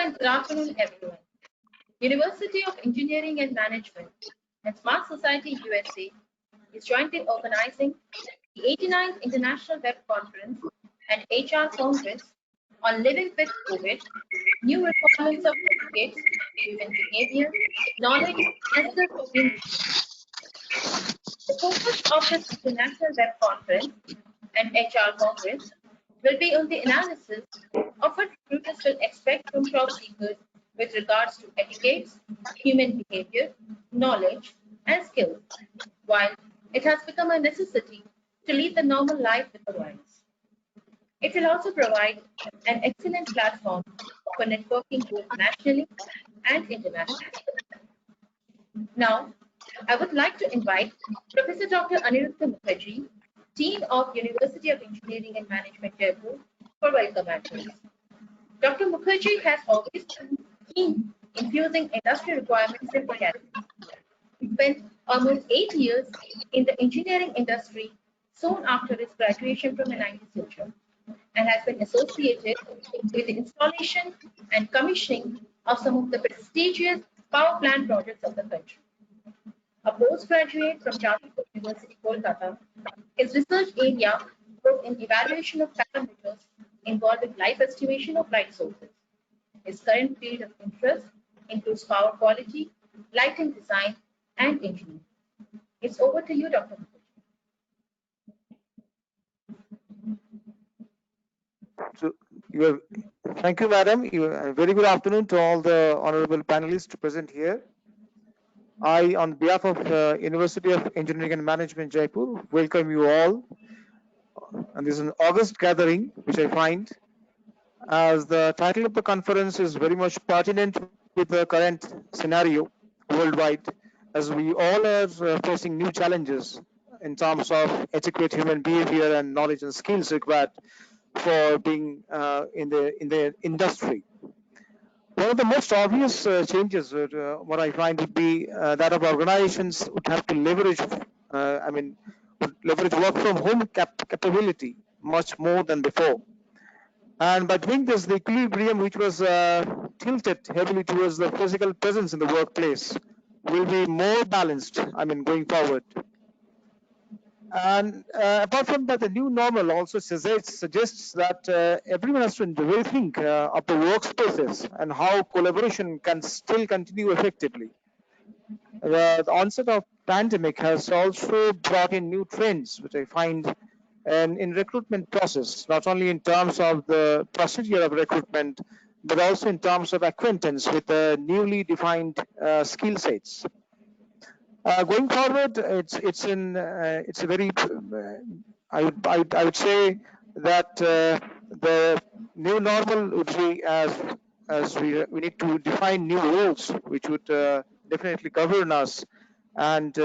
and good afternoon, everyone. University of Engineering and Management and Smart Society USA is jointly organizing the 89th International Web Conference and HR Congress on Living with COVID, New Requirements of Etiquettes, Human Behavior, Knowledge, and Self-Communication. The focus of this International Web Conference and HR Congress will be on the analysis of what recruiters will expect from job seekers with regards to etiquettes, human behavior, knowledge, and skills, while it has become a necessity to lead the normal life with the virus. It will also provide an excellent platform for networking both nationally and internationally. Now, I would like to invite Professor Dr. Aniruddha Mukherjee, Dean of University of Engineering and Management, Jaipur, for welcome address. Dr. Mukherjee has always been keen in fusing industry requirements into academics. He spent almost 8 years in the engineering industry soon after his graduation from NIT Silchar, and has been associated with the installation and commissioning of some of the prestigious power plant projects of the country. A postgraduate from Jaipur University, Kolkata, his research area was in evaluation of parameters involving life estimation of light sources. His current field of interest includes power quality, lighting design, and engineering. It's over to you, Dr. Thank you, madam. Very good afternoon to all the honorable panelists present here. I, on behalf of University of Engineering and Management, Jaipur, welcome you all. And this is an August gathering, which I find, as the title of the conference is very much pertinent with the current scenario worldwide, as we all are facing new challenges in terms of etiquette, human behavior, and knowledge and skills required for being in the industry. One of the most obvious changes, what I find, would be that of organizations would have to leverage, leverage work from home capability much more than before. And by doing this, the equilibrium, which was tilted heavily towards the physical presence in the workplace, will be more balanced, going forward. And apart from that, the new normal also suggests that everyone has to rethink of the workspaces and how collaboration can still continue effectively. The onset of pandemic has also brought in new trends, which I find in recruitment process, not only in terms of the procedure of recruitment, but also in terms of acquaintance with the newly defined skill sets. Going forward, it's a very I would say that the new normal would be as we need to define new roles which would definitely govern us and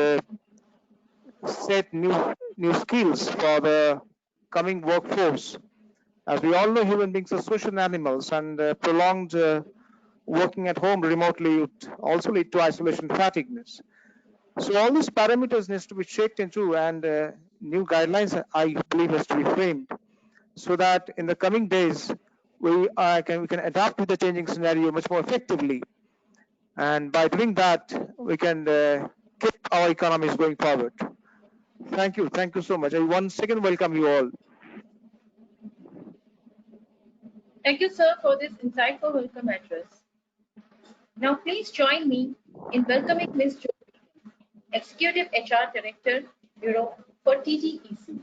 set new skills for the coming workforce. As we all know, human beings are social animals, and prolonged working at home remotely would also lead to isolation fatigueness. So all these parameters needs to be checked into, and new guidelines, I believe, has to be framed so that in the coming days we can adapt to the changing scenario much more effectively, and by doing that we can keep our economies going forward. Thank you so much. I once again welcome you all. Thank you, sir, for this insightful welcome address. Now, please join me in welcoming Ms. Jo, Executive HR Director, Bureau for TTEC.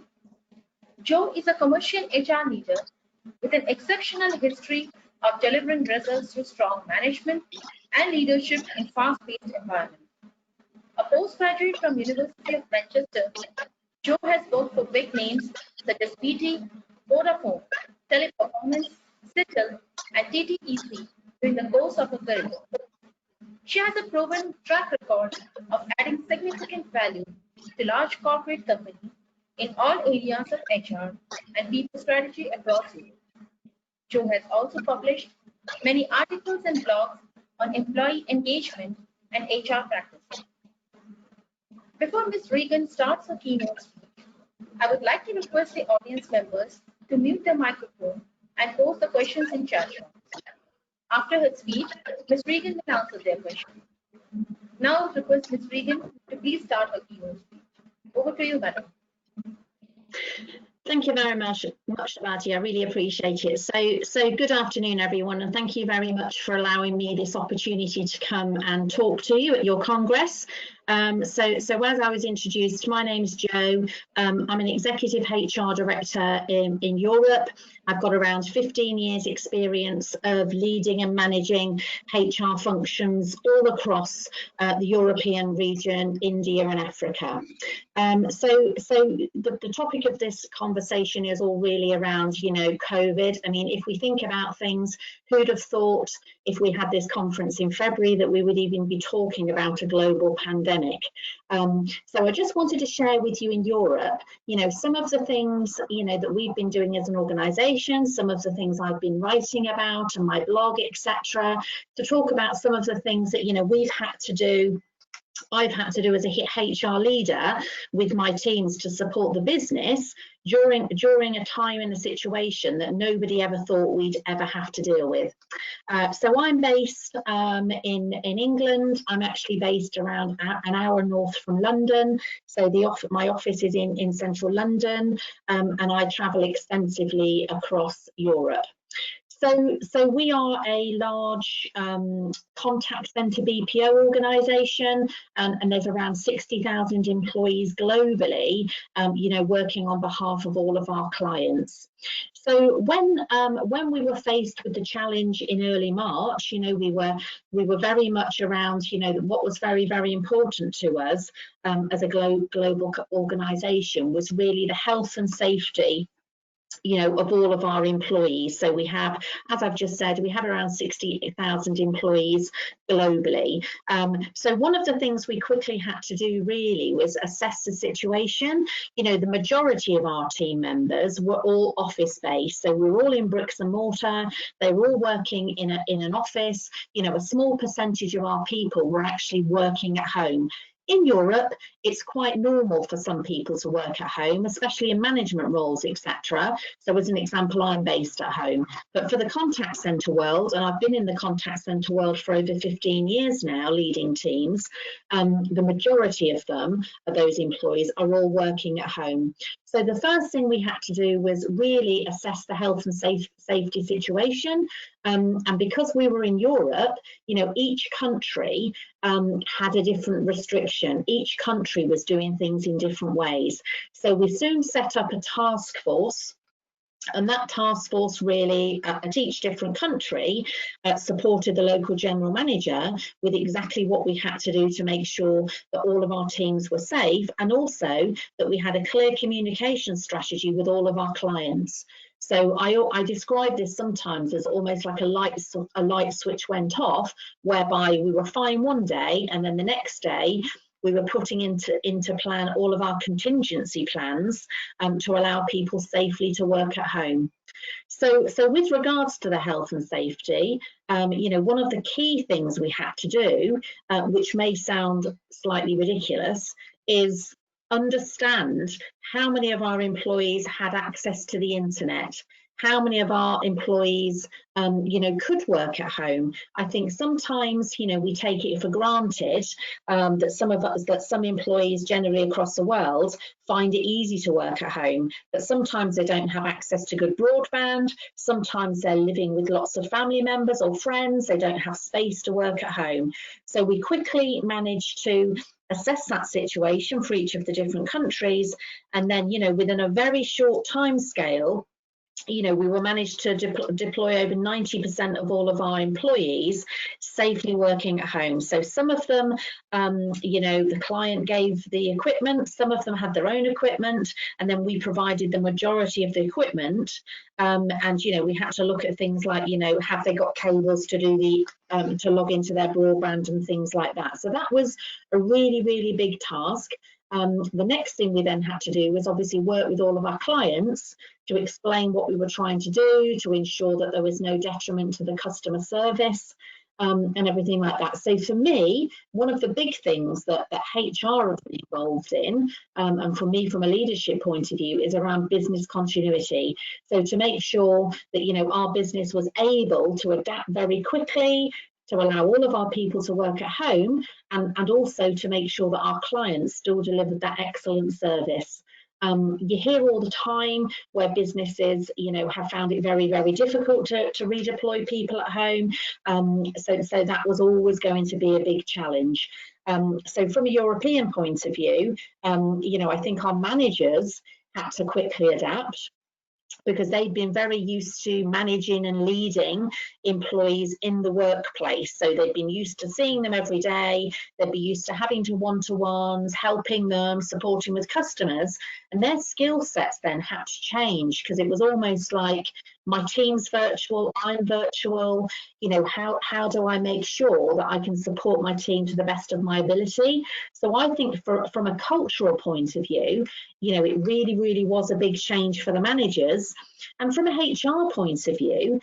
Jo is a commercial HR leader with an exceptional history of delivering results through strong management and leadership in fast-paced environments. A postgraduate from University of Manchester, Jo has worked for big names such as BT, Vodafone, Teleperformance, Citel, and TTEC during the course of her career. She has a proven track record of adding significant value to large corporate companies in all areas of HR and people strategy across Europe. Jo has also published many articles and blogs on employee engagement and HR practices. Before Ms. Regan starts her keynote speech, I would like to request the audience members to mute their microphone and post the questions in chat box. After her speech, Ms. Regan will answer their questions. Now I request Ms. Regan to please start her keynote speech. Over to you, madam. Thank you very much, Vati. I really appreciate it. So good afternoon, everyone, and thank you very much for allowing me this opportunity to come and talk to you at your Congress. So as I was introduced, my name's Jo. I'm an executive HR director in Europe. I've got around 15 years experience of leading and managing HR functions all across the European region, India and Africa. So the topic of this conversation is all really around, you know, COVID. I mean, if we think about things, who'd have thought if we had this conference in February that we would even be talking about a global pandemic? So I just wanted to share with you in Europe, you know, some of the things, you know, that we've been doing as an organisation, some of the things I've been writing about and my blog, etc., to talk about some of the things that, you know, I've had to do as a HR leader with my teams to support the business during a time and a situation that nobody ever thought we'd ever have to deal with. So I'm based in England. I'm actually based around an hour north from London. So my office is in central London, and I travel extensively across Europe. So we are a large contact centre BPO organisation, and there's around 60,000 employees globally, you know, working on behalf of all of our clients. So when we were faced with the challenge in early March, you know, we were very much around, you know, what was very, very important to us as a global organisation was really the health and safety, you know, of all of our employees. So we have, as I've just said, we have around 60,000 employees globally. So one of the things we quickly had to do really was assess the situation. You know, the majority of our team members were all office based. So we were all in bricks and mortar. They were all working in an office. You know, a small percentage of our people were actually working at home. In Europe, it's quite normal for some people to work at home, especially in management roles, etc. So as an example, I'm based at home. But for the contact centre world, and I've been in the contact centre world for over 15 years now, leading teams, the majority of them, of those employees, are all working at home. So the first thing we had to do was really assess the health and safety situation. And because we were in Europe, you know, each country had a different restriction. Each country was doing things in different ways. So we soon set up a task force, and that task force really at each different country supported the local general manager with exactly what we had to do to make sure that all of our teams were safe, and also that we had a clear communication strategy with all of our clients. So I describe this sometimes as almost like a light switch went off, whereby we were fine one day and then the next day we were putting into plan all of our contingency plans to allow people safely to work at home. So with regards to the health and safety, you know, one of the key things we had to do, which may sound slightly ridiculous, is understand how many of our employees had access to the internet, how many of our employees, you know, could work at home. I think sometimes, you know, we take it for granted that some employees generally across the world find it easy to work at home, but sometimes they don't have access to good broadband. Sometimes they're living with lots of family members or friends. They don't have space to work at home. So we quickly managed to assess that situation for each of the different countries, and then, you know, within a very short time scale, you know, we were managed to deploy over 90% of all of our employees safely working at home. So some of them, you know, the client gave the equipment, some of them had their own equipment, and then we provided the majority of the equipment. And, you know, we had to look at things like, you know, have they got cables to do to log into their broadband and things like that. So that was a really, really big task. The next thing we then had to do was obviously work with all of our clients to explain what we were trying to do to ensure that there was no detriment to the customer service. and everything like that. So for me, one of the big things that HR have been involved in, and for me from a leadership point of view, is around business continuity. So to make sure that, you know, our business was able to adapt very quickly, to allow all of our people to work at home, and also to make sure that our clients still delivered that excellent service. You hear all the time where businesses, you know, have found it very, very difficult to redeploy people at home. So that was always going to be a big challenge. So from a European point of view, you know, I think our managers had to quickly adapt, because they'd been very used to managing and leading employees in the workplace. So they'd been used to seeing them every day, they'd be used to having to one-to-ones, helping them, supporting with customers, and their skill sets then had to change, because it was almost like, my team's virtual, I'm virtual, you know, how do I make sure that I can support my team to the best of my ability? So I think from a cultural point of view, you know, it really, really was a big change for the managers. And from a HR point of view,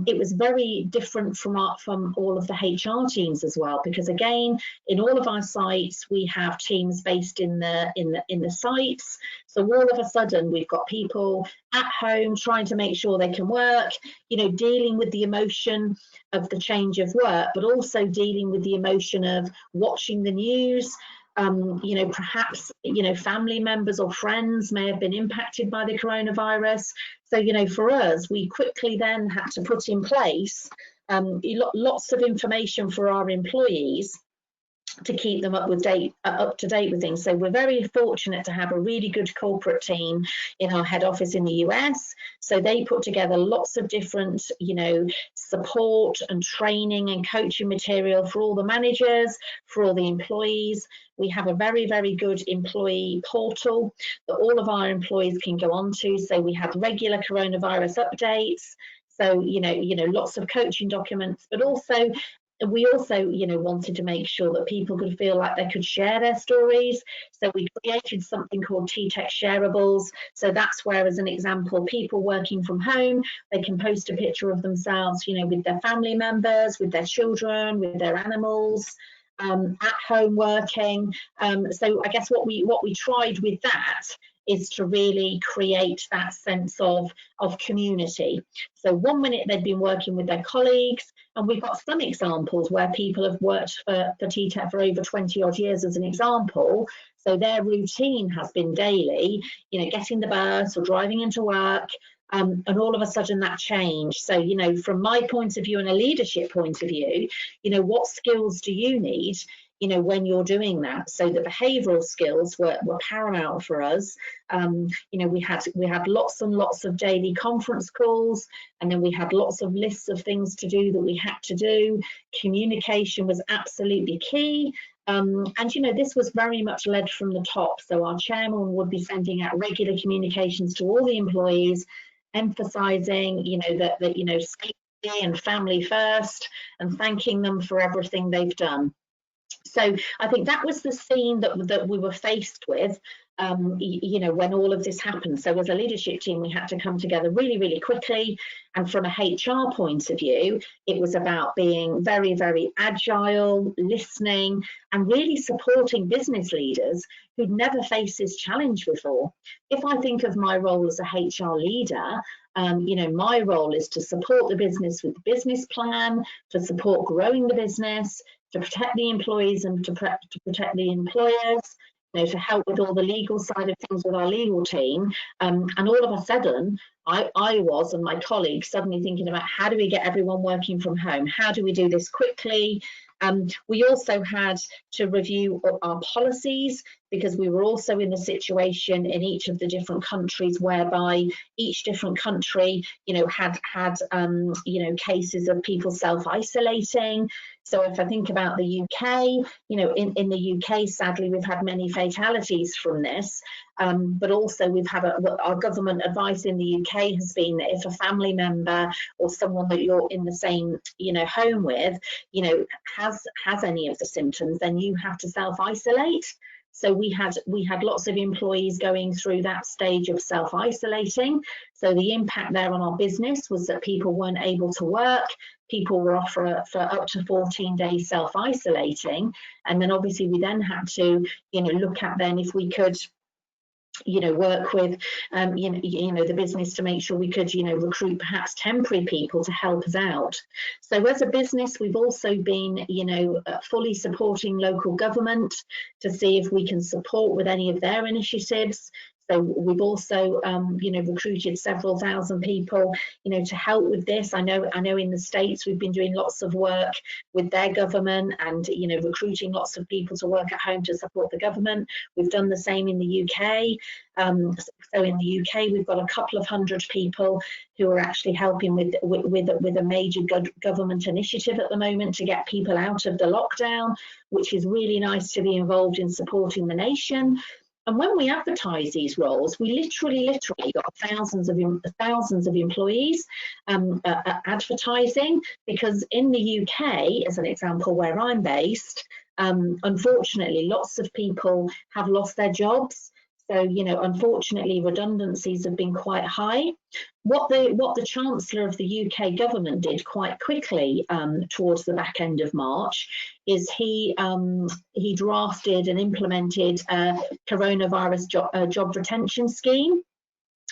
it was very different from all of the HR teams as well, because again, in all of our sites, we have teams based in the sites. So all of a sudden, we've got people at home trying to make sure they can work, you know, dealing with the emotion of the change of work, but also dealing with the emotion of watching the news. You know, perhaps, you know, family members or friends may have been impacted by the coronavirus. So, you know, for us, we quickly then had to put in place lots of information for our employees to keep them up to date with things. So we're very fortunate to have a really good corporate team in our head office in the US. So they put together lots of different, you know, support and training and coaching material for all the managers, for all the employees. We have a very, very good employee portal that all of our employees can go onto. So we have regular coronavirus updates. So, you know, lots of coaching documents, but also we also, you know, wanted to make sure that people could feel like they could share their stories. So we created something called T-Text Shareables. So that's where, as an example, people working from home, they can post a picture of themselves, you know, with their family members, with their children, with their animals, at home working. So I guess what we tried with that is to really create that sense of community. So one minute they'd been working with their colleagues, and we've got some examples where people have worked for T-Tech for over 20 odd years as an example. So their routine has been daily, you know, getting the bus or driving into work, and all of a sudden that changed. So, you know, from my point of view and a leadership point of view, you know, what skills do you need, you know, when you're doing that? So the behavioural skills were paramount for us. You know, we had lots and lots of daily conference calls, and then we had lots of lists of things to do that we had to do. Communication was absolutely key. And, you know, this was very much led from the top. So our chairman would be sending out regular communications to all the employees, emphasising, you know, that you know, safety and family first, and thanking them for everything they've done. So I think that was the scene that we were faced with, you know, when all of this happened. So as a leadership team, we had to come together really, really quickly. And from a HR point of view, it was about being very, very agile, listening, and really supporting business leaders who'd never faced this challenge before. If I think of my role as a HR leader, you know, my role is to support the business with the business plan, to support growing the business, to protect the employees and to protect the employers, you know, to help with all the legal side of things with our legal team. And all of a sudden, I was and my colleagues suddenly thinking about, how do we get everyone working from home? How do we do this quickly? We also had to review our policies, because we were also in a situation in each of the different countries whereby each different country, you know, had you know, cases of people self-isolating. So if I think about the UK, you know, in the UK, sadly, we've had many fatalities from this, but also we've had our government advice in the UK has been that if a family member or someone that you're in the same, you know, home with, you know, has any of the symptoms, then you have to self-isolate. So we had lots of employees going through that stage of self-isolating. So the impact there on our business was that people weren't able to work. People were off for up to 14 days self-isolating. And then obviously we then had to, look at then if we could, work with, the business to make sure we could, recruit perhaps temporary people to help us out. So as a business, we've also been, fully supporting local government to see if we can support with any of their initiatives. So we've also, recruited several thousand people, to help with this. I know in the States we've been doing lots of work with their government and, recruiting lots of people to work at home to support the government. We've done the same in the UK. So in the UK, we've got a couple of hundred people who are actually helping with a major government initiative at the moment to get people out of the lockdown, which is really nice to be involved in supporting the nation. And when we advertise these roles, we literally got thousands of employees advertising, because in the UK, as an example where I'm based, unfortunately, lots of people have lost their jobs. So, unfortunately, redundancies have been quite high. What the Chancellor of the UK government did quite quickly towards the back end of March is he drafted and implemented a coronavirus job retention scheme.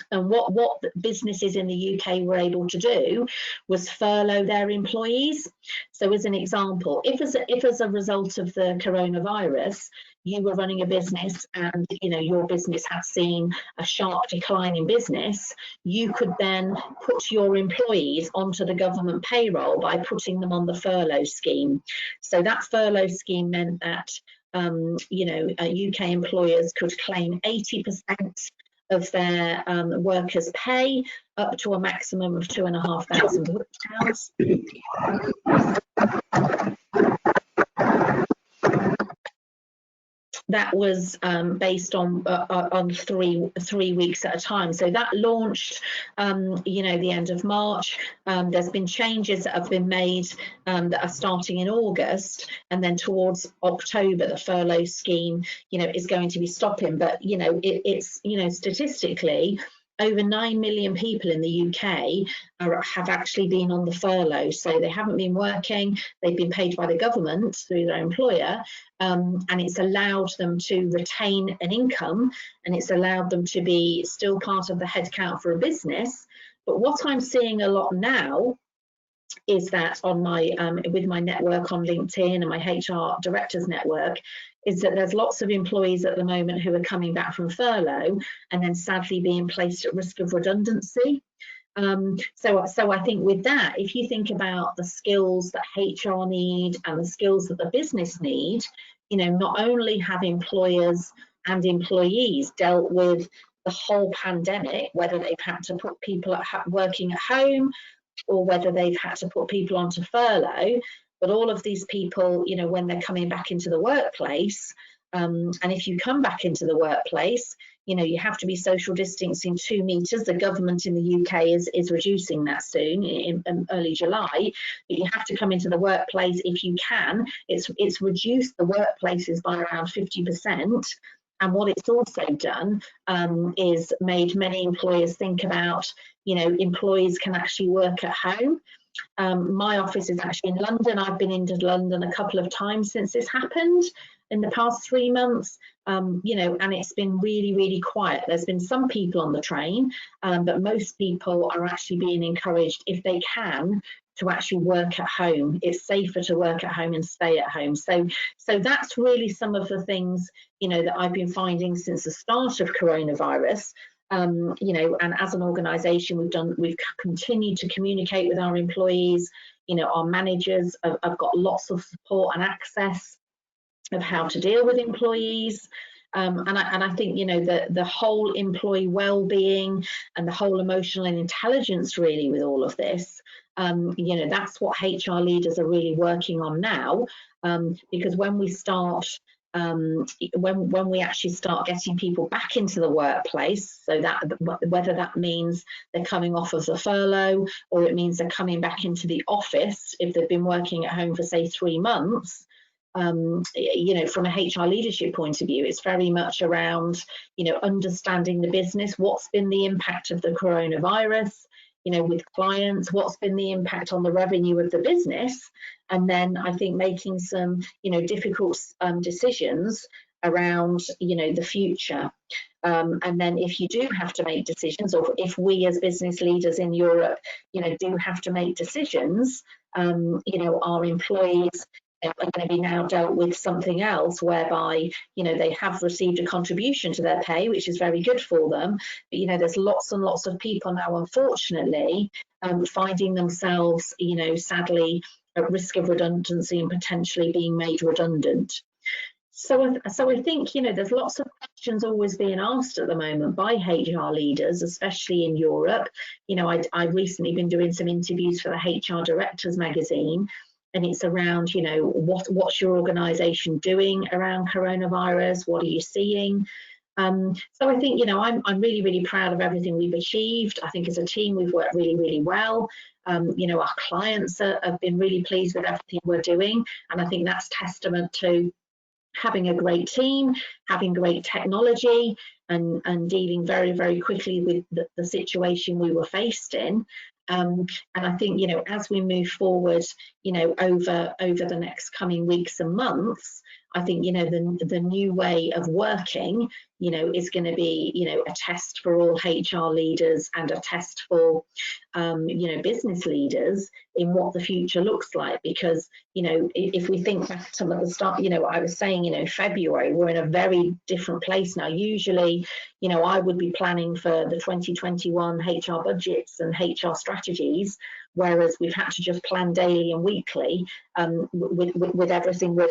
And what businesses in the UK were able to do was furlough their employees. So as an example, if as a result of the coronavirus, you were running a business and your business had seen a sharp decline in business, you could then put your employees onto the government payroll by putting them on the furlough scheme. So that furlough scheme meant that UK employers could claim 80% of their workers' pay, up to a maximum of £2,500. That was based on 3 weeks at a time. So that launched, the end of March. There's been changes that have been made that are starting in August, and then towards October, the furlough scheme, is going to be stopping. But it's statistically, over 9 million people in the UK have actually been on the furlough. So they haven't been working, they've been paid by the government through their employer, and it's allowed them to retain an income, and it's allowed them to be still part of the headcount for a business. But what I'm seeing a lot now is that on my with my network on LinkedIn and my HR directors network, is that there's lots of employees at the moment who are coming back from furlough and then sadly being placed at risk of redundancy. So I think with that, if you think about the skills that HR need and the skills that the business need, not only have employers and employees dealt with the whole pandemic, whether they've had to put people working at home or whether they've had to put people onto furlough, but all of these people, when they're coming back into the workplace, and if you come back into the workplace, you have to be social distancing 2 meters. The government in the UK is reducing that soon in early July, but you have to come into the workplace if you can. It's reduced the workplaces by around 50%. And what it's also done is made many employers think about, employees can actually work at home. My office is actually in London. I've been into London a couple of times since this happened in the past 3 months, and it's been really, really quiet. There's been some people on the train, but most people are actually being encouraged, if they can, to actually work at home. It's safer to work at home and stay at home. So that's really some of the things, that I've been finding since the start of coronavirus. And as an organisation, we've continued to communicate with our employees. Our managers have got lots of support and access of how to deal with employees. And I think, the whole employee well-being and the whole emotional intelligence really with all of this, that's what HR leaders are really working on now, because when we start, when we actually start getting people back into the workplace, so that whether that means they're coming off of the furlough or it means they're coming back into the office if they've been working at home for say 3 months, you know, from a HR leadership point of view, it's very much around, you know, understanding the business. What's been the impact of the coronavirus, you know, with clients? What's been the impact on the revenue of the business? And then I think making some, you know, difficult decisions around, you know, the future. And then if you do have to make decisions, or if we as business leaders in Europe, you know, do have to make decisions, you know, our employees are going to be now dealt with something else whereby, you know, they have received a contribution to their pay, which is very good for them. But, you know, there's lots and lots of people now, unfortunately, finding themselves, you know, sadly at risk of redundancy and potentially being made redundant. So I think, you know, there's lots of questions always being asked at the moment by HR leaders, especially in Europe. You know, I've recently been doing some interviews for the HR Directors magazine, and it's around, you know, what's your organisation doing around coronavirus? What are you seeing? So I think, you know, I'm really, really proud of everything we've achieved. I think as a team, we've worked really, really well. You know, our clients have been really pleased with everything we're doing. And I think that's testament to having a great team, having great technology, and dealing very, very quickly with the situation we were faced in. And I think, you know, as we move forward, you know, over the next coming weeks and months, I think, you know, the new way of working, you know, is going to be, you know, a test for all HR leaders and a test for, you know, business leaders in what the future looks like. Because, you know, if we think back to the start, you know, I was saying, you know, February, we're in a very different place now. Usually, you know, I would be planning for the 2021 HR budgets and HR strategies, whereas we've had to just plan daily and weekly with everything we're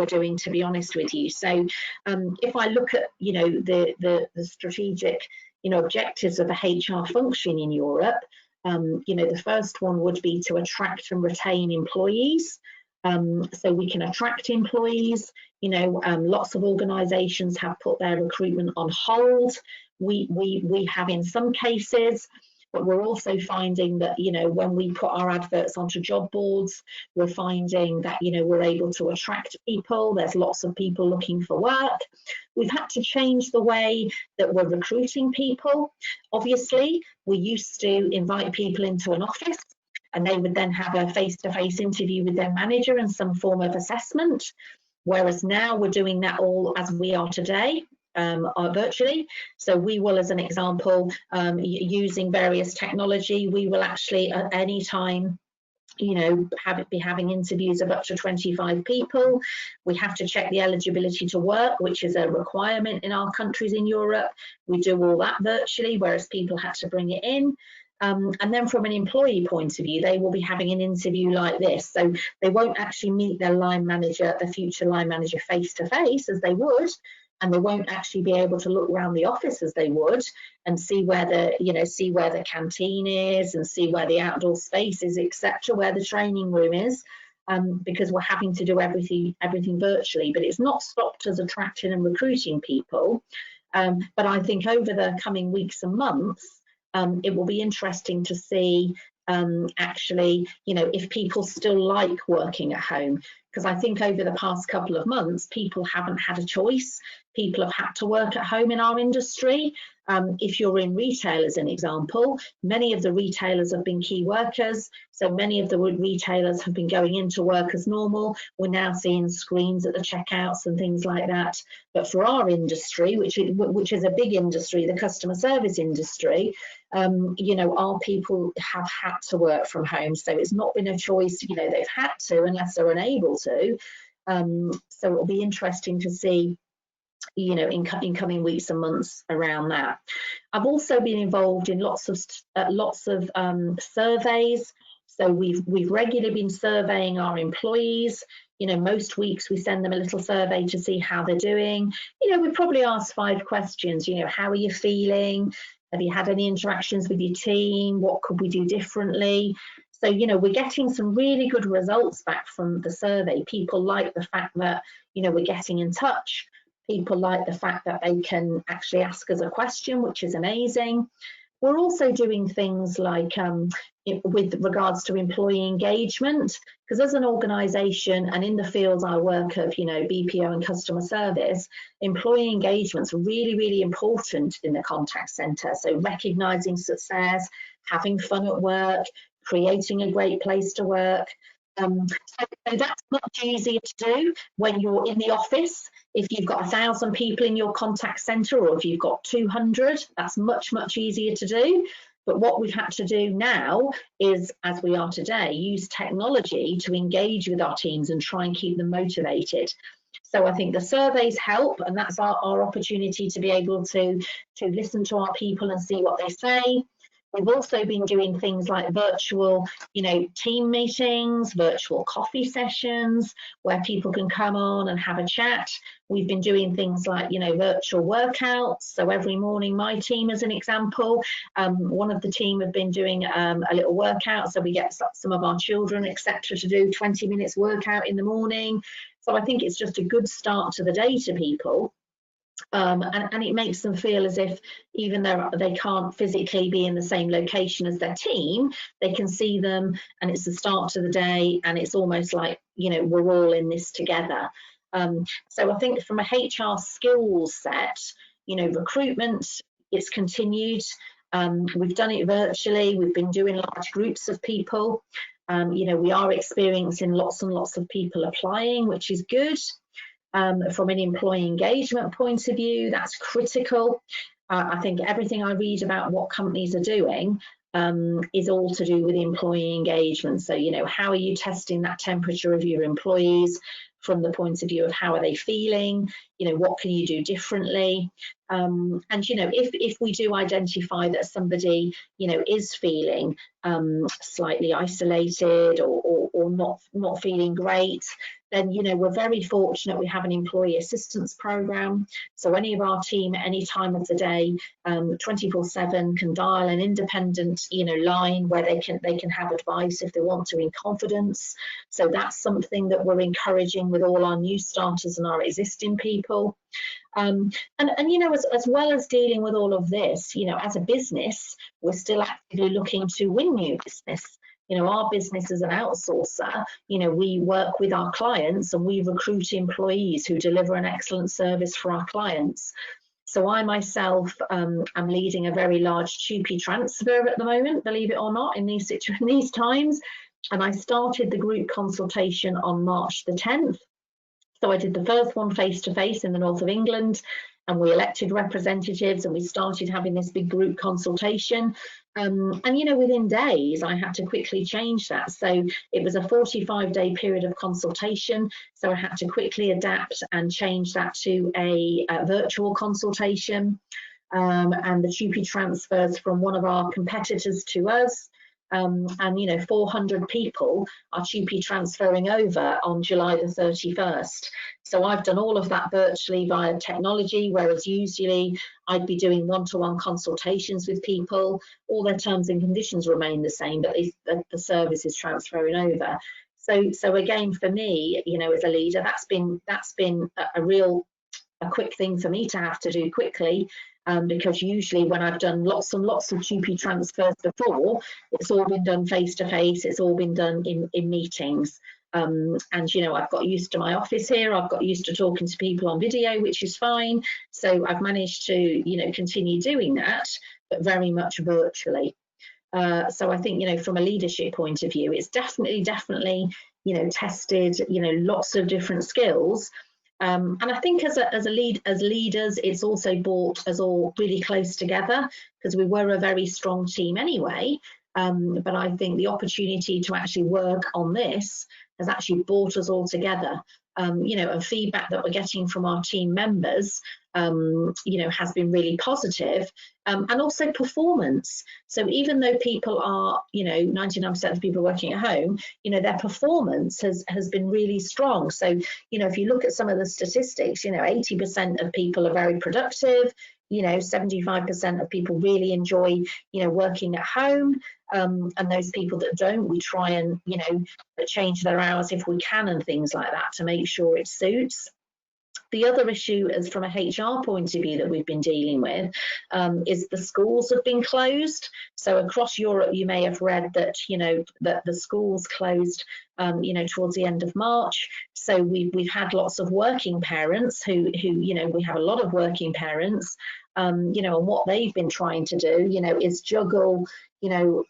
doing, to be honest with you. So if I look at, you know, the strategic, you know, objectives of a HR function in Europe, you know, the first one would be to attract and retain employees. So we can attract employees. You know, lots of organisations have put their recruitment on hold. We have in some cases. But we're also finding that, you know, when we put our adverts onto job boards, we're finding that, you know, we're able to attract people. There's lots of people looking for work. We've had to change the way that we're recruiting people. Obviously, we used to invite people into an office and they would then have a face-to-face interview with their manager and some form of assessment. Whereas now we're doing that all as we are today. Virtually. So we will, as an example, using various technology, we will actually at any time, you know, be having interviews of up to 25 people. We have to check the eligibility to work, which is a requirement in our countries in Europe. We do all that virtually, whereas people had to bring it in. And then from an employee point of view, they will be having an interview like this. So they won't actually meet their line manager, the future line manager, face to face as they would. And they won't actually be able to look around the office as they would and see where the, you know, see where the canteen is and see where the outdoor space is, etc., where the training room is, because we're having to do everything virtually. But it's not stopped us attracting and recruiting people. But I think over the coming weeks and months, it will be interesting to see actually, you know, if people still like working at home. Because I think over the past couple of months, people haven't had a choice. People have had to work at home in our industry. If you're in retail, as an example, many of the retailers have been key workers. So many of the retailers have been going into work as normal. We're now seeing screens at the checkouts and things like that. But for our industry, which is a big industry, the customer service industry, you know, our people have had to work from home. So it's not been a choice, you know, they've had to unless they're unable to. So it'll be interesting to see, you know, in coming weeks and months around that. I've also been involved in lots of surveys. So we've regularly been surveying our employees. You know, most weeks we send them a little survey to see how they're doing. You know, we probably ask 5 questions. You know, how are you feeling? Have you had any interactions with your team? What could we do differently? So, you know, we're getting some really good results back from the survey. People like the fact that, you know, we're getting in touch. People like the fact that they can actually ask us a question, which is amazing. We're also doing things like with regards to employee engagement, because as an organisation and in the fields I work of, you know, BPO and customer service, employee engagement's really, really important in the contact centre. So recognising success, having fun at work, creating a great place to work. So that's much easier to do when you're in the office. If you've got 1,000 people in your contact centre, or if you've got 200, that's much, much easier to do. But what we've had to do now is, as we are today, use technology to engage with our teams and try and keep them motivated. So I think the surveys help, and that's our opportunity to be able to listen to our people and see what they say. We've also been doing things like virtual, you know, team meetings, virtual coffee sessions, where people can come on and have a chat. We've been doing things like, you know, virtual workouts. So every morning, my team, as an example, one of the team have been doing a little workout. So we get some of our children, etc., to do 20 minutes workout in the morning. So I think it's just a good start to the day to people. And it makes them feel as if, even though they can't physically be in the same location as their team, they can see them, and it's the start to the day, and it's almost like, you know, we're all in this together. So I think from a HR skills set, you know, recruitment, it's continued. We've done it virtually. We've been doing large groups of people. You know, we are experiencing lots and lots of people applying, which is good. From an employee engagement point of view, that's critical. I think everything I read about what companies are doing is all to do with employee engagement. So, you know, how are you testing that temperature of your employees from the point of view of how are they feeling? You know, what can you do differently? And, you know, if we do identify that somebody, you know, is feeling slightly isolated or not feeling great, then, you know, we're very fortunate we have an employee assistance program. So any of our team at any time of the day, 24/7, can dial an independent, you know, line where they can have advice if they want to in confidence. So that's something that we're encouraging with all our new starters and our existing people. And you know, as well as dealing with all of this, you know, as a business, we're still actively looking to win new business. You know, our business as an outsourcer, you know, we work with our clients and we recruit employees who deliver an excellent service for our clients. So I myself am leading a very large TUPE transfer at the moment, believe it or not, in these times. And I started the group consultation on March the 10th. So I did the first one face-to-face in the north of England, and we elected representatives, and we started having this big group consultation. And, you know, within days, I had to quickly change that. So it was a 45-day period of consultation. So I had to quickly adapt and change that to a virtual consultation. And the TUPE transfers from one of our competitors to us. And, you know, 400 people are TUPE transferring over on July the 31st. So I've done all of that virtually via technology, whereas usually I'd be doing one-to-one consultations with people. All their terms and conditions remain the same, but the service is transferring over. So again, for me, you know, as a leader, that's been a quick thing for me to have to do quickly. Because usually when I've done lots and lots of TUPE transfers before, it's all been done face-to-face, it's all been done in meetings. And, you know, I've got used to my office here, I've got used to talking to people on video, which is fine. So I've managed to, you know, continue doing that, but very much virtually. So I think, you know, from a leadership point of view, it's definitely, you know, tested, you know, lots of different skills. And I think as leaders, it's also brought us all really close together, because we were a very strong team anyway. But I think the opportunity to actually work on this has actually brought us all together. You know, and feedback that we're getting from our team members, you know, has been really positive, and also performance. So even though people are, you know, 99% of people working at home, you know, their performance has been really strong. So, you know, if you look at some of the statistics, you know, 80% of people are very productive. You know, 75% of people really enjoy, you know, working at home. And those people that don't, we try and, you know, change their hours if we can and things like that to make sure it suits. The other issue, as from a HR point of view, that we've been dealing with is the schools have been closed. So across Europe, you may have read that, you know, that the schools closed, you know, towards the end of March. So we've had lots of working parents who, you know, we have a lot of working parents, you know, and what they've been trying to do, you know, is juggle, you know,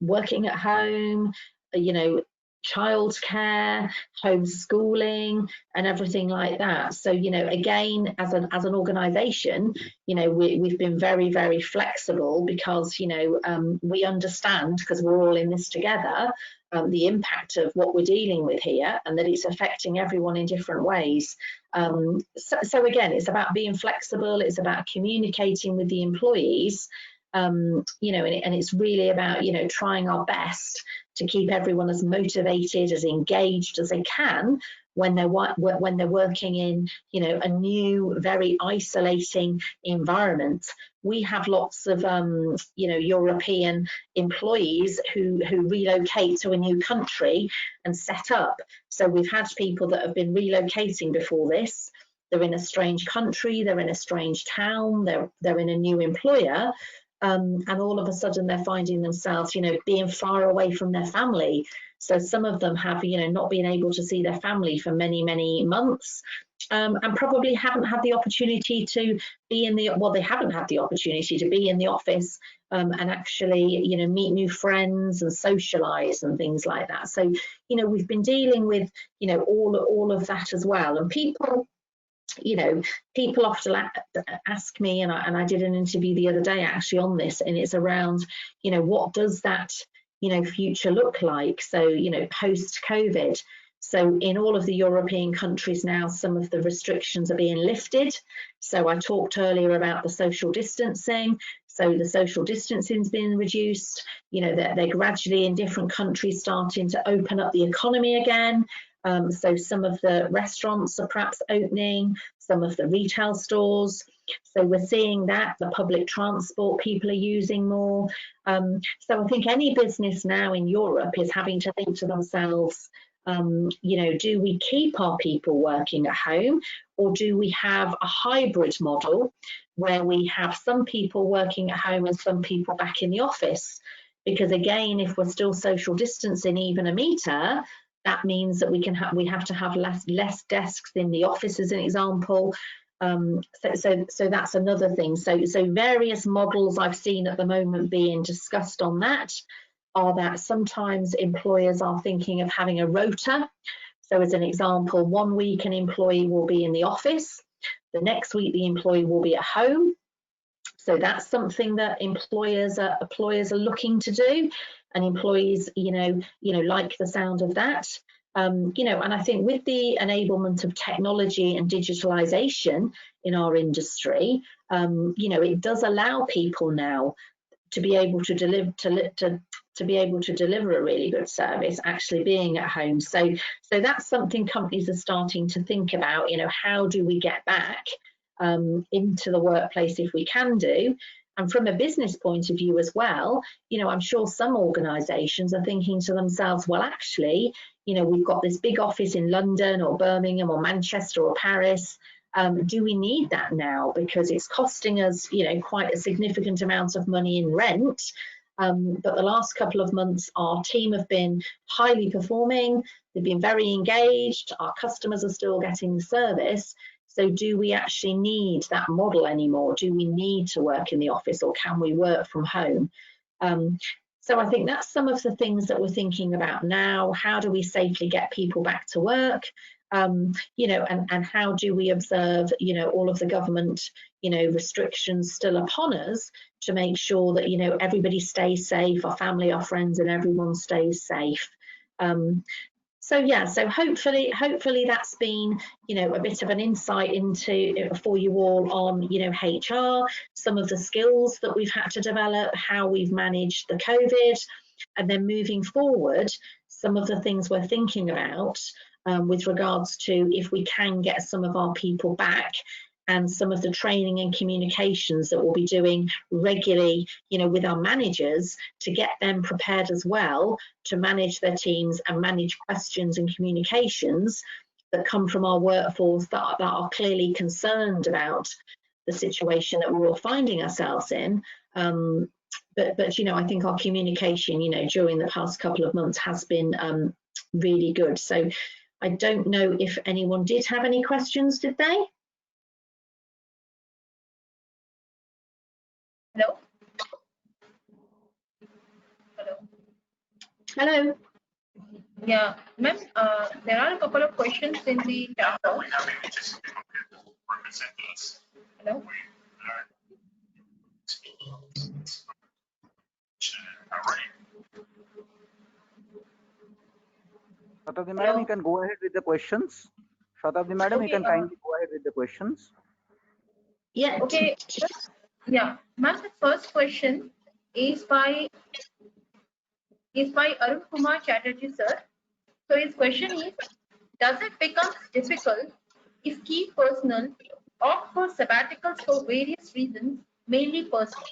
working at home, you know, childcare, homeschooling, and everything like that. So, you know, again, as an organisation, you know, we've been very, very flexible because, you know, we understand, because we're all in this together, the impact of what we're dealing with here, and that it's affecting everyone in different ways. So again, it's about being flexible. It's about communicating with the employees. You know, and it's really about, you know, trying our best to keep everyone as motivated, as engaged as they can when they're working in, you know, a new, very isolating environment. We have lots of, you know, European employees who relocate to a new country and set up. So we've had people that have been relocating before this. They're in a strange country, they're in a strange town, they're in a new employer. And all of a sudden they're finding themselves, you know, being far away from their family. So some of them have, you know, not been able to see their family for many, many months, and probably haven't had the opportunity to be in the, well, they haven't had the opportunity to be in the office and actually, you know, meet new friends and socialise and things like that. So, you know, we've been dealing with, you know, all of that as well. And people, you know, people often ask me, and I did an interview the other day actually on this, and it's around, you know, what does that, you know, future look like? So, you know, post-COVID. So in all of the European countries now, some of the restrictions are being lifted. So I talked earlier about the social distancing. So the social distancing's been reduced. You know, they're gradually in different countries starting to open up the economy again. So some of the restaurants are perhaps opening, some of the retail stores. So we're seeing that the public transport people are using more. So I think any business now in Europe is having to think to themselves, you know, do we keep our people working at home, or do we have a hybrid model where we have some people working at home and some people back in the office? Because again, if we're still social distancing even a metre, that means that we have to have less desks in the office, as an example. So that's another thing. So various models I've seen at the moment being discussed on that are that sometimes employers are thinking of having a rota. So as an example, 1 week an employee will be in the office, the next week the employee will be at home. So that's something that employers are looking to do, and employees, you know, like the sound of that. You know, and I think with the enablement of technology and digitalization in our industry, you know, it does allow people now to be able to deliver to be able to deliver a really good service actually being at home. So that's something companies are starting to think about. You know, how do we get back into the workplace if we can do? And from a business point of view as well, you know, I'm sure some organisations are thinking to themselves, well, actually, you know, we've got this big office in London or Birmingham or Manchester or Paris. Do we need that now? Because it's costing us, you know, quite a significant amount of money in rent. But the last couple of months, our team have been highly performing. They've been very engaged. Our customers are still getting the service. So do we actually need that model anymore? Do we need to work in the office, or can we work from home? So I think that's some of the things that we're thinking about now. How do we safely get people back to work? You know, and how do we observe, you know, all of the government, you know, restrictions still upon us to make sure that, you know, everybody stays safe, our family, our friends, and everyone stays safe. So yeah, so hopefully that's been, you know, a bit of an insight into for you all on, you know, HR, some of the skills that we've had to develop, how we've managed the COVID, and then moving forward, some of the things we're thinking about with regards to if we can get some of our people back, and some of the training and communications that we'll be doing regularly, you know, with our managers to get them prepared as well to manage their teams and manage questions and communications that come from our workforce that are clearly concerned about the situation that we're all finding ourselves in. But you know, I think our communication, you know, during the past couple of months has been really good. So I don't know if anyone did have any questions, did they? Hello? Hello? Hello? Yeah, ma'am, there are a couple of questions in the chat box. Hello? Shatabdi madam, you can go ahead with the questions. Shatabdi madam, you can kindly go ahead with the questions. Yeah. Okay. Yeah, ma'am, the first question is by Arun Kumar Chatterjee, sir. So his question is, does it become difficult if key personnel opt for sabbaticals for various reasons, mainly personal?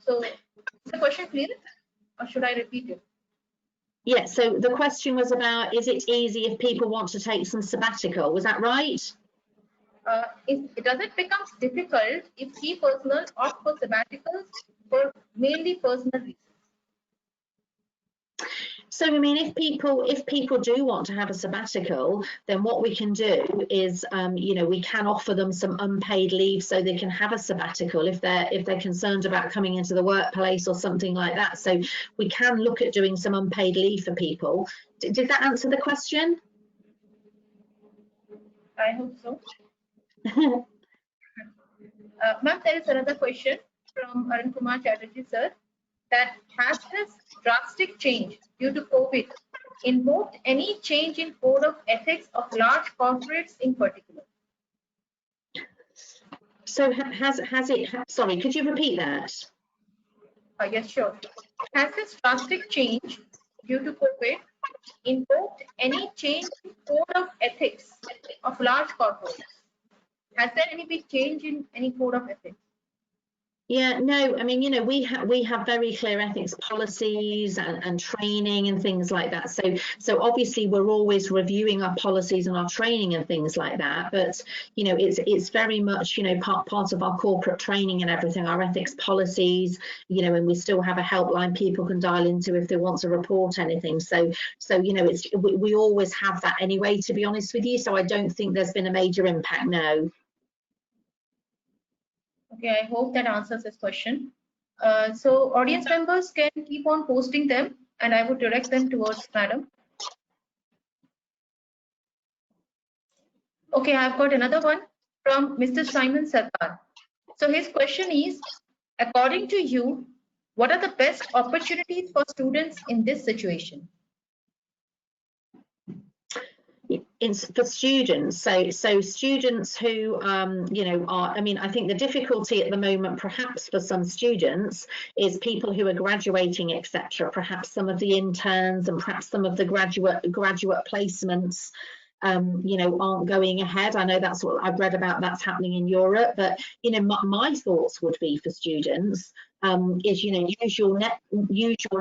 So is the question clear, or should I repeat it? Yeah, so the question was about, is it easy if people want to take some sabbatical? Was that right? Does it become difficult if key personnel opt for sabbaticals for mainly personal reasons? So I mean, if people do want to have a sabbatical, then what we can do is, you know, we can offer them some unpaid leave so they can have a sabbatical if they're concerned about coming into the workplace or something like that. So we can look at doing some unpaid leave for people. Did that answer the question? I hope so. Ma'am, there is another question from Arun Kumar Chatterjee, sir, that has this drastic change due to COVID invoked any change in code of ethics of large corporates in particular? So has it, sorry, could you repeat that? Yes, sure. Has this drastic change due to COVID invoked any change in code of ethics of large corporates? Has there any big change in any code of ethics? Yeah, no, I mean, you know, we have very clear ethics policies and training and things like that. So obviously we're always reviewing our policies and our training and things like that. But you know, it's very much, you know, part of our corporate training and everything, our ethics policies, you know, and we still have a helpline people can dial into if they want to report anything. So you know, we always have that anyway, to be honest with you. So I don't think there's been a major impact, no. Okay, I hope that answers this question. So audience members can keep on posting them and I would direct them towards madam. Okay, I've got another one from Mr. Simon Sarkar. So his question is, according to you, what are the best opportunities for students in this situation? For students, so students who you know are, I mean, I think the difficulty at the moment perhaps for some students is people who are graduating, etc. Perhaps some of the interns and perhaps some of the graduate placements you know, aren't going ahead. I know that's what I've read about, that's happening in Europe, but you know, my thoughts would be for students is, you know, use your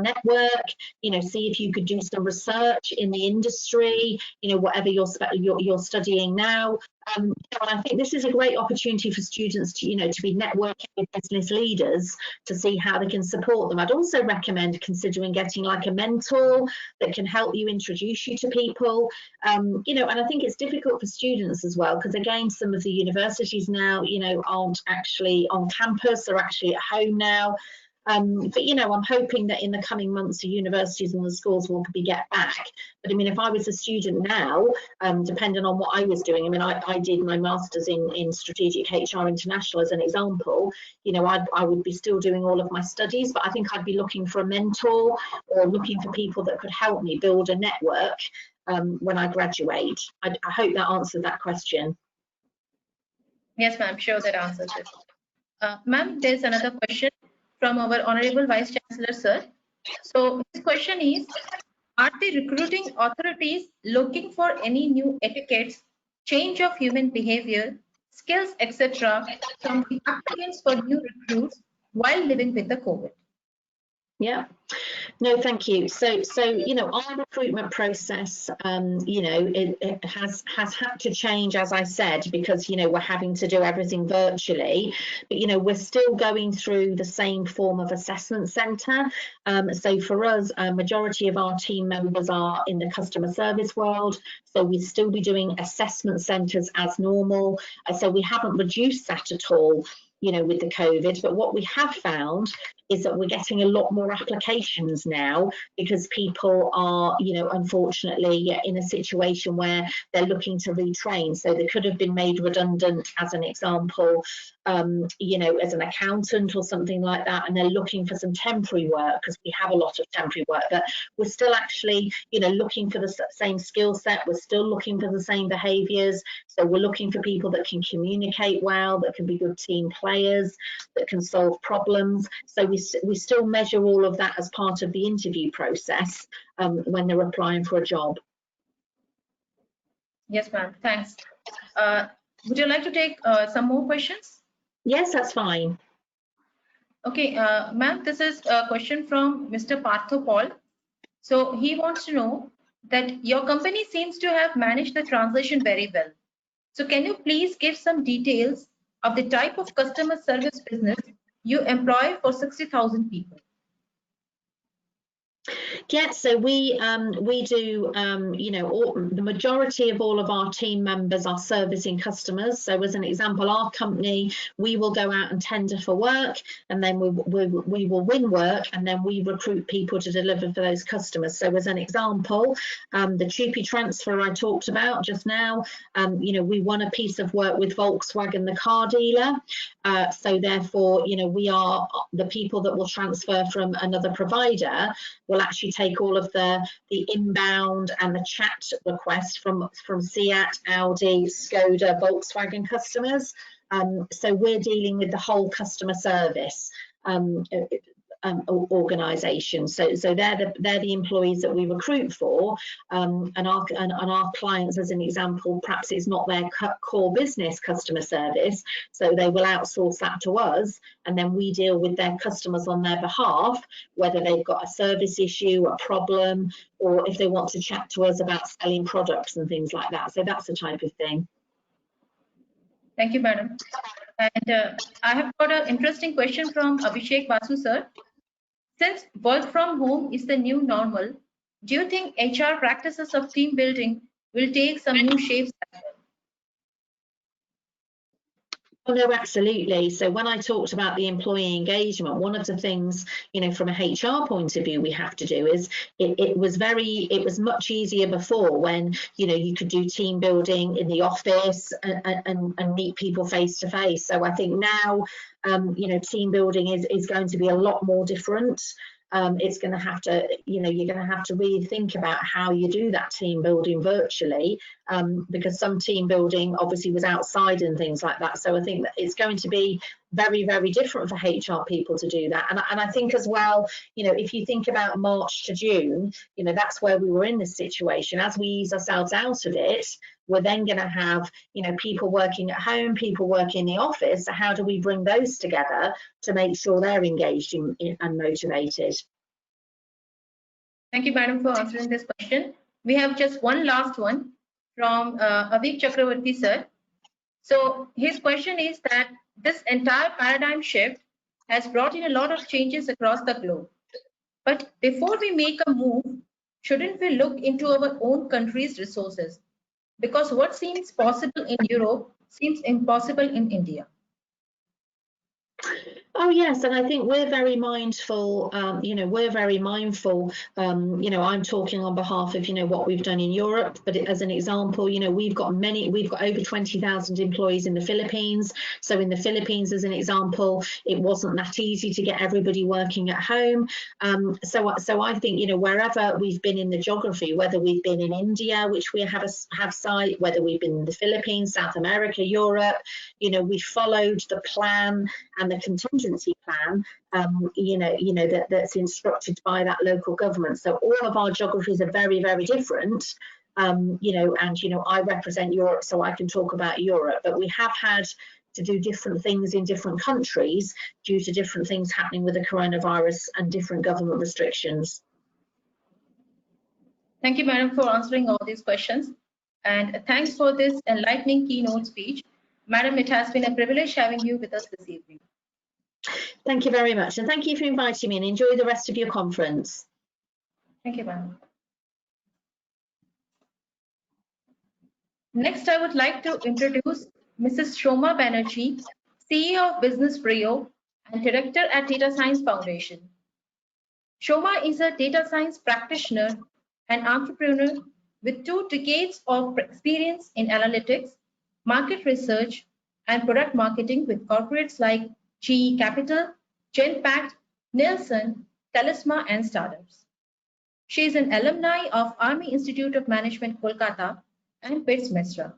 network, you know, see if you could do some research in the industry, you know, whatever you're studying now. And I think this is a great opportunity for students to, you know, to be networking with business leaders to see how they can support them. I'd also recommend considering getting like a mentor that can help you, introduce you to people, you know, and I think it's difficult for students as well, because again, some of the universities now, you know, aren't actually on campus, they're actually at home now. But you know, I'm hoping that in the coming months the universities and the schools will get back. But I mean, if I was a student now, depending on what I was doing, I mean, I did my master's in strategic HR international as an example, you know, I would be still doing all of my studies, but I think I'd be looking for a mentor or looking for people that could help me build a network when I graduate. I hope that answered that question. Yes, ma'am, sure that answers it. Ma'am, there's another question from our Honorable Vice Chancellor, sir. So this question is, are the recruiting authorities looking for any new etiquettes, change of human behavior, skills, etc. from the applicants for new recruits while living with the COVID? Yeah. No, thank you. So our recruitment process, it has had to change, as I said, because we're having to do everything virtually. But we're still going through the same form of assessment centre. So for us, a majority of our team members are in the customer service world. So we'll still be doing assessment centres as normal. So we haven't reduced that at all, with the COVID. But what we have found is that we're getting a lot more applications now because people are, unfortunately in a situation where they're looking to retrain. So they could have been made redundant, as an example, as an accountant or something like that, and they're looking for some temporary work, because we have a lot of temporary work. But we're still actually, looking for the same skill set. We're still looking for the same behaviours. So we're looking for people that can communicate well, that can be good team players, that can solve problems. So we still measure all of that as part of the interview process when they're applying for a job. Yes, ma'am. Thanks. Would you like to take some more questions? Yes, that's fine. Okay, ma'am, this is a question from Mr. Partho Paul. So he wants to know that your company seems to have managed the transition very well. So can you please give some details of the type of customer service business you employ for 60,000 people? Yeah, so we do, the majority of all of our team members are servicing customers. So as an example, our company, we will go out and tender for work, and then we will win work, and then we recruit people to deliver for those customers. So as an example, the Chupi transfer I talked about just now, we won a piece of work with Volkswagen, the car dealer. So therefore, we are the people that will transfer from another provider will actually take all of the inbound and the chat requests from Seat, Audi, Skoda, Volkswagen customers. So we're dealing with the whole customer service organisation. So they're the employees that we recruit for, and our clients, as an example, perhaps it's not their core business customer service, so they will outsource that to us, and then we deal with their customers on their behalf, whether they've got a service issue, a problem, or if they want to chat to us about selling products and things like that. So that's the type of thing. Thank you, madam. And I have got an interesting question from Abhishek Basu, sir. Since work from home is the new normal, do you think HR practices of team building will take some new shapes as well? Oh, no, absolutely. So when I talked about the employee engagement, one of the things, from a HR point of view, we have to do is it was much easier before when, you could do team building in the office and meet people face to face. So I think now, team building is going to be a lot more different. It's going to have to, you're going to have to really think about how you do that team building virtually, because some team building obviously was outside and things like that. So I think that it's going to be very, very different for HR people to do that. And I think as well, if you think about March to June, that's where we were in this situation. As we ease ourselves out of it, we're then going to have, people working at home, people working in the office. So how do we bring those together to make sure they're engaged and motivated? Thank you, madam, for answering this question. We have just one last one from Avik Chakravarti, sir. So his question is that this entire paradigm shift has brought in a lot of changes across the globe. But before we make a move, shouldn't we look into our own country's resources? Because what seems possible in Europe seems impossible in India. Oh yes, and I think we're very mindful. We're very mindful. I'm talking on behalf of what we've done in Europe. But as an example, we've got over 20,000 employees in the Philippines. So in the Philippines, as an example, it wasn't that easy to get everybody working at home. So I think wherever we've been in the geography, whether we've been in India, which we have site, whether we've been in the Philippines, South America, Europe, we followed the plan and the contingency plan, that's instructed by that local government. So all of our geographies are very, very different. And I represent Europe, so I can talk about Europe. But we have had to do different things in different countries due to different things happening with the coronavirus and different government restrictions. Thank you, Madam, for answering all these questions. And thanks for this enlightening keynote speech. Madam, it has been a privilege having you with us this evening. Thank you very much. And thank you for inviting me, and enjoy the rest of your conference. Thank you, Madam. Next, I would like to introduce Mrs. Shoma Banerjee, CEO of Business Brio and Director at Data Science Foundation. Shoma is a data science practitioner and entrepreneur with 2 decades of experience in analytics, market research, and product marketing with corporates like GE Capital, Genpact, Nielsen, Telstra, and startups. She is an alumni of Army Institute of Management, Kolkata, and PITS Mesra.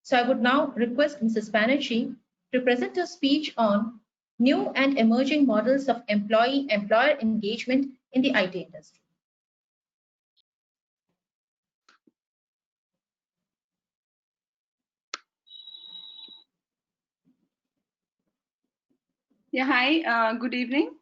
So I would now request Mrs. Banerjee to present a speech on new and emerging models of employee-employer engagement in the IT industry. Yeah, hi, good evening.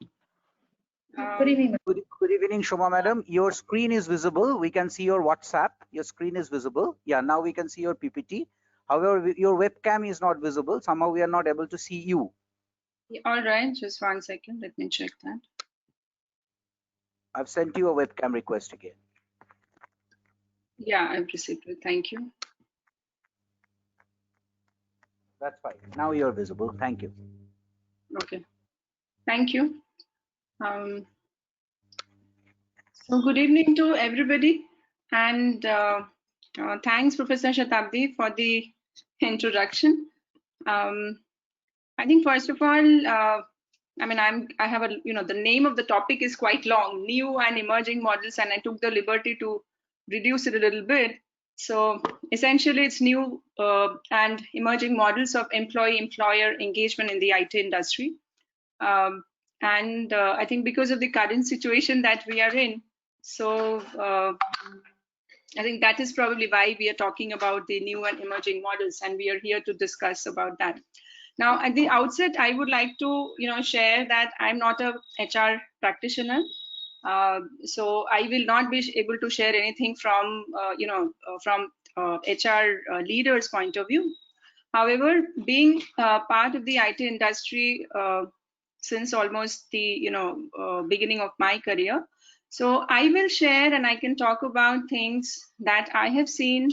Good evening. Good evening, Shoma madam. Your screen is visible. We can see your WhatsApp. Your screen is visible. Yeah, now we can see your PPT. However, your webcam is not visible. Somehow we are not able to see you. All right, just 1 second. Let me check that. I've sent you a webcam request again. Yeah, I've received it. Thank you. That's fine. Now you're visible. Thank you. Okay. Thank you. So good evening to everybody, and thanks, Professor Shatabdi, for the introduction. I think first of all, I mean, I have a, the name of the topic is quite long, new and emerging models, and I took the liberty to reduce it a little bit. So essentially, it's new and emerging models of employee-employer engagement in the IT industry. I think because of the current situation that we are in, so I think that is probably why we are talking about the new and emerging models, and we are here to discuss about that. Now, at the outset, I would like to share that I'm not a HR practitioner, so I will not be able to share anything from HR leaders' point of view. However, being part of the IT industry since almost the beginning of my career, so I will share and I can talk about things that I have seen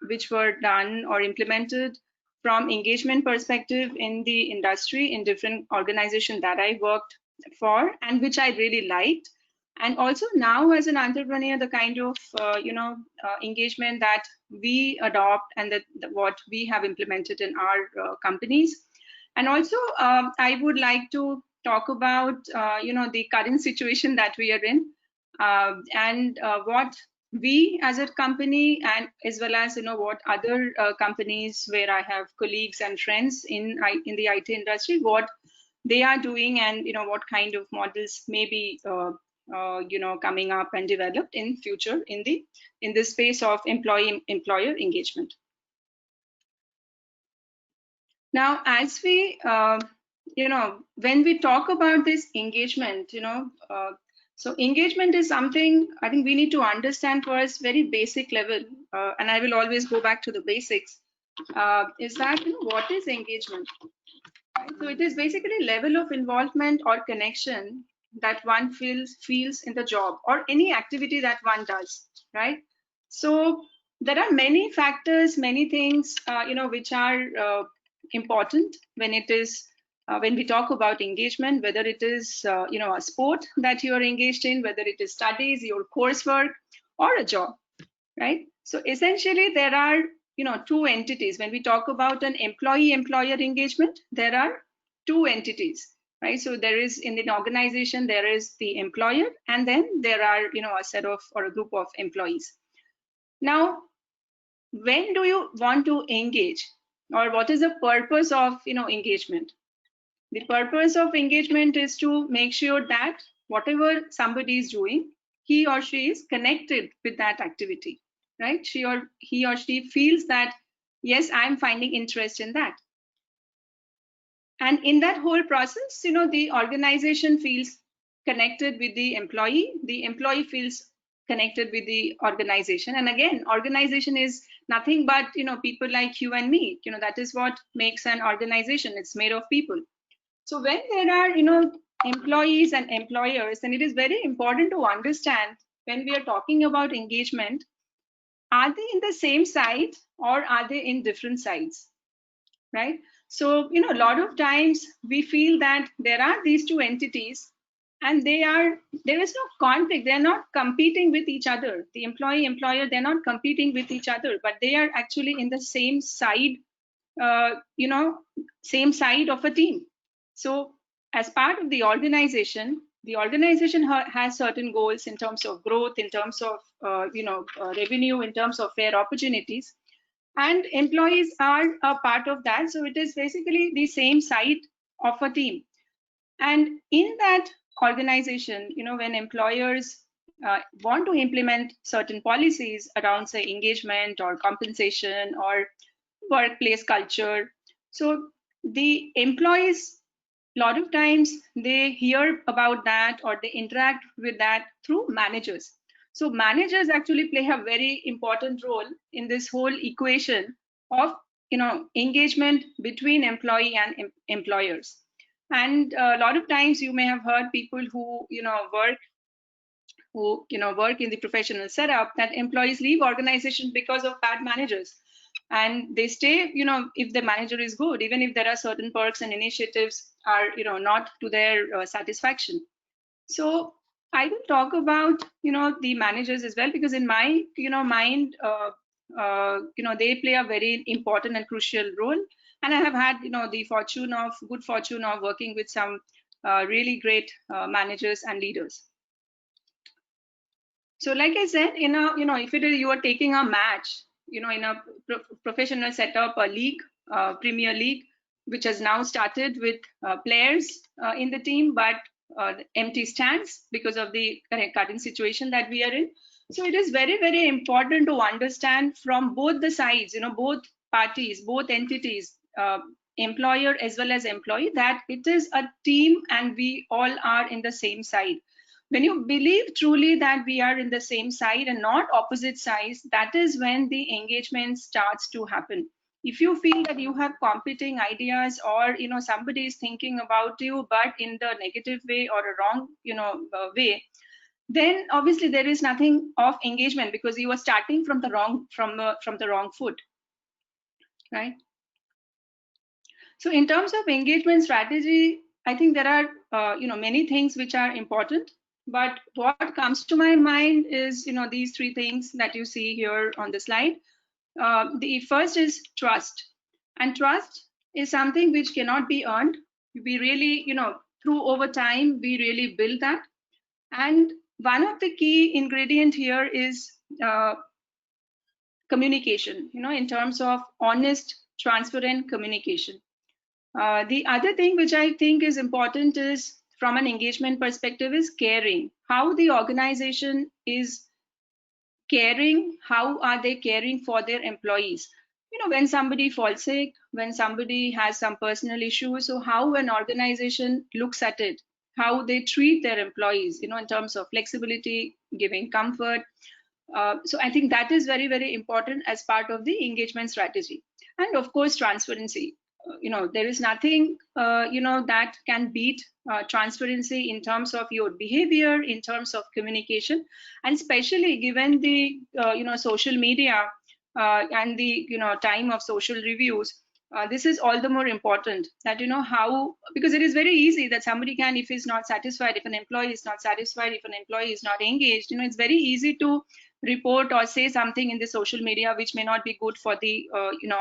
which were done or implemented from engagement perspective in the industry in different organizations that I worked for and which I really liked. And also now as an entrepreneur, the kind of engagement that we adopt and that what we have implemented in our companies. And also I would like to talk about the current situation that we are in and what we as a company and as well as what other companies where I have colleagues and friends in the IT industry, what they are doing and what kind of models may be coming up and developed in future in this space of employee-employer engagement. Now, as we when we talk about this engagement, so engagement is something I think we need to understand first, very basic level, and I will always go back to the basics. Is that what is engagement? Right? So it is basically level of involvement or connection that one feels in the job or any activity that one does, right? So there are many factors, many things, which are important when it is when we talk about engagement, whether it is a sport that you are engaged in, whether it is studies, your coursework, or a job, right? So essentially, there are two entities. When we talk about an employee-employer engagement, there are two entities, right? So there is in an organization, there is the employer, and then there are a set of or a group of employees. Now, when do you want to engage, or what is the purpose of engagement? The purpose of engagement is to make sure that whatever somebody is doing, he or she is connected with that activity, right? He or she feels that, yes, I'm finding interest in that. And in that whole process, the organization feels connected with the employee feels connected with the organization. And again, organization is nothing but, people like you and me. That is what makes an organization. It's made of people. So when there are, employees and employers, then it is very important to understand, when we are talking about engagement, are they in the same side or are they in different sides, right? So, a lot of times we feel that there are these two entities and there is no conflict. They're not competing with each other. The employer, they're not competing with each other, but they are actually in the same side, same side of a team. So as part of the organization has certain goals in terms of growth, in terms of, revenue, in terms of fair opportunities. And employees are a part of that. So it is basically the same side of a team. And in that organization, when employers want to implement certain policies around, say, engagement or compensation or workplace culture, so the employees, a lot of times they hear about that or they interact with that through managers. So managers actually play a very important role in this whole equation of, engagement between employee and employers. And a lot of times you may have heard people who, work in the professional setup, that employees leave organizations because of bad managers. And they stay, if the manager is good, even if there are certain perks and initiatives are, not to their satisfaction. So I will talk about, the managers as well, because in my, mind, they play a very important and crucial role. And I have had, the good fortune of working with some really great managers and leaders. So like I said, if you are taking a match, in a professional setup, a league, Premier League, which has now started with players in the team, but empty stands because of the current situation that we are in. So it is very, very important to understand from both the sides, both parties, both entities, employer as well as employee, that it is a team and we all are in the same side. When you believe truly that we are in the same side and not opposite sides, that is when the engagement starts to happen. If you feel that you have competing ideas, or somebody is thinking about you but in the negative way or a wrong way, then obviously there is nothing of engagement, because you are starting from the wrong foot, right? So in terms of engagement strategy, I think there are many things which are important. But what comes to my mind is, these three things that you see here on the slide. The first is trust. And trust is something which cannot be earned. We really, through over time, we really build that. And one of the key ingredient here is communication, in terms of honest, transparent communication. The other thing which I think is important is, from an engagement perspective, is caring. How the organization is caring, how are they caring for their employees? When somebody falls sick, when somebody has some personal issues, so how an organization looks at it, how they treat their employees, in terms of flexibility, giving comfort. So I think that is very, very important as part of the engagement strategy. And of course, transparency. There is nothing, that can beat transparency in terms of your behavior, in terms of communication, and especially given the, social media and the, time of social reviews. This is all the more important, that, how, because it is very easy that somebody can, if he's not satisfied, if an employee is not satisfied, if an employee is not engaged, it's very easy to report or say something in the social media which may not be good for the,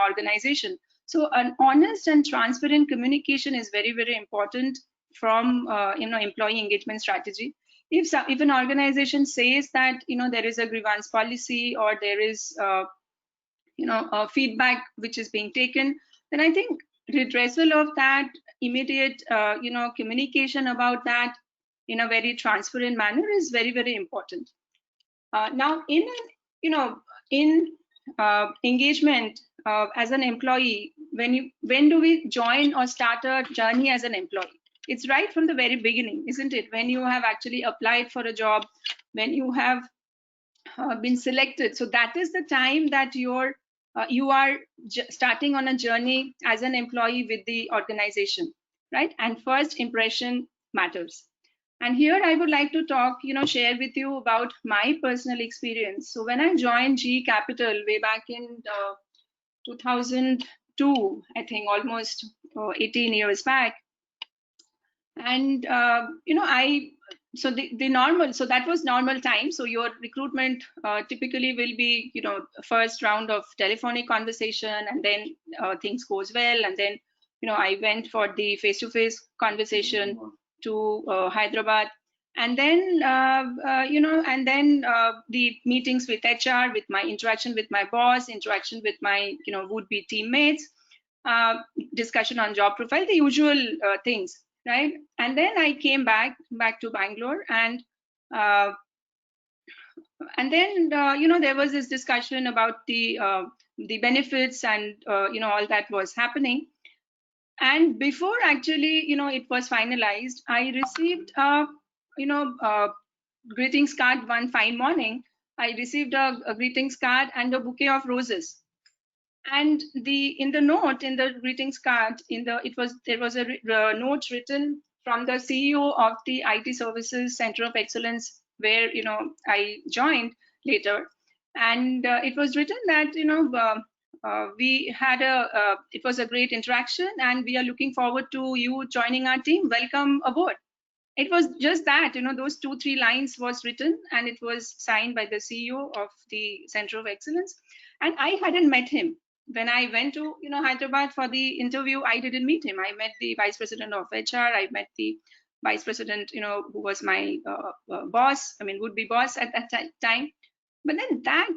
organization. So an honest and transparent communication is very, very important from, employee engagement strategy. If an organization says that, there is a grievance policy, or there is, a feedback which is being taken, then I think redressal of that, immediate, communication about that in a very transparent manner is very, very important. Now, in engagement as an employee, when do we join or start a journey as an employee? It's right from the very beginning, isn't it? When you have actually applied for a job, when you have been selected, so that is the time that you are starting on a journey as an employee with the organization, right? And first impression matters. And here I would like to talk, share with you about my personal experience. So when I joined GE Capital way back in 2002, I think almost 18 years back, and so the normal, so that was normal time. So your recruitment typically will be, first round of telephonic conversation, and then things goes well, and then I went for the face-to-face conversation to Hyderabad, and then the meetings with HR, with my interaction with my boss, interaction with my would-be teammates, discussion on job profile, the usual things, right? And then I came back to Bangalore, and then there was this discussion about the benefits and all that was happening. And before actually it was finalized, I received greetings card one fine morning. I received a greetings card and a bouquet of roses. And in the note, in the greetings card, there was a note written from the CEO of the IT Services Center of Excellence, where I joined later, and it was written that we had it was a great interaction, and we are looking forward to you joining our team. Welcome aboard. It was just that, those 2-3 lines was written, and it was signed by the CEO of the Center of Excellence, and I hadn't met him. When I went to Hyderabad for the interview, I didn't meet him. I met the vice president of HR. I met the vice president, who was my boss. I mean, would-be boss at that time. But then that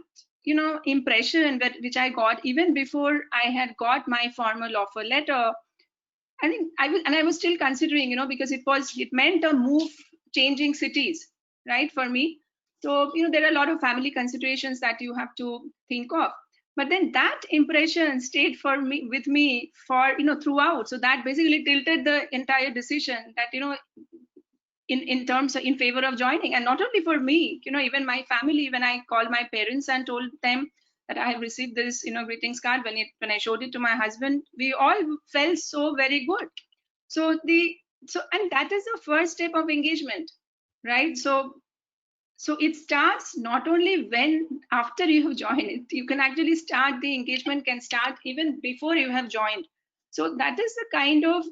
impression which I got even before I had got my formal offer letter, I think I was still considering, because it meant a move, changing cities, right, for me. So there are a lot of family considerations that you have to think of. But then that impression stayed with me for throughout. So that basically tilted the entire decision that in terms of, in favor of joining. And not only for me, even my family, when I called my parents and told them that I have received this greetings card, when I showed it to my husband, we all felt so very good. So and that is the first step of engagement, right? So it starts not only after you have joined it, you can actually start, the engagement can start even before you have joined. So that is the kind of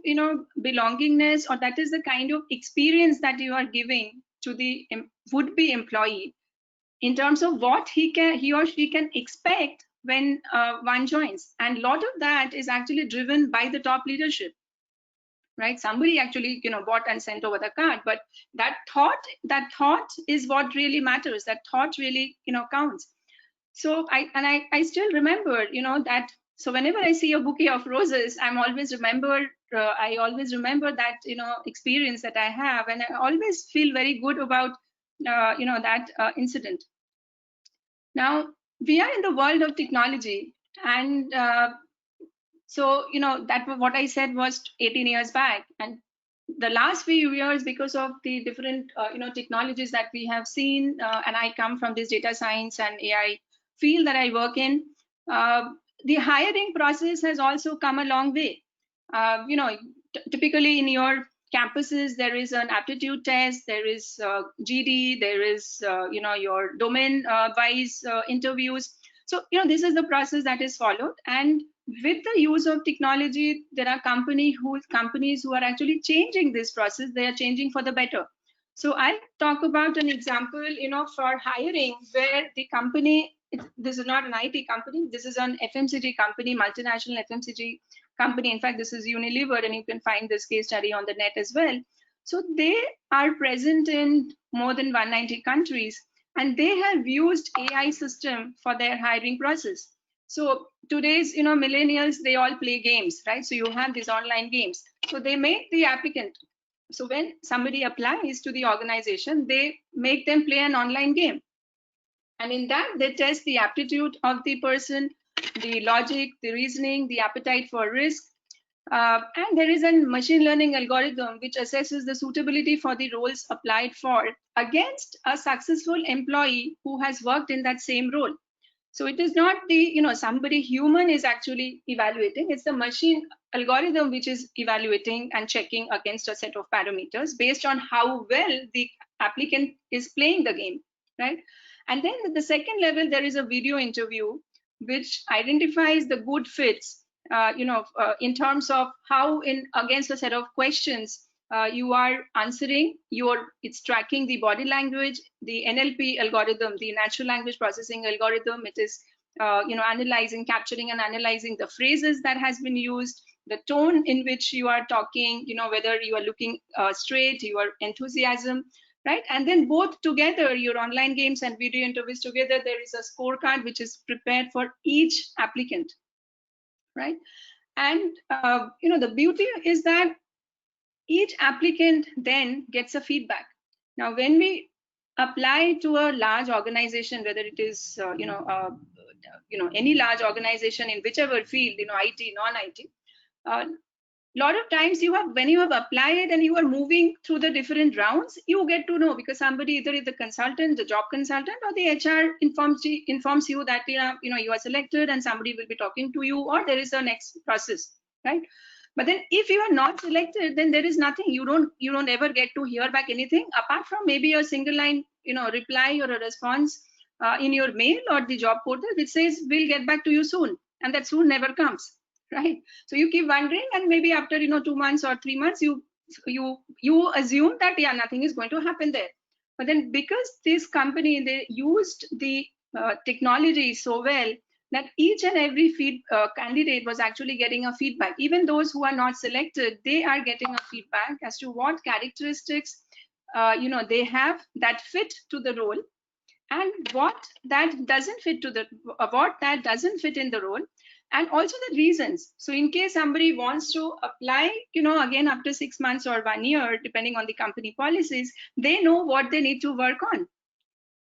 belongingness, or that is the kind of experience that you are giving to the would-be employee in terms of what he or she can expect when one joins. And a lot of that is actually driven by the top leadership, right? Somebody actually bought and sent over the card, but that thought is what really matters. That thought really counts. So I still remember that. So whenever I see a bouquet of roses, I always remember that experience that I have, and I always feel very good about that incident. Now we are in the world of technology, and so that what I said was 18 years back, and the last few years, because of the different technologies that we have seen, and I come from this data science and AI field that I work in, the hiring process has also come a long way. Typically in your campuses, there is an aptitude test, there is GD, there is your domain wise interviews. So this is the process that is followed, and with the use of technology, there are companies who are actually changing this process. They are changing for the better. So I'll talk about an example, for hiring, where the company, this is not an IT company, this is an FMCG company, multinational FMCG company. In fact, this is Unilever, and you can find this case study on the net as well. So they are present in more than 190 countries, and they have used AI system for their hiring process. So today's millennials, they all play games, right? So you have these online games. So they make the applicant, so when somebody applies to the organization, they make them play an online game, and in that they test the aptitude of the person, the logic, the reasoning, the appetite for risk. And there is a machine learning algorithm which assesses the suitability for the roles applied for against a successful employee who has worked in that same role. So it is not the, somebody human is actually evaluating, it's the machine algorithm which is evaluating and checking against a set of parameters based on how well the applicant is playing the game, right? And then at the second level, there is a video interview which identifies the good fits, in terms of how against a set of questions you are answering, it's tracking the body language, the NLP algorithm, the natural language processing algorithm. It is, analyzing, capturing and analyzing the phrases that has been used, the tone in which you are talking, whether you are looking straight, your enthusiasm, right? And then both together, your online games and video interviews together, there is a scorecard which is prepared for each applicant, right? And, the beauty is that each applicant then gets a feedback. Now, when we apply to a large organization, whether it is, any large organization in whichever field, IT, non-IT, lot of times when you have applied and you are moving through the different rounds, you get to know, because somebody, either is the consultant, the job consultant, or the HR informs you that you are selected and somebody will be talking to you, or there is a next process, right? But then if you are not selected, then there is nothing. You don't ever get to hear back anything apart from maybe a single line reply or a response in your mail or the job portal which says we'll get back to you soon, and that soon never comes, right? So you keep wondering, and maybe after 2 months or 3 months you assume that nothing is going to happen there. But then because this company, they used the technology so well that each and every candidate was actually getting a feedback. Even those who are not selected, they are getting a feedback as to what characteristics they have that fit to the role, and what that doesn't fit in the role, and also the reasons. So in case somebody wants to apply, again after 6 months or 1 year, depending on the company policies, they know what they need to work on,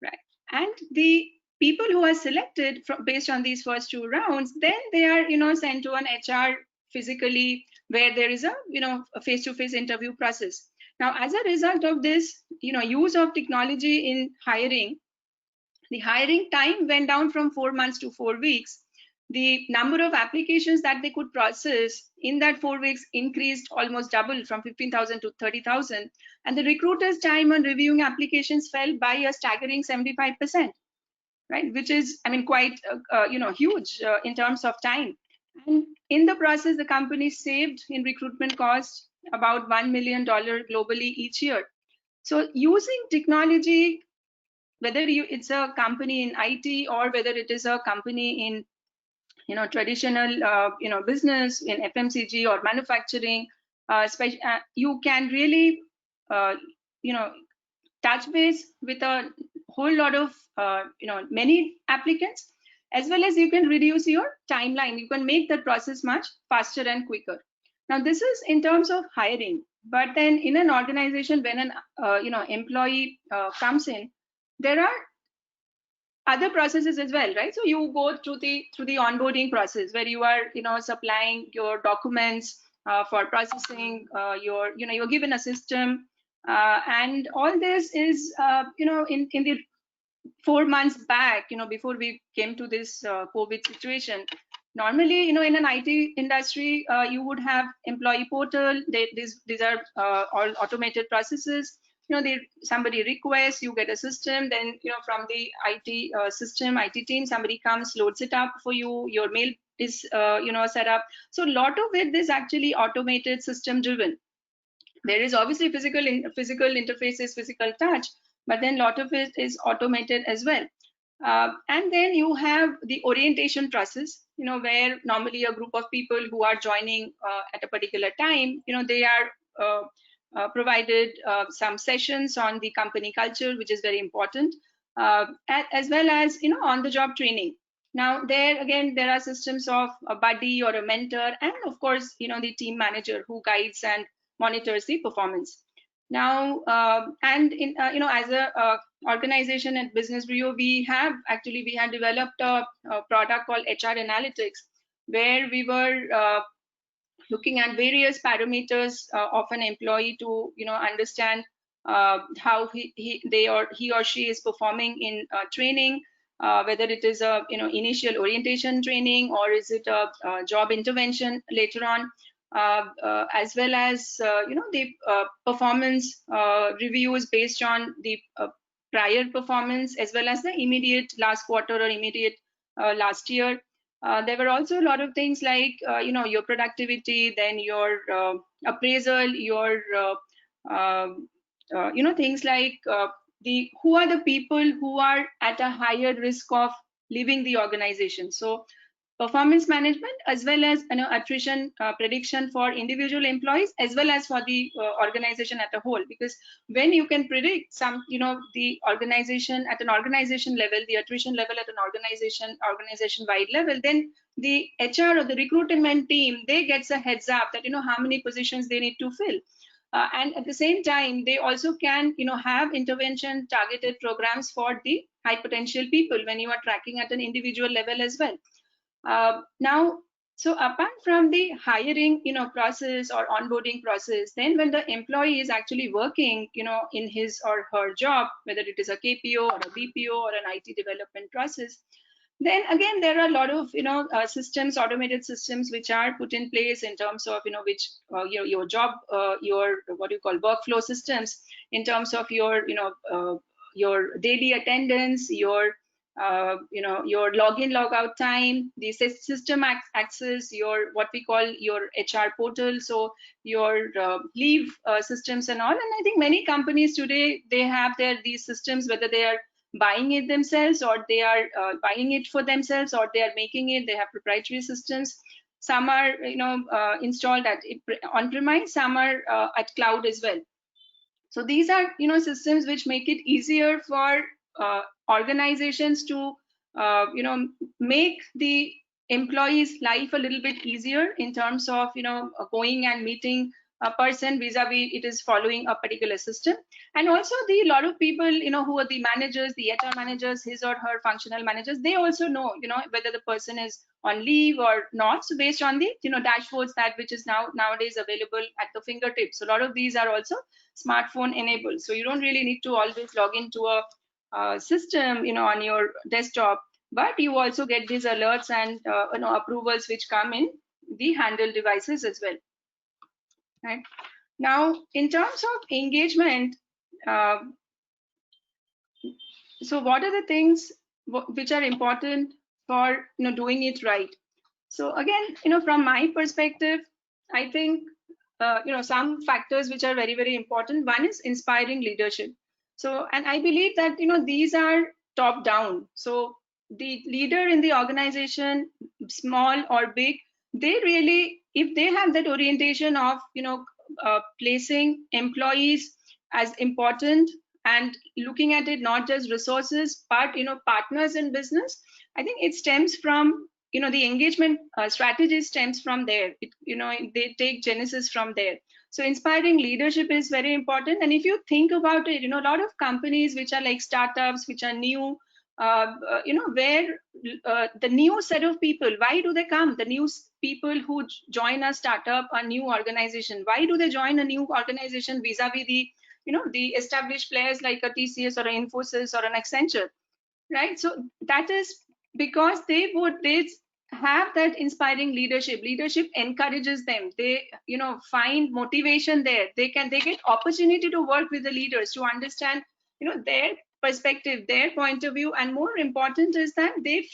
right? And the people who are selected based on these first 2 rounds, then they are sent to an HR physically, where there is a face-to-face interview process. Now, as a result of this use of technology in hiring, the hiring time went down from 4 months to 4 weeks. The number of applications that they could process in that 4 weeks increased almost double, from 15,000 to 30,000. And the recruiter's time on reviewing applications fell by a staggering 75%, right? Which is, quite, huge in terms of time. And in the process, the company saved in recruitment costs about $1 million globally each year. So using technology, whether it's a company in IT or whether it is a company in traditional business in FMCG or manufacturing, you can really touch base with a whole lot of many applicants, as well as you can reduce your timeline. You can make the process much faster and quicker. Now, this is in terms of hiring, but then in an organization, when an employee comes in, there are other processes as well, right? So you go through the onboarding process, where you are supplying your documents for processing. You're given a system, and all this is in the 4 months back, before we came to this COVID situation. Normally, in an IT industry, you would have employee portal. These are all automated processes. Somebody requests, you get a system, then from the IT system, IT team, somebody comes, loads it up for you. Your mail is set up. So a lot of it is actually automated, system driven. There is obviously physical interfaces, physical touch, but then a lot of it is automated as well. And then you have the orientation process, where normally a group of people who are joining at a particular time, they are provided some sessions on the company culture, which is very important, as well as on-the-job training. Now, there again, there are systems of a buddy or a mentor, and of course, the team manager who guides and monitors the performance. Now, and in as a organization at Business Bureau, we had developed a product called HR Analytics, where we were looking at various parameters of an employee to understand how he or she is performing in training, whether it is a initial orientation training or is it a job intervention later on, as well as the performance reviews based on the prior performance, as well as the immediate last quarter or immediate last year. There were also a lot of things like your productivity, then your appraisal, your things like who are the people who are at a higher risk of leaving the organization. So performance management, as well as attrition prediction for individual employees, as well as for the organization at a whole. Because when you can predict some, the organization at an organization level, the attrition level at an organization wide level, then the HR or the recruitment team, they gets a heads up that how many positions they need to fill. And at the same time, they also can have intervention targeted programs for the high potential people when you are tracking at an individual level as well. Now, so apart from the hiring, process or onboarding process, then when the employee is actually working, in his or her job, whether it is a KPO or a BPO or an IT development process, then again there are a lot of systems, automated systems, which are put in place in terms of which your job, your what you call workflow systems, in terms of your your daily attendance, your your login logout time, the system access, your what we call your HR portal, so your leave systems and all. And I think many companies today, they have these systems, whether they are buying it themselves or they are buying it for themselves, or they are making it, they have proprietary systems. Some are installed at on-premise, some are at cloud as well. So these are systems which make it easier for organizations to make the employees' life a little bit easier in terms of going and meeting a person vis-a-vis it is following a particular system. And also the lot of people who are the managers, the HR managers, his or her functional managers, they also know whether the person is on leave or not. So based on the dashboards that which is nowadays available at the fingertips. So a lot of these are also smartphone enabled, so you don't really need to always log into a system on your desktop, but you also get these alerts and approvals which come in the handheld devices as well. Right now, in terms of engagement, so what are the things which are important for doing it right? So again, from my perspective, I think some factors which are very, very important. One is inspiring leadership. So, and I believe that these are top down. So the leader in the organization, small or big, they really, if they have that orientation of placing employees as important and looking at it not just resources but partners in business, I think it stems from the engagement strategy stems from there. They take genesis from there. So inspiring leadership is very important. And if you think about it, a lot of companies which are like startups, which are new, where the new set of people, why do they come? The new people who join a startup, a new organization, why do they join a new organization vis-a-vis the the established players like a TCS or an Infosys or an Accenture, right? So that is because they have that inspiring leadership. Leadership encourages them. They find motivation there. They get opportunity to work with the leaders to understand their perspective, their point of view, and more important is that they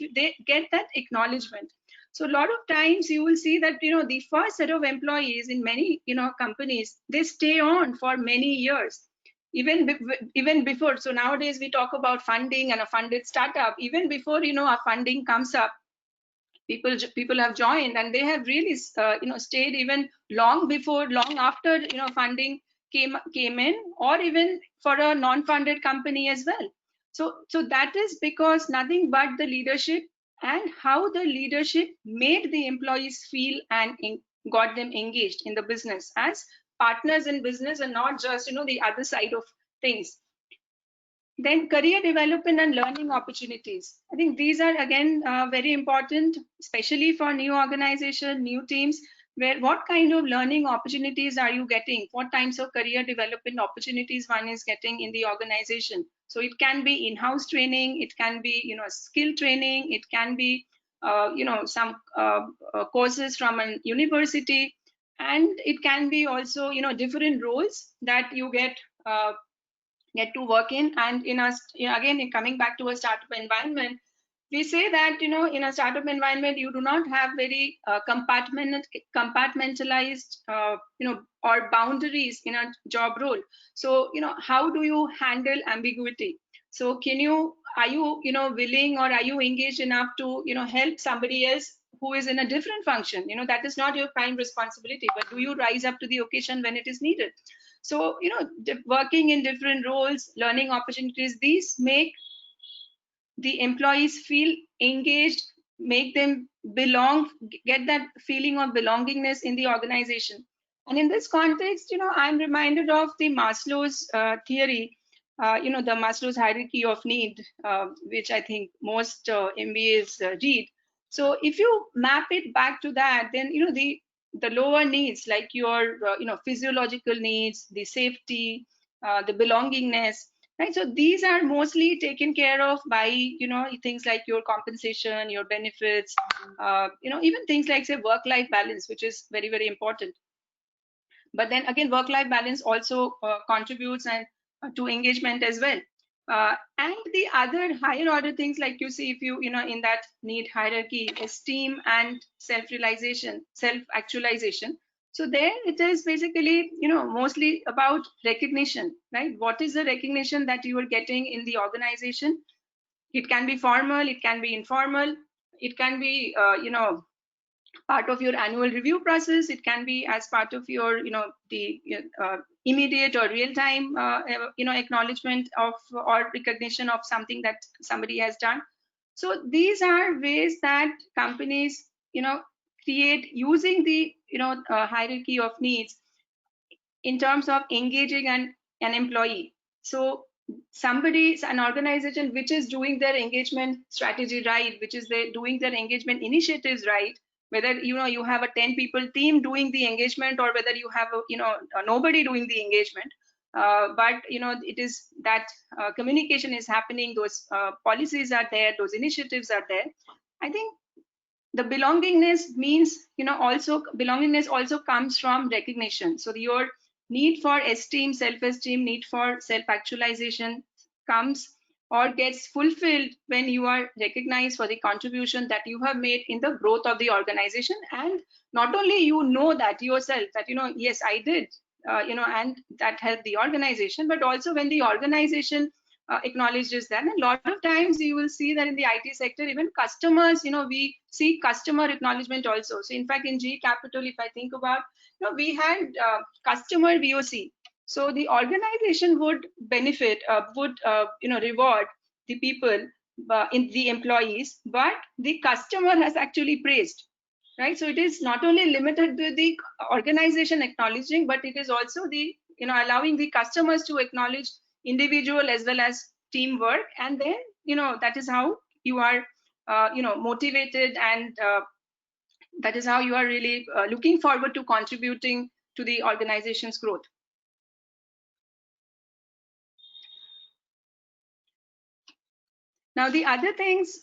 get that acknowledgement. So a lot of times you will see that the first set of employees in many companies, they stay on for many years, even before. So nowadays we talk about funding and a funded startup. Even before a funding comes up, people have joined and they have really stayed even long after funding came in, or even for a non-funded company as well. So that is because nothing but the leadership and how the leadership made the employees feel and got them engaged in the business as partners in business and not just the other side of things. Then career development and learning opportunities. I think these are again very important, especially for new organization, new teams, what kind of learning opportunities are you getting? What types of career development opportunities one is getting in the organization? So it can be in-house training, it can be skill training, it can be some courses from a university, and it can be also different roles that you get to work in. And again, coming back to a startup environment, we say that in a startup environment you do not have very compartmentalized or boundaries in a job role. So how do you handle ambiguity? So are you willing, or are you engaged enough to help somebody else who is in a different function? That is not your prime responsibility, but do you rise up to the occasion when it is needed? So working in different roles, learning opportunities, these make the employees feel engaged, make them belong, get that feeling of belongingness in the organization. And in this context, I'm reminded of the Maslow's theory, the Maslow's hierarchy of need, which I think most MBAs read. So if you map it back to that, then the lower needs, like your physiological needs, the safety, the belongingness, right? So these are mostly taken care of by things like your compensation, your benefits, even things like, say, work-life balance, which is very, very important. But then again, work-life balance also contributes to engagement as well. And the other higher order things, like you see, if you in that need hierarchy, esteem and self-realization, self-actualization. So there it is basically mostly about recognition, right? What is the recognition that you are getting in the organization? It can be formal, it can be informal, it can be part of your annual review process, it can be as part of your the immediate or real-time acknowledgement of or recognition of something that somebody has done. So these are ways that companies create using the hierarchy of needs in terms of engaging an employee. So an organization which is doing their engagement strategy right, which is doing their engagement initiatives right, whether you have a 10 people team doing the engagement, or whether you have nobody doing the engagement, but it is that communication is happening, those policies are there, those initiatives are there. I think the belongingness means also belongingness also comes from recognition. So your need for esteem, self-esteem, need for self-actualization comes or gets fulfilled when you are recognized for the contribution that you have made in the growth of the organization. And not only that yourself, that yes, I did and that helped the organization, but also when the organization acknowledges that. And a lot of times you will see that in the IT sector, even customers, we see customer acknowledgement also. So in fact, in GE Capital, if I think about, we had customer VOC. So the organization would benefit, reward the people, in the employees, but the customer has actually praised, right? So it is not only limited to the organization acknowledging, but it is also the allowing the customers to acknowledge individual as well as teamwork. And then that is how you are motivated, and that is how you are really looking forward to contributing to the organization's growth. Now, the other things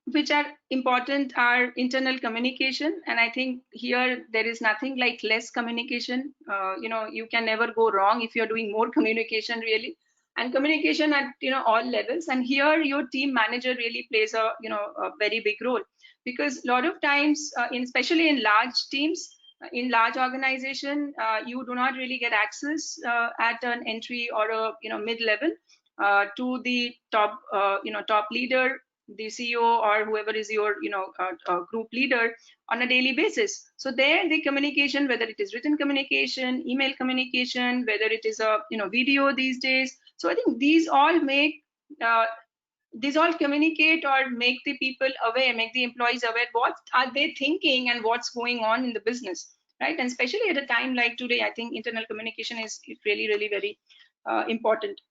which are important are internal communication. And I think here there is nothing like less communication. You can never go wrong if you're doing more communication, really. And communication at all levels. And here your team manager really plays a a very big role, because a lot of times, especially in large teams, in large organization, you do not really get access at an entry or a mid-level to the top top leader, the CEO, or whoever is your group leader on a daily basis. So there the communication, whether it is written communication, email communication, whether it is a video these days. So I think these all make these all communicate or make the people aware, make the employees aware what are they thinking and what's going on in the business, right? And especially at a time like today, I think internal communication is really, really very important.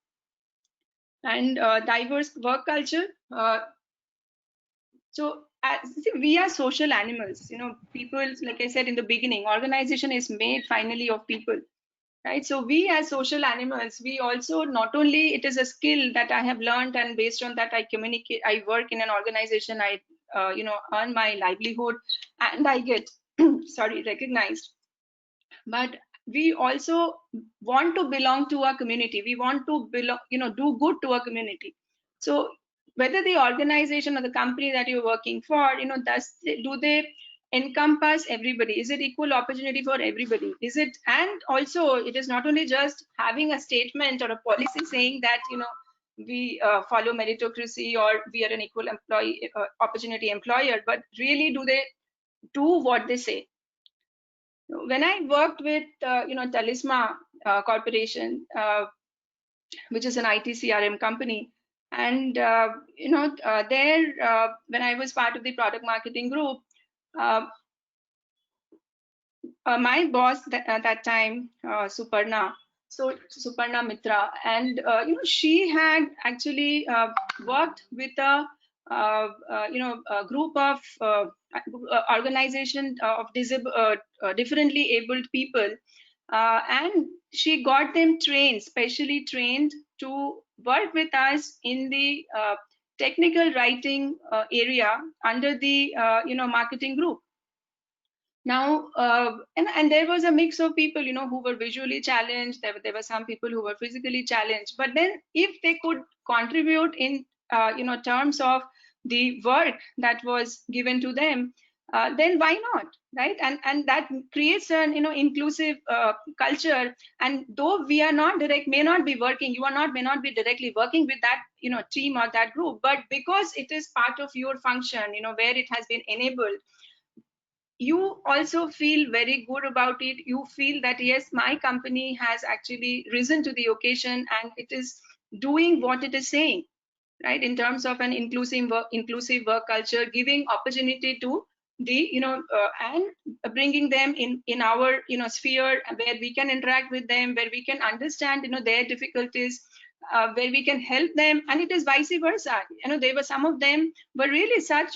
And diverse work culture. So see, we are social animals, people, like I said in the beginning, organization is made finally of people, right? So we as social animals, we also, not only it is a skill that I have learned, and based on that I communicate, I work in an organization, I earn my livelihood, and I get sorry, recognized, but we also want to belong to a community. We want to belong, do good to a community. So whether the organization or the company that you're working for, do they encompass everybody? Is it equal opportunity for everybody? Is it, and also it is not only just having a statement or a policy saying that, we follow meritocracy, or we are an equal employee opportunity employer, but really do they do what they say? When I worked with Talisma Corporation, which is an IT CRM company, and there when I was part of the product marketing group, my boss that time, Suparna, so Suparna Mitra, and she had actually worked with a group of organization of differently abled people, and she got them trained, specially trained, to work with us in the technical writing area under the marketing group. Now, and there was a mix of people, who were visually challenged. There were some people who were physically challenged. But then, if they could contribute in, terms of the work that was given to them, then why not, right? And that creates an, inclusive culture. And though we are not may not be working, may not be directly working with that, team or that group, but because it is part of your function, where it has been enabled, you also feel very good about it. You feel that, yes, my company has actually risen to the occasion and it is doing what it is saying, right, in terms of an inclusive work culture, giving opportunity to the, and bringing them in our, sphere, where we can interact with them, where we can understand, their difficulties, where we can help them, and it is vice versa. There were some of them were really such,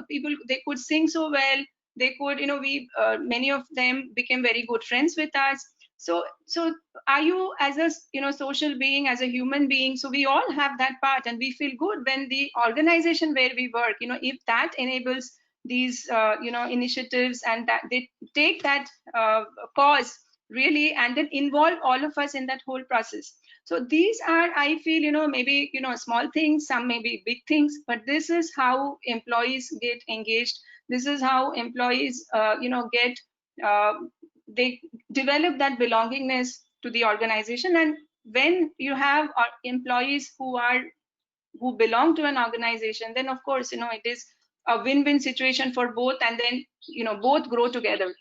people, they could sing so well, they could, we many of them became very good friends with us. So are you, as a social being, as a human being, so we all have that part, and we feel good when the organization where we work, if that enables these initiatives, and that they take that cause really, and then involve all of us in that whole process. So these are, I feel, maybe small things, some may be big things, but this is how employees get engaged. This is how employees get they develop that belongingness to the organization. And when you have employees who belong to an organization, then of course it is a win-win situation for both, and then both grow together.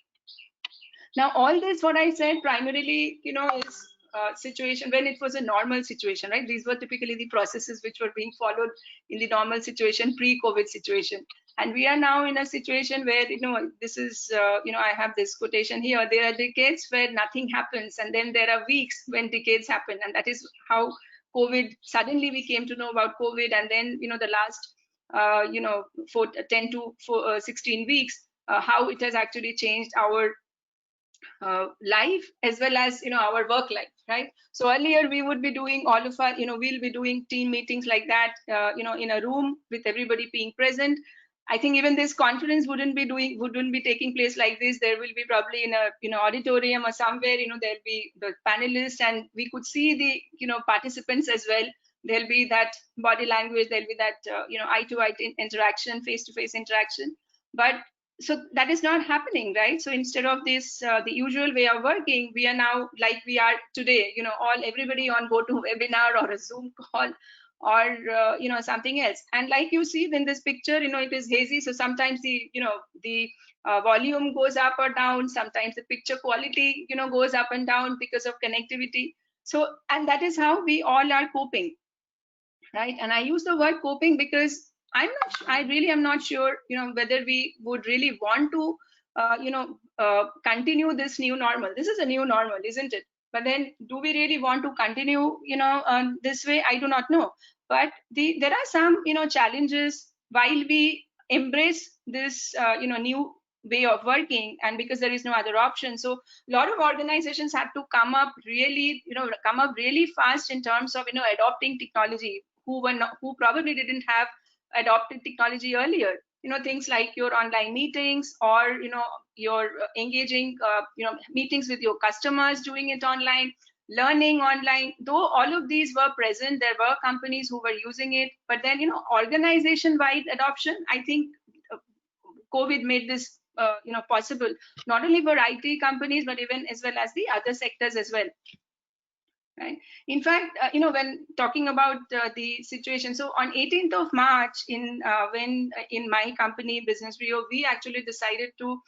Now all this, what I said, primarily is situation when it was a normal situation, right? These were typically the processes which were being followed in the normal situation, pre-COVID situation. And we are now in a situation where, this is, I have this quotation here, there are decades where nothing happens, and then there are weeks when decades happen. And that is how COVID, suddenly we came to know about COVID. And then, the last, 10 to 16 weeks, how it has actually changed our life as well as our work life, right? So earlier we would be doing all of our, we'll be doing team meetings like that, in a room with everybody being present. I think even this conference wouldn't be taking place like this. There will be probably in a auditorium or somewhere, there'll be the panelists, and we could see the participants as well. There'll be that body language, there'll be that eye-to-eye interaction, face-to-face interaction. But so that is not happening, right? So instead of this, the usual way of working, we are now like we are today, everybody on GoToWebinar or a Zoom call, or something else. And like you see in this picture, it is hazy, so sometimes the volume goes up or down, sometimes the picture quality goes up and down because of connectivity. So, and that is how we all are coping, right? And I use the word coping because I really am not sure, whether we would really want to, continue this new normal. This is a new normal, isn't it? But then, do we really want to continue, this way? I do not know. But there are some, challenges while we embrace this new way of working, and because there is no other option. So a lot of organizations had to come up really fast in terms of adopting technology, who probably didn't have adopted technology earlier. Things like your online meetings, or your engaging meetings with your customers, doing it online, learning online. Though all of these were present, there were companies who were using it, but then organization wide adoption, I think COVID made this possible, not only for IT companies, but even as well as the other sectors as well. Right. In fact, when talking about the situation, so on 18th of March, when in my company Business Rio, we actually decided to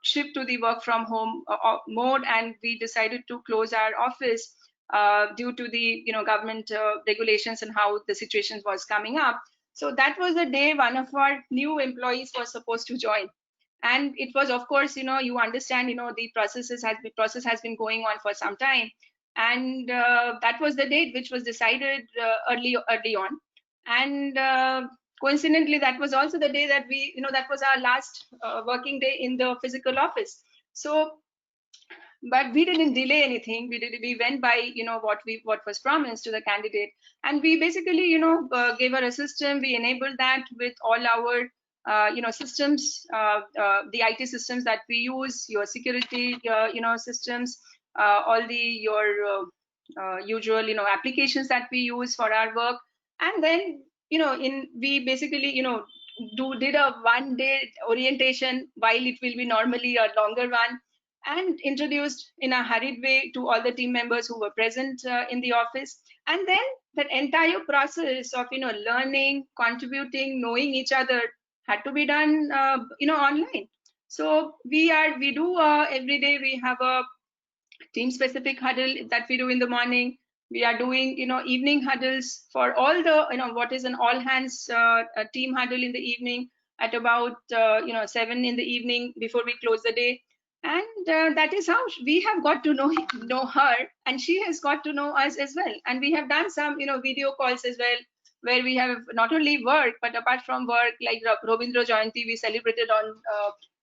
shift to the work from home mode, and we decided to close our office due to the government regulations and how the situation was coming up. So that was the day one of our new employees was supposed to join. And it was, of course, you understand, the process has been going on for some time. And that was the date which was decided early on. And coincidentally, that was also the day that that was our last working day in the physical office. So, but we didn't delay anything. We went by what was promised to the candidate, and we basically gave her a system. We enabled that with all our systems, the IT systems that we use, your security systems, all your usual applications that we use for our work. And then we basically did a 1-day orientation, while it will be normally a longer one, and introduced in a hurried way to all the team members who were present in the office. And then that entire process of learning, contributing, knowing each other had to be done online. So we do every day we have a team specific huddle that we do in the morning. We are doing evening huddles for all the what is an all hands team huddle in the evening at about 7 in the evening before we close the day. And that is how we have got to know her, and she has got to know us as well. And we have done some video calls as well, where we have not only work, but apart from work, like Robindra Jayanti, we celebrated on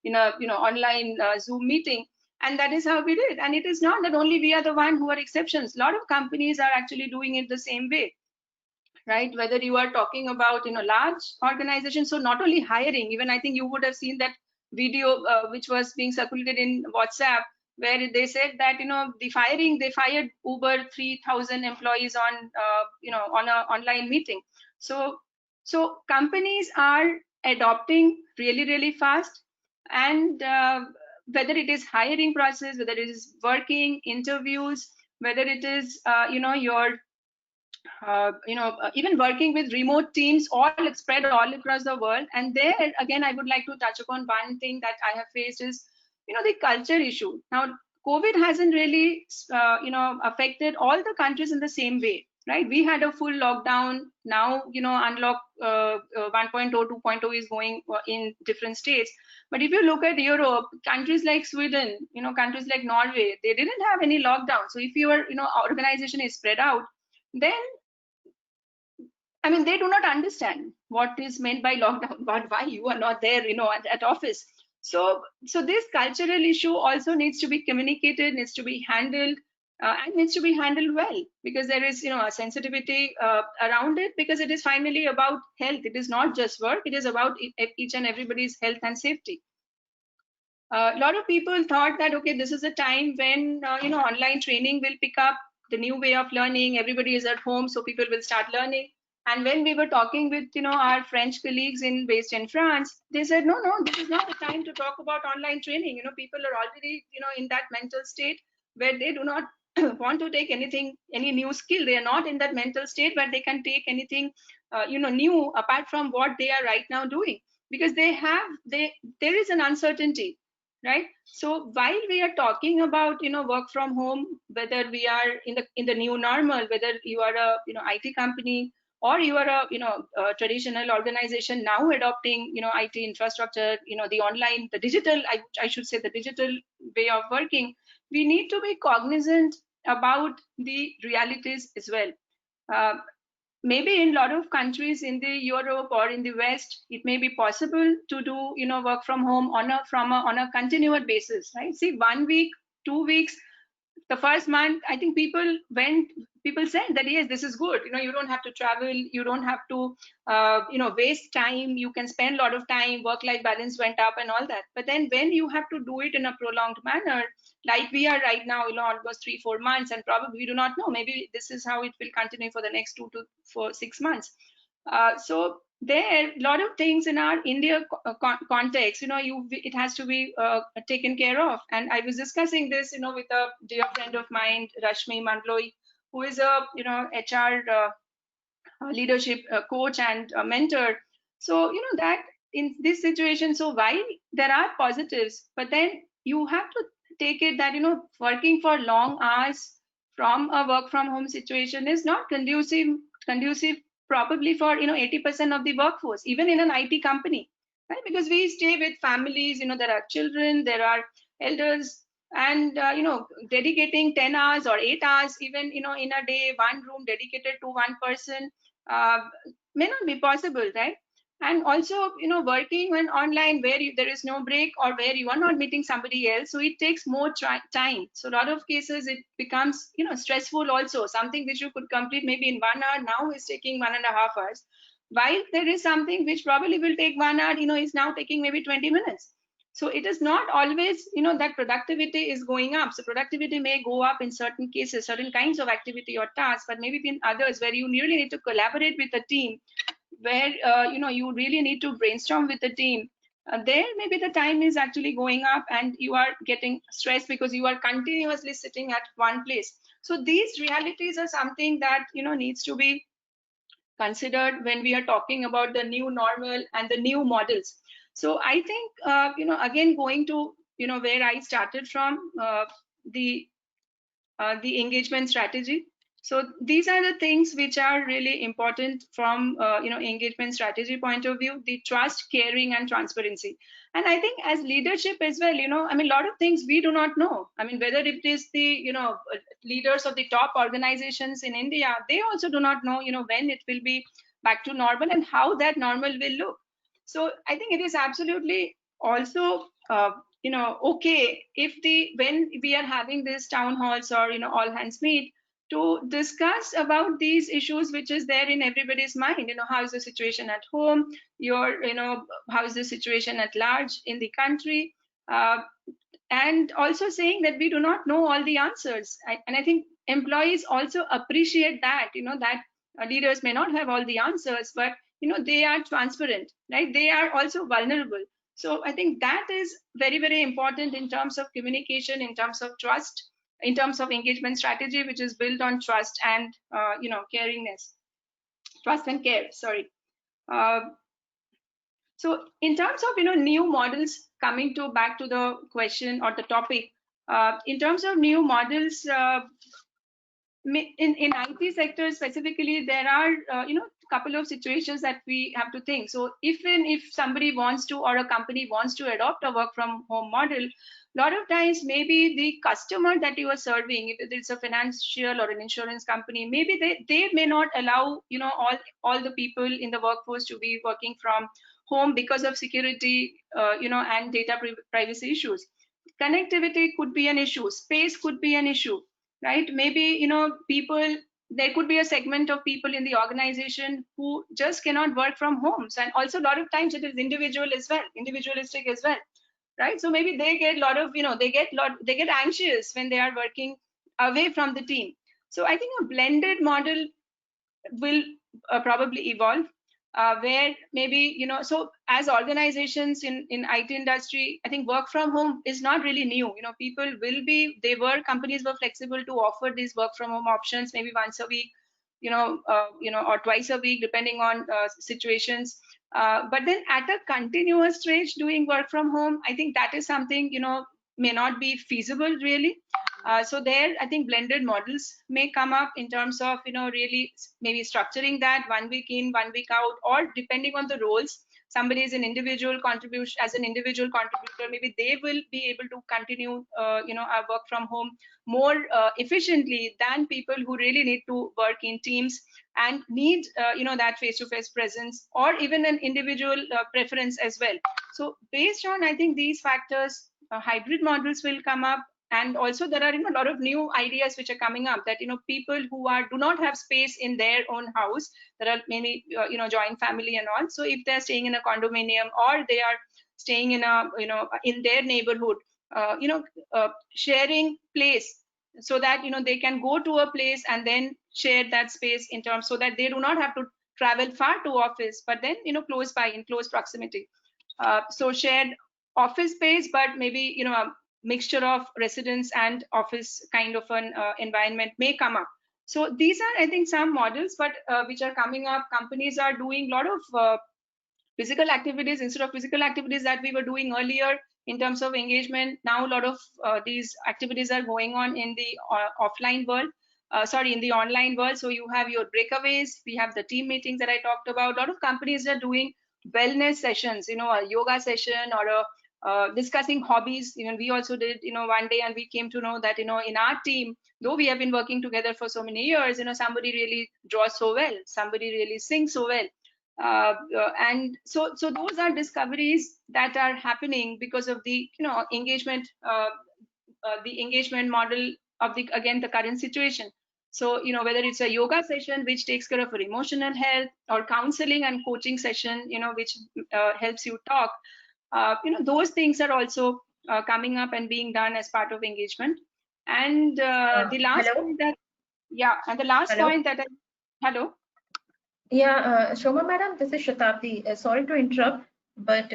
in a online Zoom meeting. And that is how we did. And it is not that only we are the one who are exceptions. A lot of companies are actually doing it the same way, right? Whether you are talking about large organizations, so not only hiring, even I think you would have seen that video which was being circulated in WhatsApp, where they said that they fired over 3,000 employees on on an online meeting. So companies are adopting really fast, and whether it is hiring process, whether it is working interviews, whether it is your even working with remote teams, all spread all across the world. And there again, I would like to touch upon one thing that I have faced is the culture issue. Now, COVID hasn't really affected all the countries in the same way, right? We had a full lockdown. Now unlock 1.0, 2.0 is going in different states. But if you look at Europe, countries like Sweden, countries like Norway, they didn't have any lockdown. So if your organization is spread out, then I mean, they do not understand what is meant by lockdown, why you are not there, at office. So this cultural issue also needs to be communicated, needs to be handled, and needs to be handled well, because there is, a sensitivity around it, because it is finally about health. It is not just work. It is about each and everybody's health and safety. A lot of people thought that, okay, this is a time when, online training will pick up, the new way of learning. Everybody is at home, so people will start learning. And when we were talking with our French colleagues based in France, they said, no, this is not the time to talk about online training. People are already in that mental state where they do not want to take any new skill. They are not in that mental state where they can take anything new apart from what they are right now doing, because there is an uncertainty, right? So while we are talking about work from home, whether we are in the new normal, whether you are a IT company, or you are a traditional organization now adopting IT infrastructure, the online, the digital, I should say the digital way of working, we need to be cognizant about the realities as well. maybe in a lot of countries in the Europe or in the West, it may be possible to do, work from home on a continuous basis, right? See, 1 week, 2 weeks, the first month, I think people said that yes, this is good. You don't have to travel, you don't have to, waste time. You can spend a lot of time. Work-life balance went up and all that. But then when you have to do it in a prolonged manner, like we are right now, almost 3-4 months, and probably we do not know. Maybe this is how it will continue for the next 2 to 6 months. So there a lot of things in our India context, it has to be taken care of. And I was discussing this, with a dear friend of mine, Rashmi Mandloi, who is a HR leadership coach and mentor. So that in this situation, so while there are positives, but then you have to take it that working for long hours from a work from home situation is not conducive probably for 80% of the workforce, even in an IT company, right? Because we stay with families, there are children, there are elders, and dedicating 10 hours or 8 hours even in a day, one room dedicated to one person may not be possible, right? And also working when online where there is no break or where you are not meeting somebody else, so it takes more time. So a lot of cases it becomes stressful also. Something which you could complete maybe in 1 hour now is taking 1.5 hours, while there is something which probably will take 1 hour is now taking maybe 20 minutes. So it is not always that productivity is going up. So productivity may go up in certain cases, certain kinds of activity or tasks, but maybe in others where you really need to collaborate with a team, where you really need to brainstorm with the team, there maybe the time is actually going up and you are getting stressed because you are continuously sitting at one place. So these realities are something that needs to be considered when we are talking about the new normal and the new models. So I think again going to where I started from, the engagement strategy. So these are the things which are really important from engagement strategy point of view: the trust, caring, and transparency. And I think as leadership as well, I mean, a lot of things we do not know. I mean, whether it is the leaders of the top organizations in India, they also do not know when it will be back to normal and how that normal will look. So I think it is absolutely also okay if when we are having these town halls or all hands meet to discuss about these issues which is there in everybody's mind. How is the situation at home, how is the situation at large in the country, and also saying that we do not know all the answers. And I think employees also appreciate that that leaders may not have all the answers, but they are transparent, right? They are also vulnerable. So I think that is very, very important in terms of communication, in terms of trust, in terms of engagement strategy, which is built on trust and caringness, trust and care. Sorry. So in terms of new models, coming to back to the question or the topic, in terms of new models, in IT sector specifically, there are couple of situations that we have to think. So even if somebody wants to, or a company wants to adopt a work from home model, a lot of times maybe the customer that you are serving, if it's a financial or an insurance company, maybe they may not allow all the people in the workforce to be working from home because of security and data privacy issues. Connectivity could be an issue, space could be an issue, right? Maybe people, there could be a segment of people in the organization who just cannot work from homes. And also a lot of times it is individualistic as well, right? So maybe they get a lot of they get anxious when they are working away from the team. So I think a blended model will probably evolve, where maybe so as organizations in IT industry, I think work from home is not really new. People will be, companies were flexible to offer these work from home options maybe once a week, or twice a week, depending on situations. But then at a continuous stage doing work from home, I think that is something may not be feasible really. So there, I think blended models may come up in terms of really maybe structuring that 1 week in, 1 week out, or depending on the roles. Somebody is an individual contribution, as an individual contributor, maybe they will be able to continue work from home more efficiently than people who really need to work in teams and need that face-to-face presence, or even an individual preference as well. So based on, I think, these factors, hybrid models will come up. And also there are a lot of new ideas which are coming up, that people who do not have space in their own house, there are many joint family and all. So if they're staying in a condominium, or they are staying in a in their neighborhood, sharing place, so that they can go to a place and then share that space in terms, so that they do not have to travel far to office, but then close by, in close proximity. So shared office space, but maybe a mixture of residence and office kind of an environment may come up. So these are, I think, some models, but which are coming up. Companies are doing a lot of physical activities instead of physical activities that we were doing earlier in terms of engagement. Now a lot of these activities are going on in the offline world, in the online world. So you have your breakaways, we have the team meetings that I talked about. A lot of companies are doing wellness sessions, a yoga session, or a discussing hobbies. We also did one day, and we came to know that in our team, though we have been working together for so many years, somebody really draws so well, somebody really sings so well. And so those are discoveries that are happening because of the engagement, the engagement model of the current situation. So whether it's a yoga session which takes care of your emotional health, or counseling and coaching session which helps you talk, those things are also coming up and being done as part of engagement. And the last hello? point that and the last Hello? point that hello. Yeah, Shoma madam, this is Shatabdi. Sorry to interrupt, but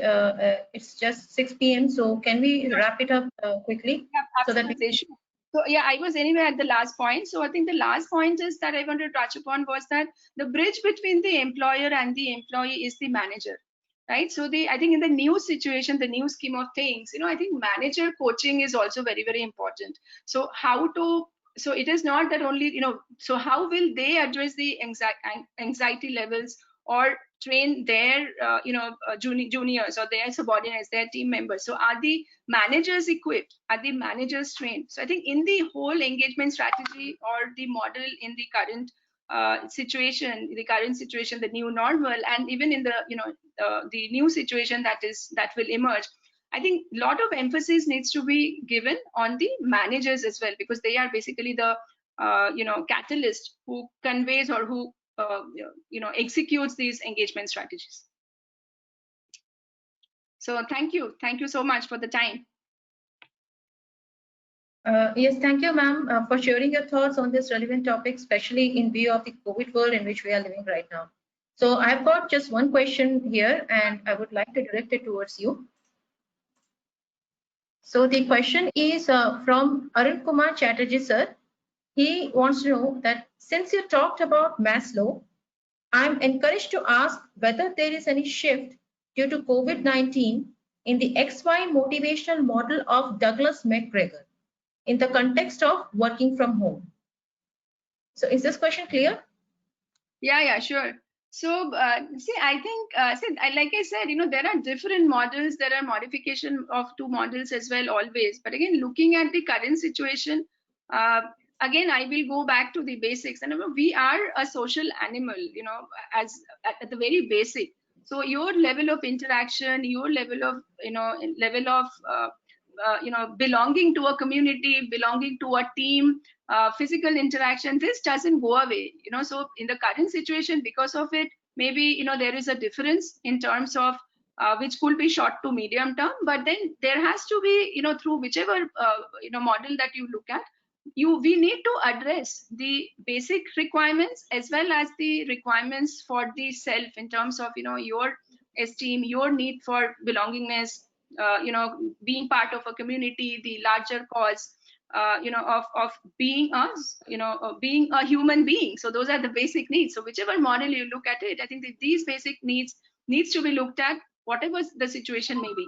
it's just 6 p.m. So can we wrap it up quickly? Yeah, so that absolutely. So yeah, I was anyway at the last point. So I think the last point is that I want to touch upon was that the bridge between the employer and the employee is the manager, right? So I think in the new situation, the new scheme of things, I think manager coaching is also very, very important. So so it is not that only, so how will they address the anxiety levels, or train their juniors or their subordinates, their team members? So are the managers equipped, are the managers trained? So I think in the whole engagement strategy, or the model in the current situation, the new normal, and even in the the new situation that will emerge, I think a lot of emphasis needs to be given on the managers as well, because they are basically the catalyst who conveys, or who executes these engagement strategies. So thank you so much for the time. Yes, thank you, ma'am, for sharing your thoughts on this relevant topic, especially in view of the COVID world in which we are living right now. So I've got just one question here, and I would like to direct it towards you. So the question is from Arun Kumar Chatterjee, sir. He wants to know that since you talked about Maslow, I'm encouraged to ask whether there is any shift due to COVID-19 in the XY motivational model of Douglas McGregor in the context of working from home. So is this question clear? Yeah, sure. So see, I think like I said, there are different models, there are modification of two models as well always. But again, looking at the current situation, again, I will go back to the basics. And we are a social animal, as at the very basic. So your level of interaction, your level of belonging to a community, belonging to a team, physical interaction, this doesn't go away. So in the current situation, because of it, maybe there is a difference in terms of which could be short to medium term, but then there has to be through whichever model that you look at, we need to address the basic requirements as well as the requirements for the self in terms of your esteem, your need for belongingness, being part of a community, the larger cause, of being us, being a human being. So those are the basic needs. So whichever model you look at it, I think that these basic needs to be looked at, whatever the situation may be.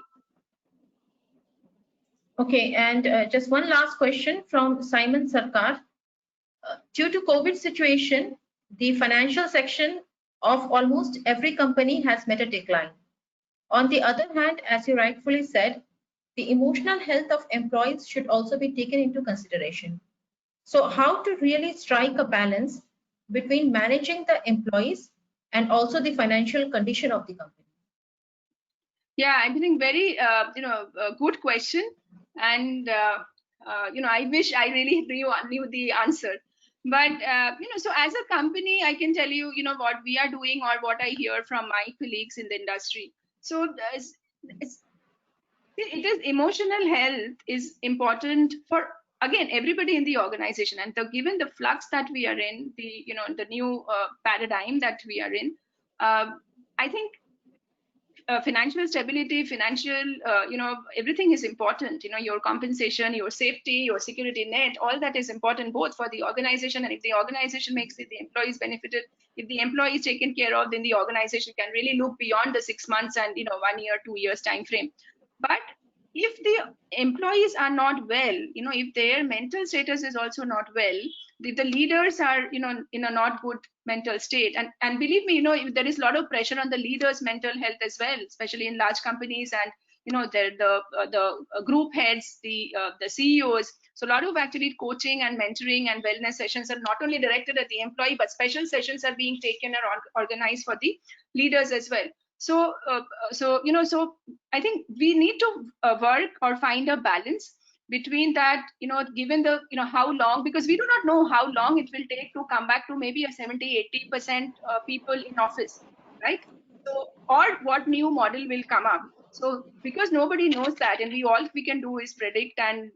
Okay, and just one last question from Simon Sarkar. Due to COVID situation, the financial section of almost every company has met a decline. On the other hand, as you rightfully said, the emotional health of employees should also be taken into consideration. So how to really strike a balance between managing the employees and also the financial condition of the company? Yeah, I think very good question, and I wish I really knew the answer. But so as a company, I can tell you, what we are doing or what I hear from my colleagues in the industry. So it is emotional health is important for, again, everybody in the organization, and given the flux that we are in, the new paradigm that we are in, I think financial stability, everything is important. Your compensation, your safety, your security net, all that is important both for the organization, and if the organization makes it, the employees benefited. If the employee is taken care of, then the organization can really look beyond the 6 months and 1 year, 2 years time frame. But if the employees are not well, if their mental status is also not well, if the leaders are in a not good mental state, and believe me, there is a lot of pressure on the leaders' mental health as well, especially in large companies, and the group heads, the CEOs. So a lot of actually coaching and mentoring and wellness sessions are not only directed at the employee, but special sessions are being taken or organized for the leaders as well. So so I think we need to work or find a balance between that, given the how long, because we do not know how long it will take to come back to maybe a 70-80% people in office, right? So, or what new model will come up. So because nobody knows that, and all we can do is predict and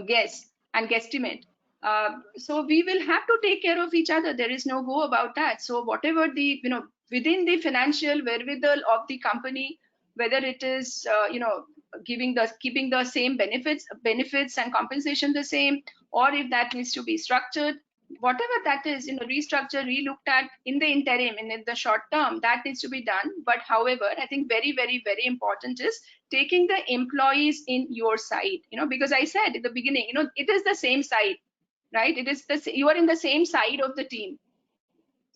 guess and guesstimate. So we will have to take care of each other. There is no go about that. So whatever the within the financial wherewithal of the company, whether it is keeping the same benefits and compensation the same, or if that needs to be structured, whatever that is, restructure, relooked at in the interim and in the short term, that needs to be done. But however, I think very, very, very important is taking the employees in your side, because I said at the beginning, it is the same side, right? It is you are in the same side of the team.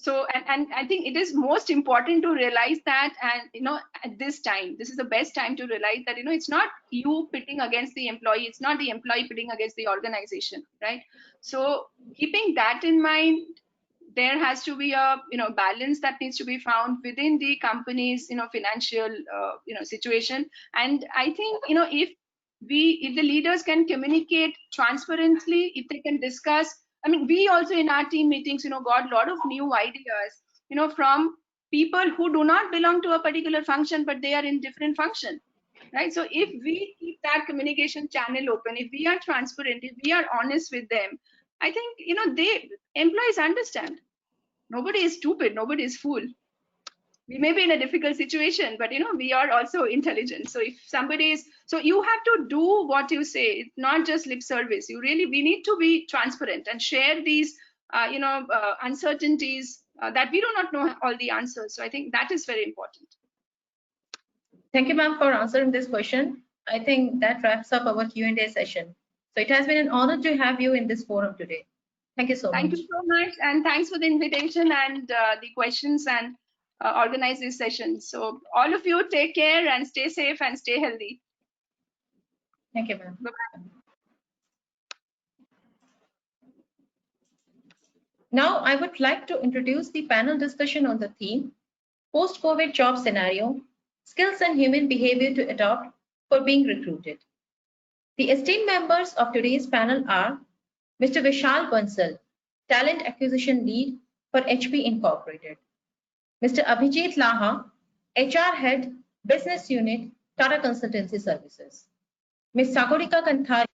So and I think it is most important to realize that, and at this time, this is the best time to realize that it's not you pitting against the employee, it's not the employee pitting against the organization, right? So keeping that in mind, there has to be a balance that needs to be found within the company's financial situation. And I think if the leaders can communicate transparently, if they can discuss, I mean, we also in our team meetings, got a lot of new ideas, from people who do not belong to a particular function, but they are in different function, right? So if we keep that communication channel open, if we are transparent, if we are honest with them, I think, employees understand. Nobody is stupid, nobody is fool. We may be in a difficult situation, but we are also intelligent. So if somebody is, so you have to do what you say. It's not just lip service. We need to be transparent and share these uncertainties that we do not know all the answers. So I think that is very important. Thank you, ma'am, for answering this question. I think that wraps up our Q&A session. So it has been an honor to have you in this forum today. Thank you so much. Thank you so much, and thanks for the invitation and the questions, and organize this session. So all of you take care and stay safe and stay healthy. Thank you, ma'am. Bye-bye. Now, I would like to introduce the panel discussion on the theme, Post-COVID Job Scenario, Skills and Human Behavior to Adopt for Being Recruited. The esteemed members of today's panel are Mr. Vishal Bansal, Talent Acquisition Lead for HP Incorporated. Mr. Abhijit Laha, HR Head, Business Unit, Tata Consultancy Services. Ms. Sagorika Kantharia,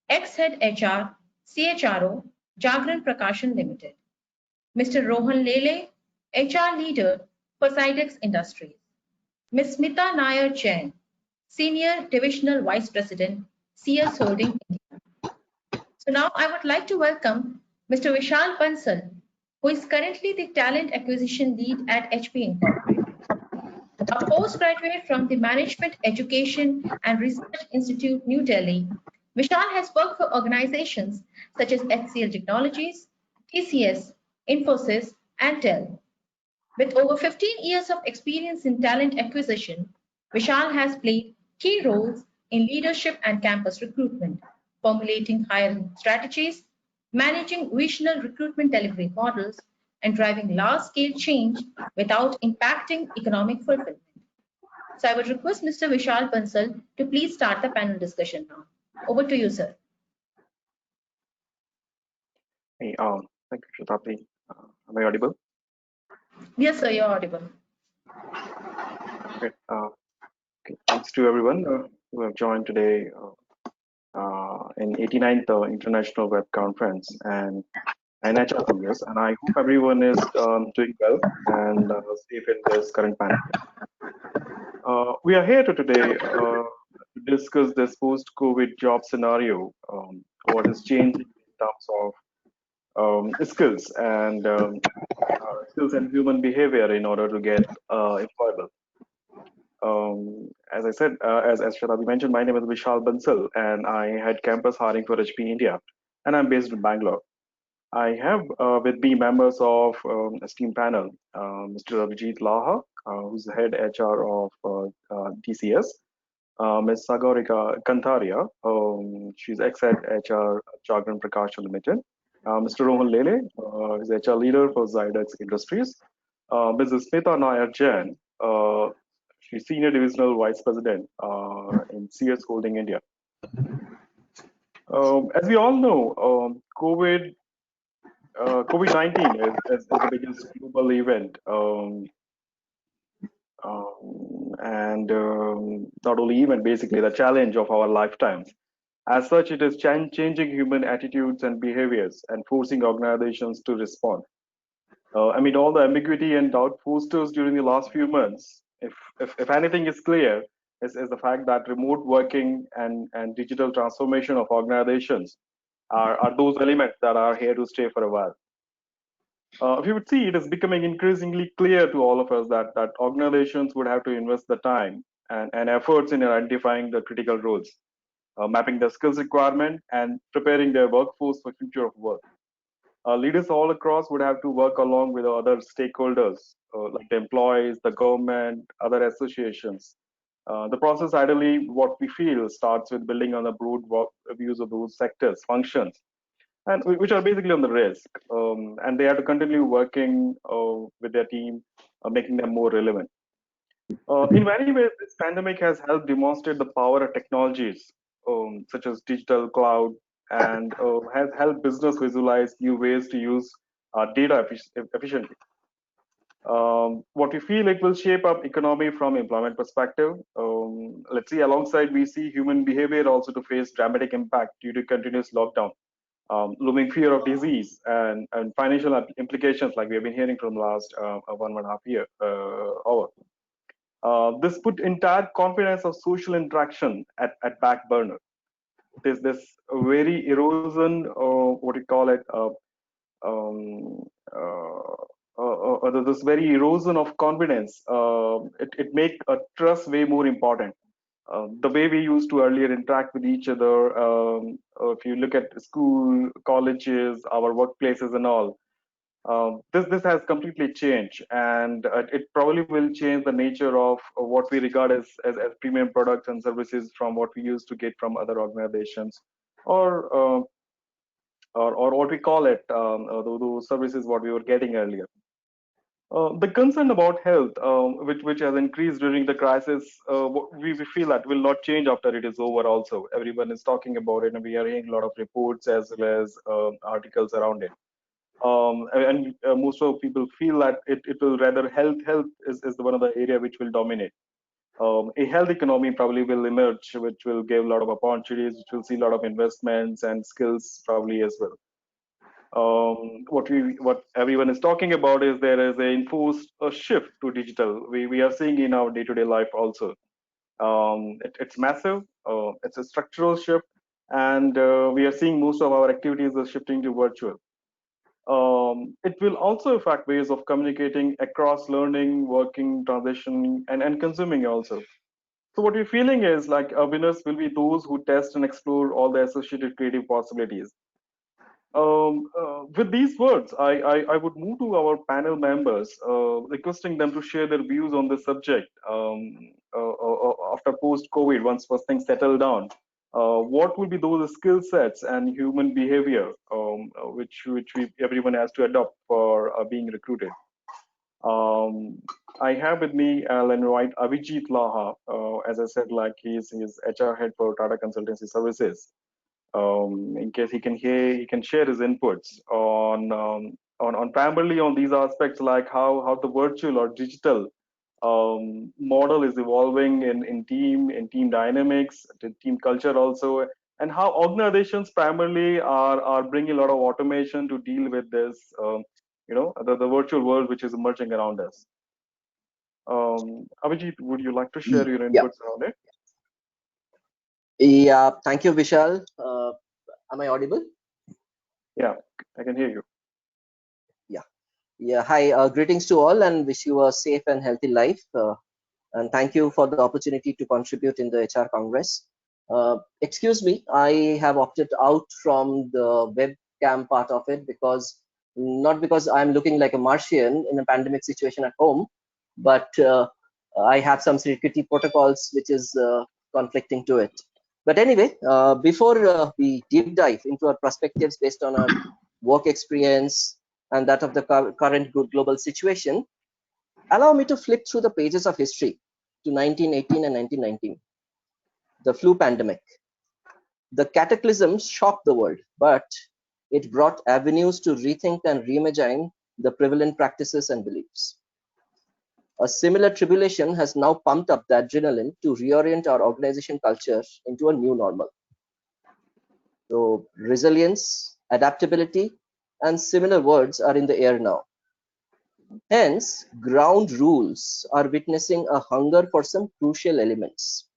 Ex-Head HR, CHRO, Jagran Prakashan Limited. Mr. Rohan Lele, HR Leader for Sidex Industries. Ms. Smita Nair Jain, Senior Divisional Vice President, CS Holding India. So now I would like to welcome Mr. Vishal Bansal, who is currently the Talent Acquisition Lead at HP Incorporated. A postgraduate from the Management Education and Research Institute, New Delhi, Vishal has worked for organizations such as HCL Technologies, TCS, Infosys, and Dell. With over 15 years of experience in talent acquisition, Vishal has played key roles in leadership and campus recruitment, formulating hiring strategies, managing regional recruitment delivery models, and driving large-scale change without impacting economic fulfillment. So I would request Mr. Vishal Bansal to please start the panel discussion now. Over to you, sir. Hey, thank you, Shatabdi. Am I audible? Yes, sir, you're audible. Great. Okay. Thanks to everyone who have joined today in 89th International Web Conference and IIESEC, and I hope everyone is doing well and safe in this current pandemic. We are here today to discuss this post-COVID job scenario, what is changing in terms of skills and human behavior in order to get employable. As I said, as Shatabi mentioned, my name is Vishal Bansal, and I head campus hiring for HP India, and I'm based in Bangalore. I have with me members of esteemed panel, Mr. Abhijit Laha, who's the head HR of TCS, Ms. Sagarika Kantaria, she's ex-head HR Chagran Prakash Limited, Mr. Rohan Lele, is HR leader for Zydex Industries, Mrs. Smita Nair Jain, she's Senior Divisional Vice President in CS Holding India. As we all know, COVID-19 is the biggest global event, and not only event, basically the challenge of our lifetimes. As such, it is changing human attitudes and behaviors and forcing organizations to respond. Amid all the ambiguity and doubt posters during the last few months, if anything is clear, is the fact that remote working and digital transformation of organizations are those elements that are here to stay for a while. If you would see, it is becoming increasingly clear to all of us that organizations would have to invest the time and efforts in identifying the critical roles, mapping the skills requirement, and preparing their workforce for future of work. Leaders all across would have to work along with other stakeholders, like the employees, the government, other associations. The process, ideally, what we feel starts with building on the broad views of those sectors, functions, and which are basically on the risk, and they have to continue working with their team, making them more relevant. In many ways, this pandemic has helped demonstrate the power of technologies such as digital cloud, and has helped business visualize new ways to use data efficiently. What we feel it will shape up economy from employment perspective. Let's see, alongside we see human behavior also to face dramatic impact due to continuous lockdown, looming fear of disease and financial implications like we have been hearing from the last 1.5 year hour. This put entire confidence of social interaction at back burner. There's this very erosion, what you call it, this very erosion of confidence. It make a trust way more important. The way we used to earlier interact with each other, if you look at school, colleges, our workplaces and all, this has completely changed, and it probably will change the nature of what we regard as premium products and services from what we used to get from other organizations, or what we call it, those services what we were getting earlier. The concern about health, which has increased during the crisis, we feel that will not change after it is over. Also, everyone is talking about it, and we are hearing a lot of reports as well as articles around it. And most of people feel that it will rather health is one of the area which will dominate. A health economy probably will emerge, which will give a lot of opportunities, which will see a lot of investments and skills probably as well. What everyone is talking about is there is a enforced shift to digital. We are seeing in our day-to-day life also. It's massive. It's a structural shift, and we are seeing most of our activities are shifting to virtual. It will also affect ways of communicating across learning, working, transition, and consuming also. So what we're feeling is like winners will be those who test and explore all the associated creative possibilities. With these words, I would move to our panel members, requesting them to share their views on this subject after post-COVID, once things settle down. what will be those skill sets and human behavior which everyone has to adopt for being recruited? I have with me, I'll invite Abhijit Laha. As I said, like he's HR head for Tata Consultancy Services. In case he can share his inputs on primarily on these aspects, like how the virtual or digital model is evolving in team dynamics, the team culture also, and how organizations primarily are bringing a lot of automation to deal with this, the virtual world which is emerging around us. Abhijit, would you like to share your Yeah, inputs around it? yeah. Thank you, Vishal. Am I audible? Yeah, I can hear you. Yeah, yeah. Hi, greetings to all, and wish you a safe and healthy life. And thank you for the opportunity to contribute in the HR Congress. Excuse me, I have opted out from the webcam part of it because not because I'm looking like a Martian in a pandemic situation at home, but I have some security protocols which is conflicting to it. But anyway, before we deep dive into our perspectives based on our work experience and that of the current global situation, allow me to flip through the pages of history to 1918 and 1919, the flu pandemic. The cataclysm shocked the world, but it brought avenues to rethink and reimagine the prevalent practices and beliefs. A similar tribulation has now pumped up the adrenaline to reorient our organization culture into a new normal. So resilience, adaptability, and similar words are in the air now. Hence, ground rules are witnessing a hunger for some crucial elements.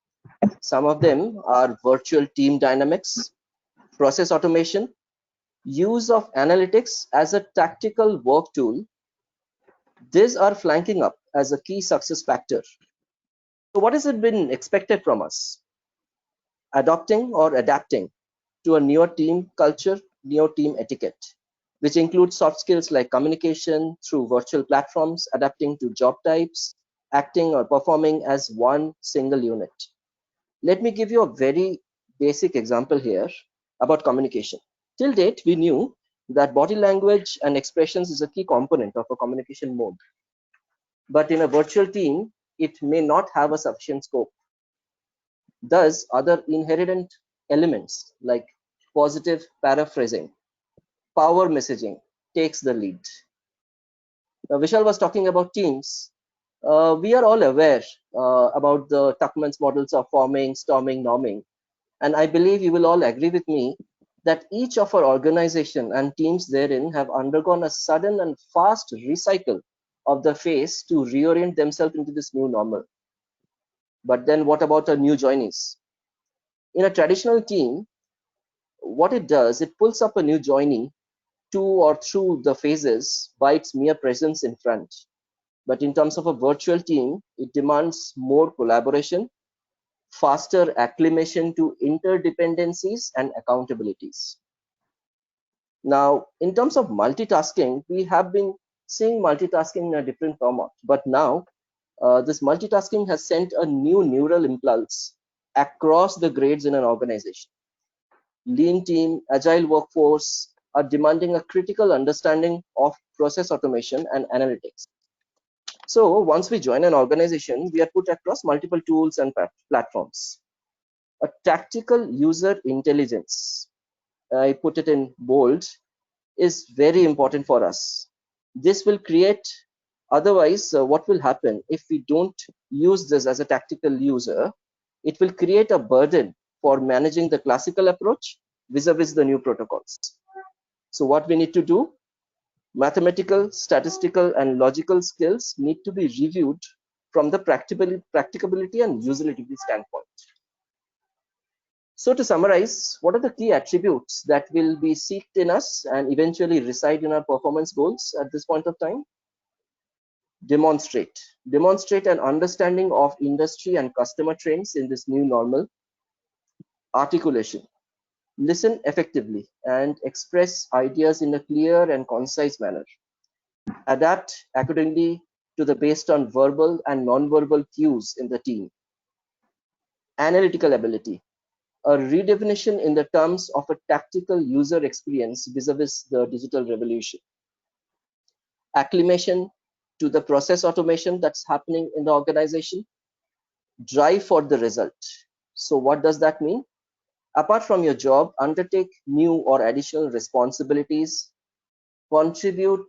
Some of them are virtual team dynamics, process automation, use of analytics as a tactical work tool. These are flanking up as a key success factor. So what has it been expected from us? Adopting or adapting to a newer team culture, newer team etiquette, which includes soft skills like communication through virtual platforms, adapting to job types, acting or performing as one single unit. Let me give you a very basic example here about communication. Till date, we knew that body language and expressions is a key component of a communication mode. But in a virtual team, it may not have a sufficient scope. Thus, other inherent elements like positive paraphrasing, power messaging takes the lead. Now, Vishal was talking about teams. We are all aware about the Tuckman's models of forming, storming, norming. And I believe you will all agree with me that each of our organization and teams therein have undergone a sudden and fast recycle of the phase to reorient themselves into this new normal. But then what about our new joinees? In a traditional team, what it does, it pulls up a new joinee to or through the phases by its mere presence in front. But in terms of a virtual team, it demands more collaboration, faster acclimation to interdependencies and accountabilities. Now, in terms of multitasking, we have been seeing multitasking in a different format, but now this multitasking has sent a new neural impulse across the grades in an organization. Lean team, agile workforce are demanding a critical understanding of process automation and analytics. So once we join an organization, we are put across multiple tools and platforms. A tactical user intelligence, I put it in bold, is very important for us. This will create, otherwise, what will happen if we don't use this as a tactical user? It will create a burden for managing the classical approach vis-a-vis the new protocols. So what we need to do? Mathematical, statistical, and logical skills need to be reviewed from the practicability and usability standpoint. So to summarize, what are the key attributes that will be sought in us and eventually reside in our performance goals at this point of time? Demonstrate an understanding of industry and customer trends in this new normal. Articulation, listen effectively and express ideas in a clear and concise manner. Adapt accordingly to the based on verbal and non-verbal cues in the team. Analytical ability, a redefinition in the terms of a tactical user experience vis-a-vis the digital revolution, acclimation to the process automation that's happening in the organization, drive for the result. So what does that mean? Apart from your job, undertake new or additional responsibilities, contribute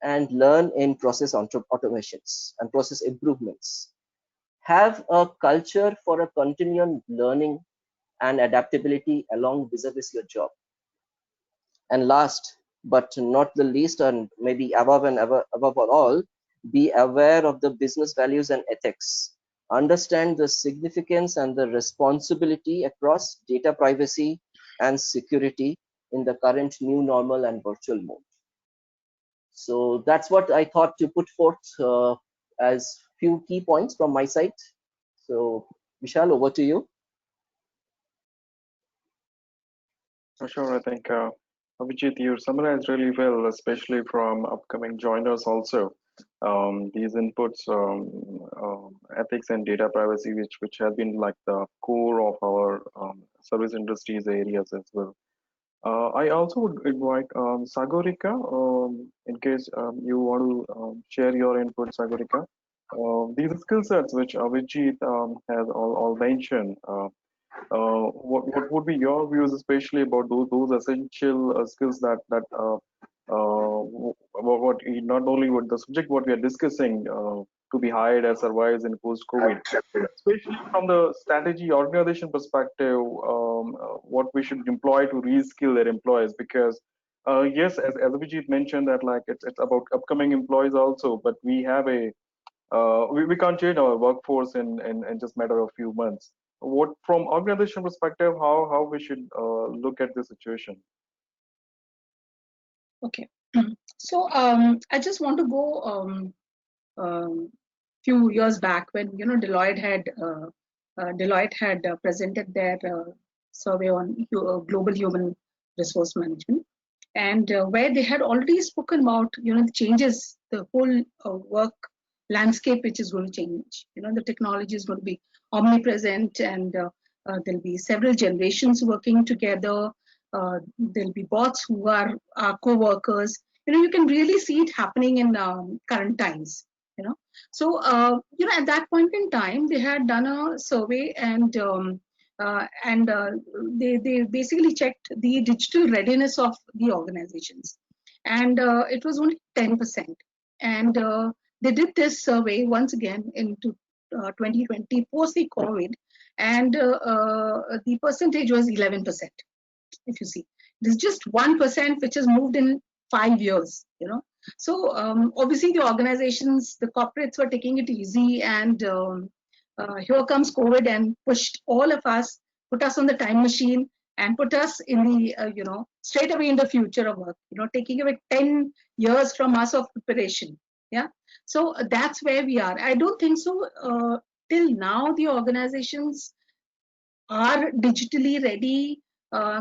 and learn in process automations and process improvements. Have a culture for a continual learning and adaptability along vis-a-vis your job. And last but not the least, and maybe above all, be aware of the business values and ethics. Understand the significance and the responsibility across data privacy and security in the current new normal and virtual mode. So that's what I thought to put forth as few key points from my side. So Vishal, over to you. For sure, I think Abhijit, you summarized really well, especially from upcoming joiners also. These inputs, ethics and data privacy, which have been like the core of our service industries areas as well. I also would invite Sagorika, in case you want to share your input, Sagorika. These skill sets which Abhijit has all mentioned. What would be your views, especially about those essential skills that what not only what the subject what we are discussing to be hired as survives in post-COVID, especially from the strategy organization perspective, what we should employ to reskill their employees, because yes, as Abhijit mentioned that like it's about upcoming employees also, but we have a we can't change our workforce in just matter of few months. What from organization perspective, how we should look at the situation? Okay, so I just want to go few years back when Deloitte had presented their survey on global human resource management, and where they had already spoken about the changes, the whole work landscape which is going to change. The technology is going to be omnipresent, and there'll be several generations working together. There'll be bots who are co-workers. You can really see it happening in current times. So at that point in time, they had done a survey, and they basically checked the digital readiness of the organizations, and it was only 10%. And they did this survey once again into 2020 post the COVID, and the percentage was 11%. If you see, there's just 1% which has moved in 5 years. So obviously the organizations, the corporates were taking it easy, and here comes COVID and pushed all of us, put us on the time machine, and put us in the straight away in the future of work. Taking away 10 years from us of preparation. Yeah. So that's where we are. I don't think so. Till now, the organizations are digitally ready,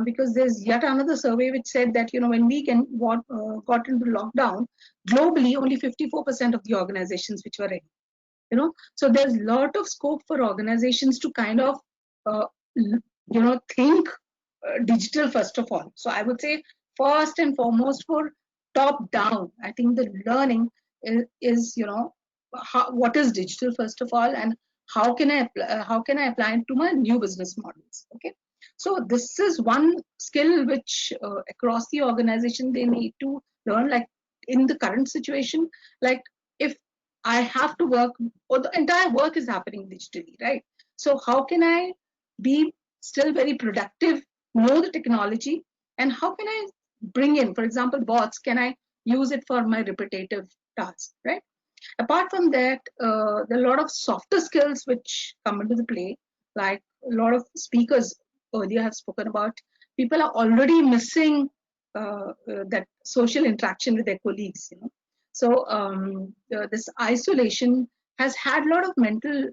because there's yet another survey which said that when we got into lockdown, globally only 54% of the organizations which were ready. So there's a lot of scope for organizations to kind of think digital first of all. So I would say first and foremost, for top down, I think the learning is what is digital first of all, and how can I apply it to my new business models. Okay, so this is one skill which across the organization they need to learn. Like in the current situation, like if I have to work, or the entire work is happening digitally, right? So how can I be still very productive, know the technology, and how can I bring in, for example, bots? Can I use it for my repetitive tasks, right? Apart from that, there are a lot of softer skills which come into the play, like a lot of speakers earlier have spoken about. People are already missing that social interaction with their colleagues. So this isolation has had a lot of mental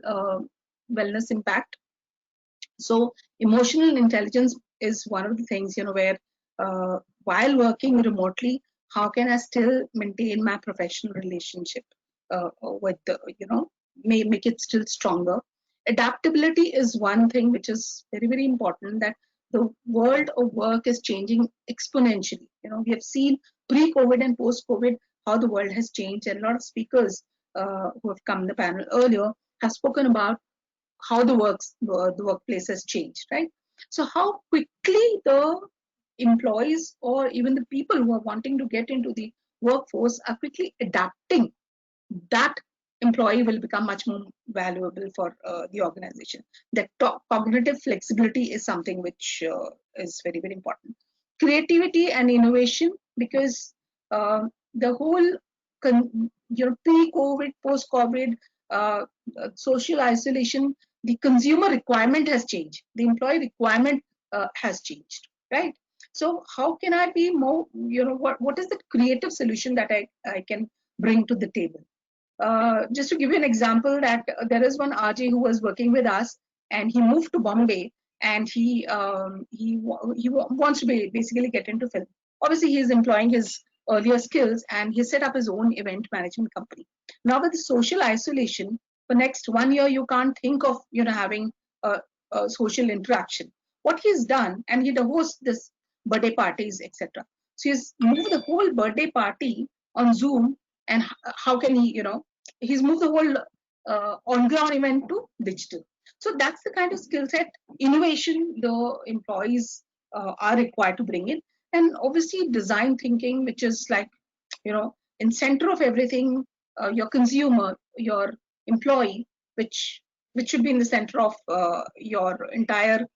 wellness impact. So emotional intelligence is one of the things, where while working remotely, how can I still maintain my professional relationship with the, make it still stronger, adaptability is one thing which is very, very important, that the world of work is changing exponentially. We have seen pre-COVID and post-COVID how the world has changed, and a lot of speakers who have come in the panel earlier have spoken about how the workplace has changed, right? So how quickly the employees or even the people who are wanting to get into the workforce are quickly adapting, that employee will become much more valuable for the organization. That cognitive flexibility is something which is very, very important. Creativity and innovation, because the whole pre-COVID, post-COVID, social isolation, the consumer requirement has changed, the employee requirement has changed, right? So how can I be more, what is the creative solution that I can bring to the table? Just to give you an example, that there is one RJ who was working with us, and he moved to Bombay, and he wants to basically get into film. Obviously, he is employing his earlier skills, and he set up his own event management company. Now, with the social isolation, for next 1 year, you can't think of having a social interaction. What he's done, and he hosts this birthday parties, etc. So he's moved the whole birthday party on Zoom, and how can he, he's moved the whole on-ground event to digital. So that's the kind of skill set, innovation the employees are required to bring in. And obviously design thinking, which is like, in center of everything, your consumer, your employee, which should be in the center of your entire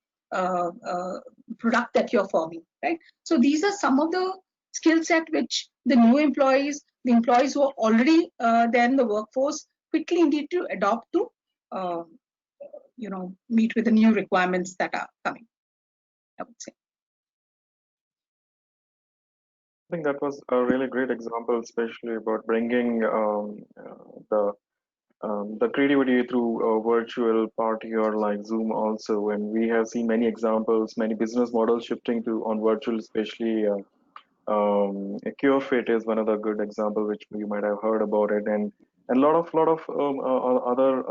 product that you're forming, right? So these are some of the skill set which the new employees, the employees who are already there in the workforce, quickly need to adopt to, meet with the new requirements that are coming, I would say. I think that was a really great example, especially about bringing the creativity through a virtual party or like Zoom also. And we have seen many examples, many business models shifting to on virtual, especially CureFit is one of the good example which you might have heard about it, and a lot of other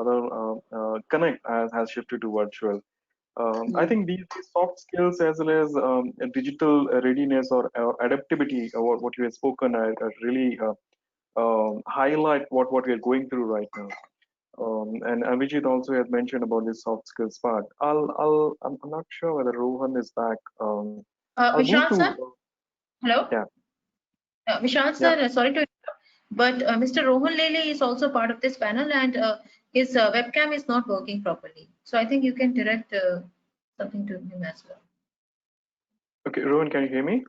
connect has shifted to virtual. I think these soft skills as well as digital readiness or adaptability, or what you have spoken, really highlight what we are going through right now. And Avijit also has mentioned about this soft skills part. I'm not sure whether Rohan is back. Vishal sir? Hello? Yeah. Vishal sir, sorry to interrupt, but Mr. Rohan Lele is also part of this panel, and his webcam is not working properly. So I think you can direct something to him as well. Okay, Rohan, can you hear me?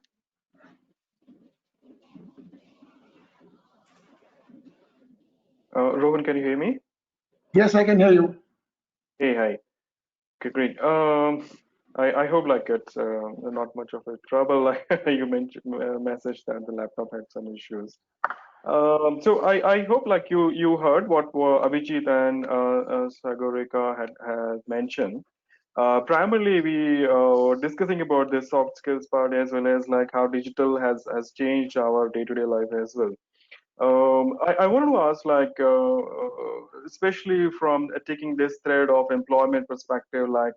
Rohan, can you hear me? Yes, I can hear you. Hey, hi. Okay, great. I hope like it's not much of a trouble. Like you mentioned, message that the laptop had some issues. So I hope like you heard what Avijit and Sagorika had mentioned. Primarily, we were discussing about this soft skills part, as well as like how digital has changed our day-to-day life as well. I wanted to ask, like, especially from taking this thread of employment perspective, like,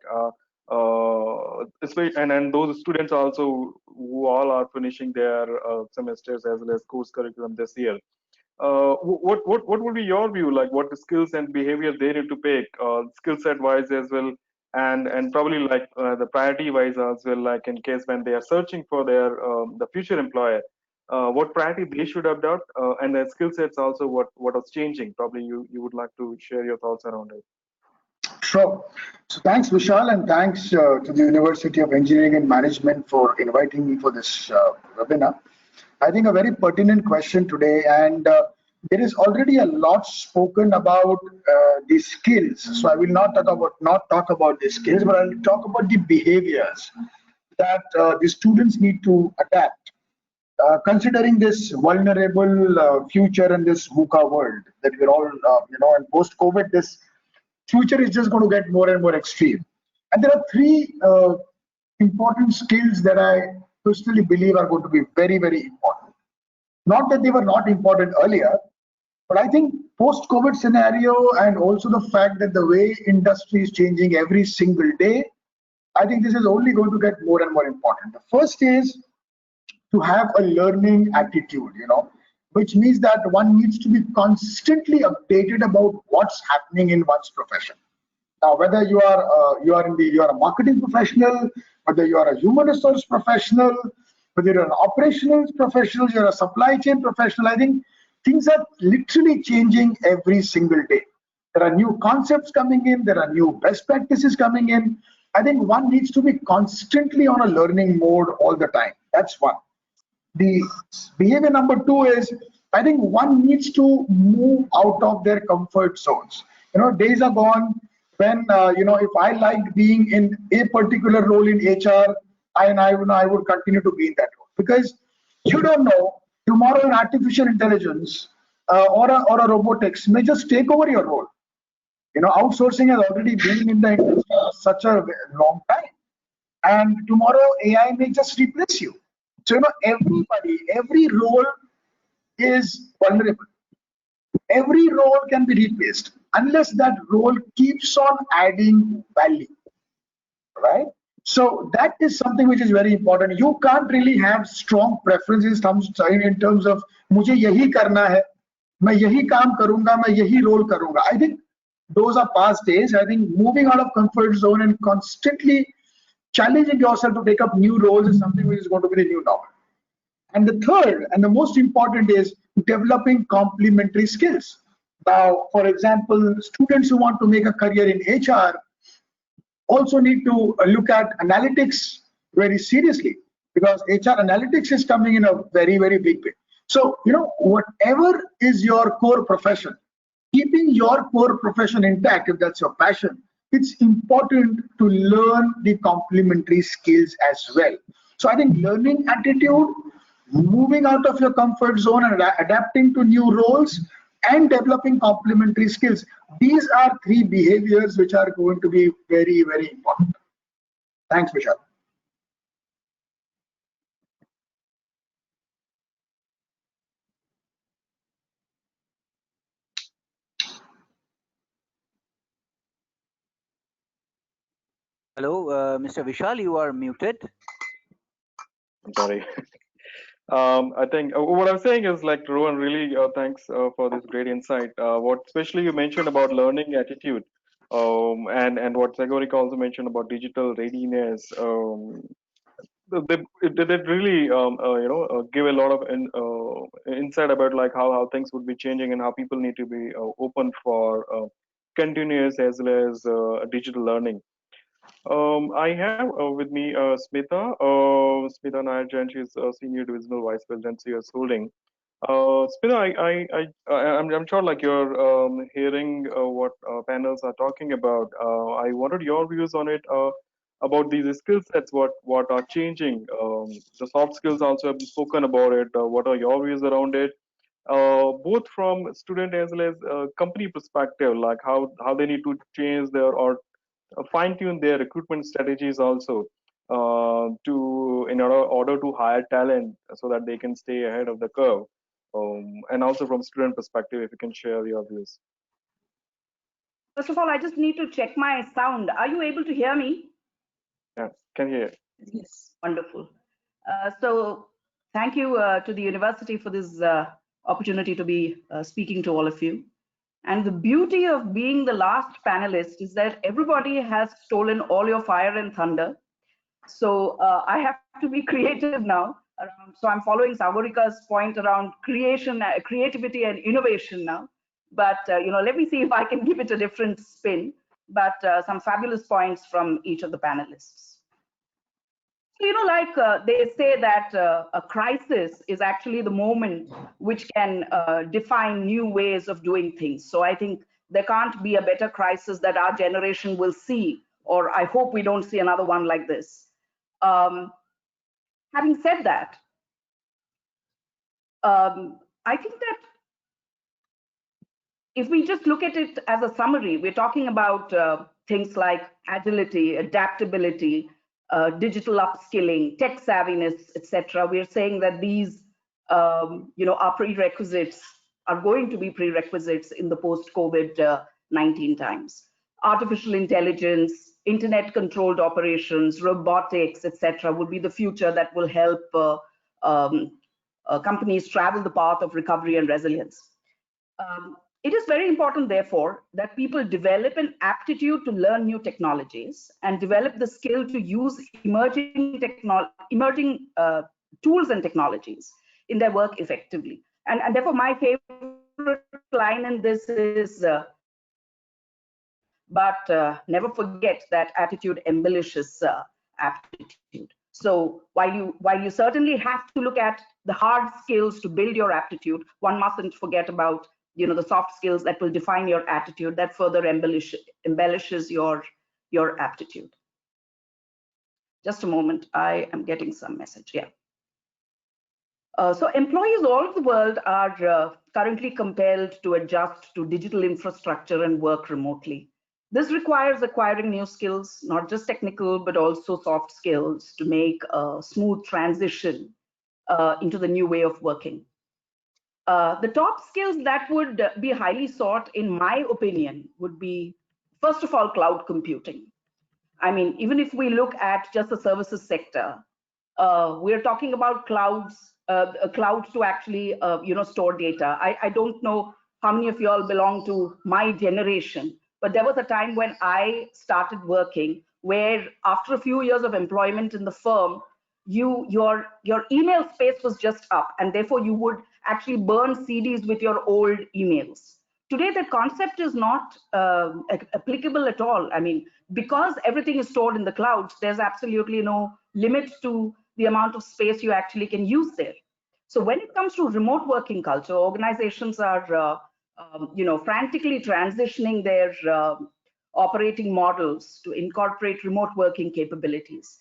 and those students also who all are finishing their semesters as well as course curriculum this year. What would be your view? Like, what the skills and behavior they need to pick, skill set wise as well, and probably like the priority wise as well, like in case when they are searching for their the future employer. What priority they should adopt, and their skill sets also what was changing. Probably you would like to share your thoughts around it. Sure. So thanks, Vishal, and thanks to the University of Engineering and Management for inviting me for this webinar. I think a very pertinent question today, and there is already a lot spoken about the skills. So I will not talk about the skills, but I'll talk about the behaviors that the students need to adapt. Considering this vulnerable future in this VUCA world that we're all, and post-COVID, this future is just going to get more and more extreme. And there are three important skills that I personally believe are going to be very, very important. Not that they were not important earlier, But I think post-COVID scenario and also the fact that the way industry is changing every single day, I think this is only going to get more and more important. The first is to have a learning attitude, which means that one needs to be constantly updated about what's happening in one's profession. Now, whether you are a marketing professional, whether you are a human resource professional, whether you're an operations professional, you're a supply chain professional, I think things are literally changing every single day. There are new concepts coming in, there are new best practices coming in. I think one needs to be constantly on a learning mode all the time. That's one. The behavior number two is, I think one needs to move out of their comfort zones. Days are gone when if I liked being in a particular role in HR, I would continue to be in that role, because you don't know, tomorrow an artificial intelligence or a robotics may just take over your role. Outsourcing has already been in the industry for such a long time, and tomorrow AI may just replace you. So everybody, every role is vulnerable. Every role can be replaced unless that role keeps on adding value, right? So that is something which is very important. You can't really have strong preferences in terms of मुझे यही करना है, मैं यही काम करूंगा, मैं यही role करूंगा. I think those are past days. I think moving out of comfort zone and constantly challenging yourself to take up new roles is something which is going to be the new normal. And the third and the most important is developing complementary skills. Now, for example, students who want to make a career in HR also need to look at analytics very seriously, because HR analytics is coming in a very, very big way. So, whatever is your core profession, keeping your core profession intact, if that's your passion, it's important to learn the complementary skills as well. So I think learning attitude, moving out of your comfort zone and adapting to new roles, and developing complementary skills. These are three behaviors which are going to be very, very important. Thanks, Vishal. Hello, Mr. Vishal, you are muted. I'm sorry. I think what I'm saying is, like, Rohan, really thanks for this great insight. What especially you mentioned about learning attitude, and what Zagorik also mentioned about digital readiness. They really give a lot of insight about like how things would be changing and how people need to be open for continuous as well as digital learning. I have with me Smita. Smita Nair Jain, she's Senior Divisional Vice President, CS Holding. Smita, I'm sure like you're hearing what panels are talking about. I wanted your views on it, about these skill sets, what are changing. The soft skills also have been spoken about it. What are your views around it? Both from student as well as company perspective, like how they need to change their or fine-tune their recruitment strategies also, to in order to hire talent so that they can stay ahead of the curve, and also from student perspective, if you can share your views. First of all, I just need to check my sound. Are you able to hear me? Yeah, can hear. Yes, wonderful. So thank you to the university for this opportunity to be speaking to all of you. And the beauty of being the last panelist is that everybody has stolen all your fire and thunder. So I have to be creative now. So I'm following Sagarika's point around creativity and innovation now. But let me see if I can give it a different spin. But some fabulous points from each of the panelists. So, they say that a crisis is actually the moment which can define new ways of doing things. So I think there can't be a better crisis that our generation will see, or I hope we don't see another one like this. Having said that, I think that if we just look at it as a summary, we're talking about things like agility, adaptability, digital upskilling, tech savviness, etc. We're saying that these, are prerequisites are going to be prerequisites in the post-COVID-19 times. Artificial intelligence, internet-controlled operations, robotics, etc., will be the future that will help companies travel the path of recovery and resilience. It is very important, therefore, that people develop an aptitude to learn new technologies and develop the skill to use emerging tools and technologies in their work effectively. And therefore, my favorite line in this is, but never forget that attitude embellishes aptitude. So while you certainly have to look at the hard skills to build your aptitude, one mustn't forget about the soft skills that will define your attitude, that further embellishes your aptitude. Just a moment, I am getting some message. Yeah. So employees all over the world are currently compelled to adjust to digital infrastructure and work remotely. This requires acquiring new skills, not just technical, but also soft skills to make a smooth transition into the new way of working. The top skills that would be highly sought, in my opinion, would be, first of all, cloud computing. I mean, even if we look at just the services sector, we're talking about clouds to actually, store data. I don't know how many of you all belong to my generation, but there was a time when I started working where after a few years of employment in the firm, your email space was just up, and therefore you would actually burn CDs with your old emails. Today, that concept is not applicable at all. I mean, because everything is stored in the clouds, there's absolutely no limit to the amount of space you actually can use there. So when it comes to remote working culture, organizations are, frantically transitioning their operating models to incorporate remote working capabilities.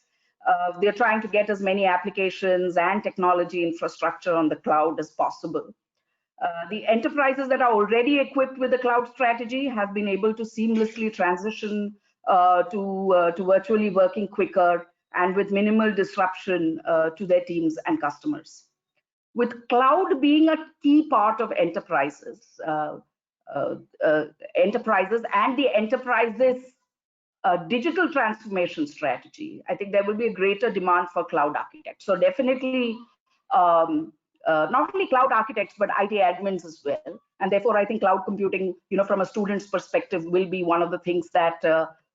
They're trying to get as many applications and technology infrastructure on the cloud as possible. The enterprises that are already equipped with the cloud strategy have been able to seamlessly transition to virtually working quicker and with minimal disruption to their teams and customers. With cloud being a key part of enterprises and the enterprises' digital transformation strategy, I think there will be a greater demand for cloud architects. So definitely, not only cloud architects, but IT admins as well. And therefore, I think cloud computing, from a student's perspective, will be one of the things that,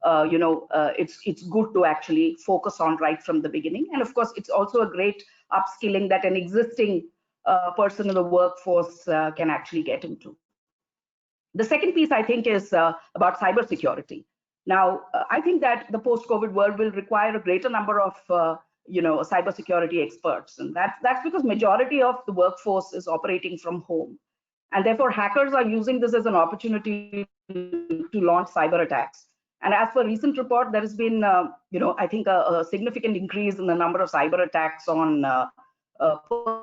it's good to actually focus on right from the beginning. And of course, it's also a great upskilling that an existing person in the workforce can actually get into. The second piece, I think, is about cybersecurity. Now, I think that the post-COVID world will require a greater number of cybersecurity experts, and that's because majority of the workforce is operating from home, and therefore hackers are using this as an opportunity to launch cyber attacks. And as per recent report, there has been, I think a significant increase in the number of cyber attacks on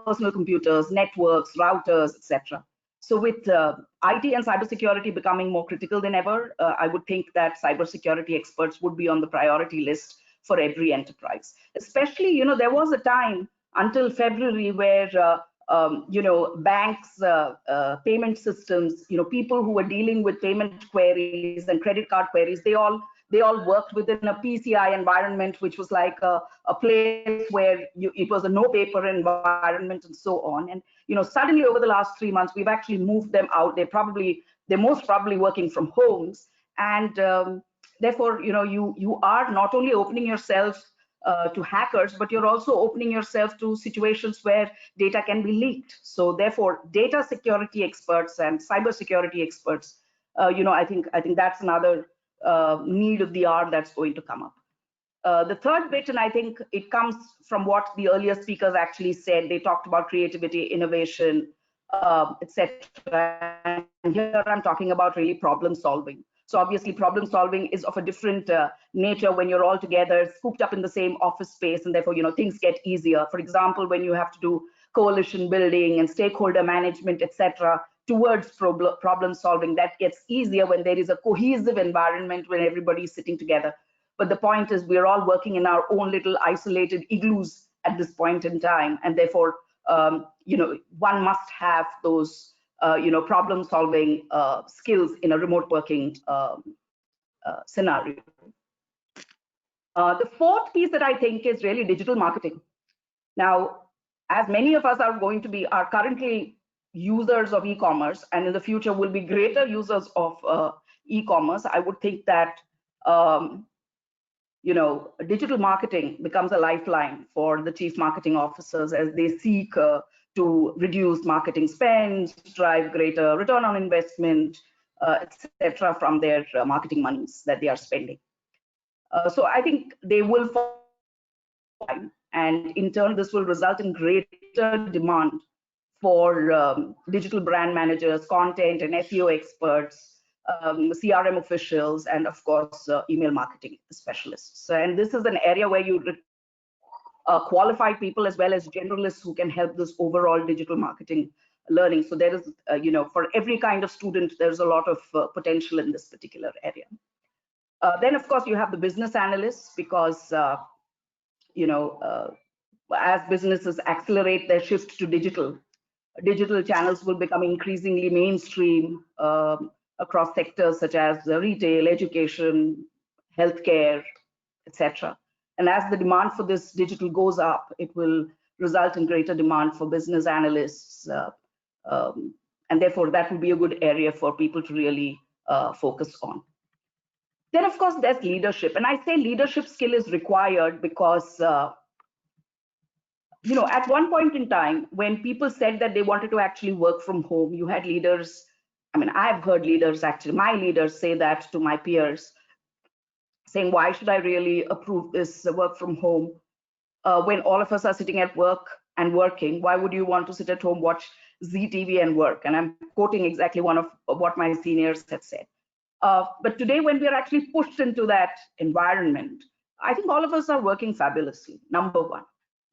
personal computers, networks, routers, etc. So with IT and cybersecurity becoming more critical than ever, I would think that cybersecurity experts would be on the priority list for every enterprise. Especially, there was a time until February where, banks, payment systems, people who were dealing with payment queries and credit card queries, they all worked within a PCI environment, which was like a place where it was a no paper environment and so on. And suddenly over the last 3 months, we've actually moved them out. They're most probably working from homes, and therefore, you are not only opening yourself to hackers, but you're also opening yourself to situations where data can be leaked. So therefore, data security experts and cybersecurity experts, I think that's another need of the hour that's going to come up. The third bit, and I think it comes from what the earlier speakers actually said. They talked about creativity, innovation, etc. And here I'm talking about really problem solving. So obviously problem solving is of a different nature when you're all together, scooped up in the same office space, and therefore, things get easier. For example, when you have to do coalition building and stakeholder management, etc., towards problem solving, that gets easier when there is a cohesive environment when everybody's sitting together. But the point is, we're all working in our own little isolated igloos at this point in time, and therefore, one must have those problem solving skills in a remote working scenario. The fourth piece that I think is really digital marketing. Now, as many of us are currently users of e-commerce, and in the future will be greater users of e-commerce, I would think that digital marketing becomes a lifeline for the chief marketing officers as they seek to reduce marketing spends, drive greater return on investment, etc., from their marketing monies that they are spending. So I think they will fall, and in turn, this will result in greater demand for digital brand managers, content and SEO experts, CRM officials, and of course, email marketing specialists. And this is an area where you qualified people as well as generalists who can help this overall digital marketing learning. So there is, for every kind of student, there's a lot of potential in this particular area. Then, of course, you have the business analysts because, as businesses accelerate their shift to digital channels will become increasingly mainstream across sectors such as retail, education, healthcare, etc. And as the demand for this digital goes up, it will result in greater demand for business analysts. And therefore, that will be a good area for people to really focus on. Then, of course, there's leadership. And I say leadership skill is required because at one point in time, when people said that they wanted to actually work from home, you had leaders, I've heard leaders, actually, my leaders say that to my peers, saying, why should I really approve this work from home when all of us are sitting at work and working? Why would you want to sit at home, watch ZTV and work? And I'm quoting exactly one of what my seniors had said. But today, when we are actually pushed into that environment, I think all of us are working fabulously, number one.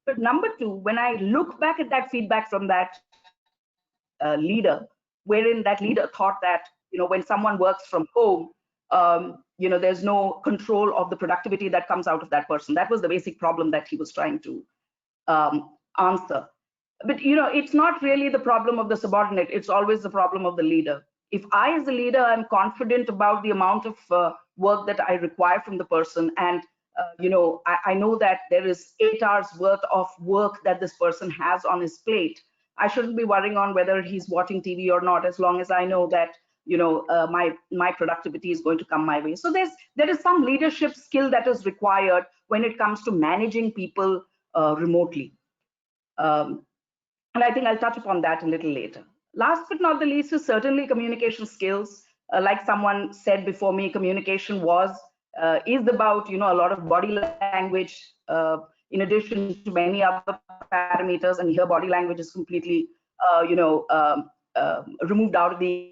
But number two, when I look back at that feedback from that leader, wherein that leader thought that, when someone works from home, there's no control of the productivity that comes out of that person. That was the basic problem that he was trying to answer. But, it's not really the problem of the subordinate. It's always the problem of the leader. If I, as a leader, am confident about the amount of work that I require from the person, and I know that there is 8 hours worth of work that this person has on his plate, I shouldn't be worrying on whether he's watching TV or not, as long as I know that my productivity is going to come my way. So there is some leadership skill that is required when it comes to managing people remotely, and I think I'll touch upon that a little later. Last but not the least is certainly communication skills. Like someone said before me, communication is about a lot of body language in addition to many other parameters, and here body language is completely removed out of the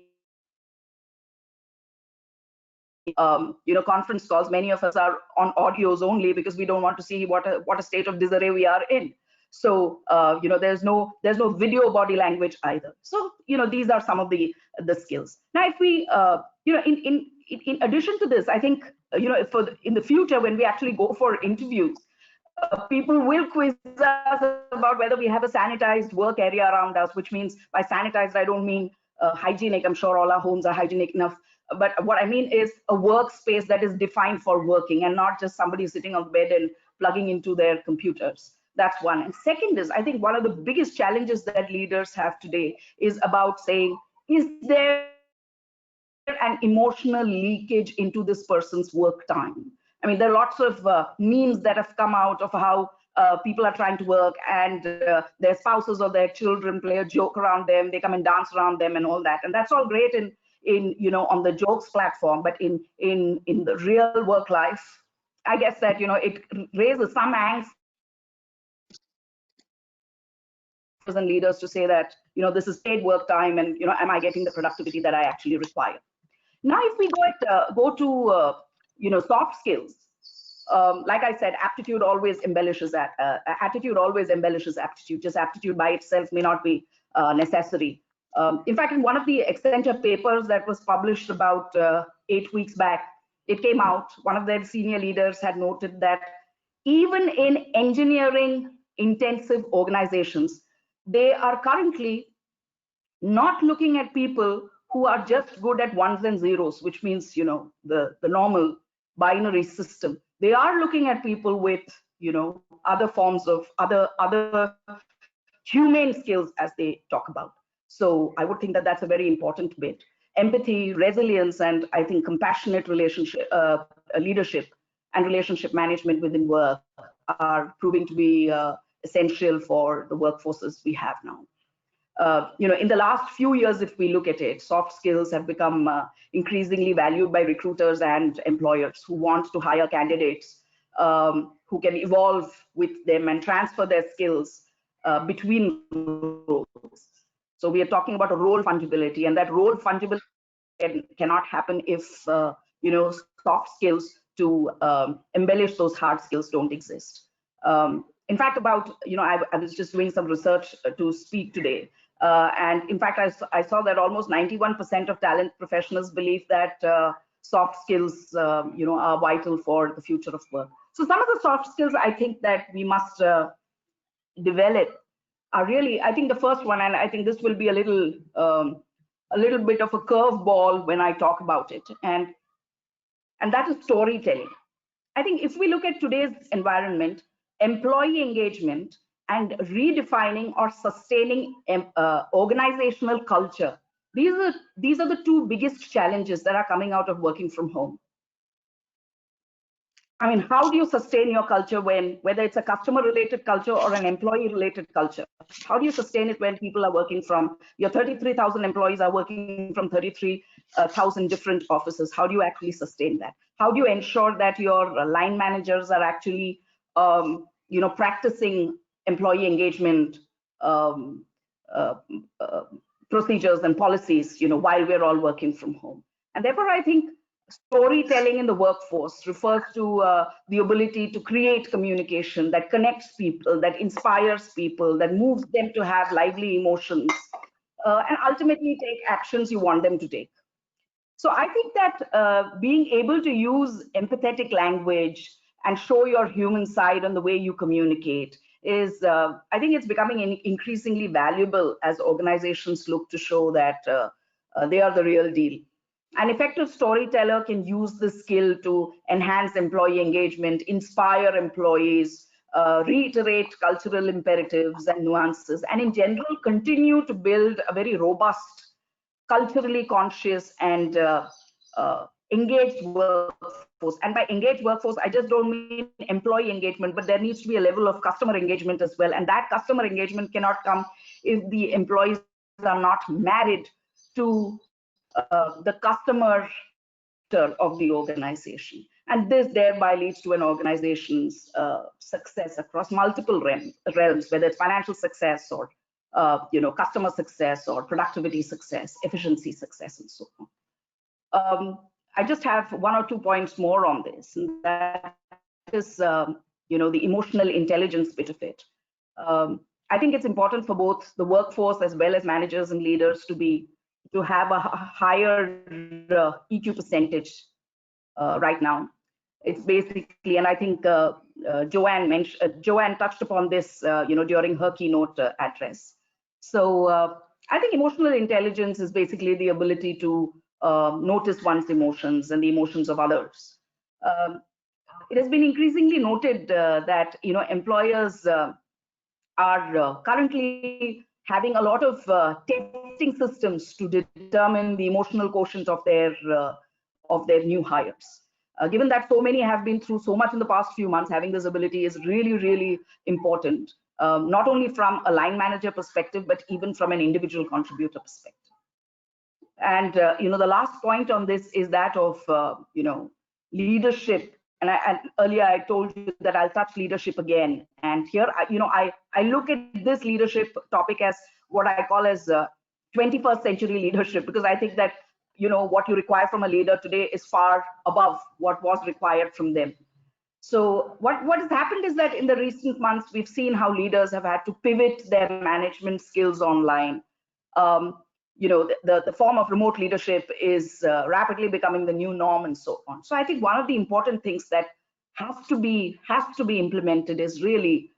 conference calls. Many of us are on audios only because we don't want to see what a state of disarray we are in. So there's no video body language either. So these are some of the skills. Now, if we in addition to this, I think in the future when we actually go for interviews, people will quiz us about whether we have a sanitized work area around us, which means by sanitized I don't mean hygienic. I'm sure all our homes are hygienic enough. But what I mean is a workspace that is defined for working and not just somebody sitting on the bed and plugging into their computers. That's one. And second is, I think one of the biggest challenges that leaders have today is about saying, is there an emotional leakage into this person's work time? There are lots of memes that have come out of how people are trying to work, and their spouses or their children play a joke around them, they come and dance around them and all that. And that's all great in on the jokes platform, but in the real work life, I guess that it raises some angst and leaders to say that this is paid work time, and am I getting the productivity that I actually require? Now, if we go to soft skills, like I said, aptitude always embellishes that. Attitude always embellishes aptitude. Just aptitude by itself may not be necessary. In fact, in one of the Accenture papers that was published about 8 weeks back, it came out, one of their senior leaders had noted that even in engineering intensive organizations, they are currently not looking at people who are just good at ones and zeros, which means, you know, the normal binary system. They are looking at people with, you know, other forms of other humane skills as they talk about. So I would think that that's a very important bit. Empathy, resilience, and I think compassionate relationship, leadership and relationship management within work are proving to be essential for the workforces we have now. You know, in the last few years, if we look at it, soft skills have become increasingly valued by recruiters and employers who want to hire candidates who can evolve with them and transfer their skills between roles. So we are talking about a role fungibility, and that role fungibility cannot happen if you know, soft skills to embellish those hard skills don't exist. In fact, about, you know, I was just doing some research to speak today, and in fact, I saw that almost 91% of talent professionals believe that soft skills, you know, are vital for the future of work. So some of the soft skills I think that we must develop are really, I think the first one, and I think this will be a little bit of a curveball when I talk about it, and that is storytelling. I think if we look at today's environment, employee engagement and redefining or sustaining organizational culture, these are the two biggest challenges that are coming out of working from home. I mean, how do you sustain your culture when, whether it's a customer related culture or an employee related culture, how do you sustain it when people are working from, your 33,000 employees are working from 33,000 different offices? How do you actually sustain that? How do you ensure that your line managers are actually, you know, practicing employee engagement procedures and policies, you know, while we're all working from home? And therefore, I think storytelling in the workforce refers to the ability to create communication that connects people, that inspires people, that moves them to have lively emotions, and ultimately take actions you want them to take. So I think that being able to use empathetic language and show your human side on the way you communicate is, I think it's becoming increasingly valuable as organizations look to show that they are the real deal. An effective storyteller can use this skill to enhance employee engagement, inspire employees, reiterate cultural imperatives and nuances, and in general, continue to build a very robust, culturally conscious and engaged workforce. And by engaged workforce, I just don't mean employee engagement, but there needs to be a level of customer engagement as well. And that customer engagement cannot come if the employees are not married to the customer of the organization, and this thereby leads to an organization's success across multiple realms, whether it's financial success or you know, customer success or productivity success, efficiency success, and so on. I just have one or two points more on this, and that is you know, the emotional intelligence bit of it. I think it's important for both the workforce as well as managers and leaders to have a higher EQ percentage right now. It's basically, and I think Joanne touched upon this, you know, during her keynote address. So I think emotional intelligence is basically the ability to notice one's emotions and the emotions of others. It has been increasingly noted that, you know, employers are currently having a lot of testing systems to determine the emotional quotient of their new hires. Given that so many have been through so much in the past few months, having this ability is really, really important, not only from a line manager perspective, but even from an individual contributor perspective. And you know, the last point on this is that of you know, leadership. And earlier I told you that I'll touch leadership again. And here, you know, I look at this leadership topic as what I call as 21st century leadership, because I think that, you know, what you require from a leader today is far above what was required from them. So what has happened is that in the recent months, we've seen how leaders have had to pivot their management skills online. You know, the form of remote leadership is rapidly becoming the new norm and so on. So I think one of the important things that has to be implemented is really,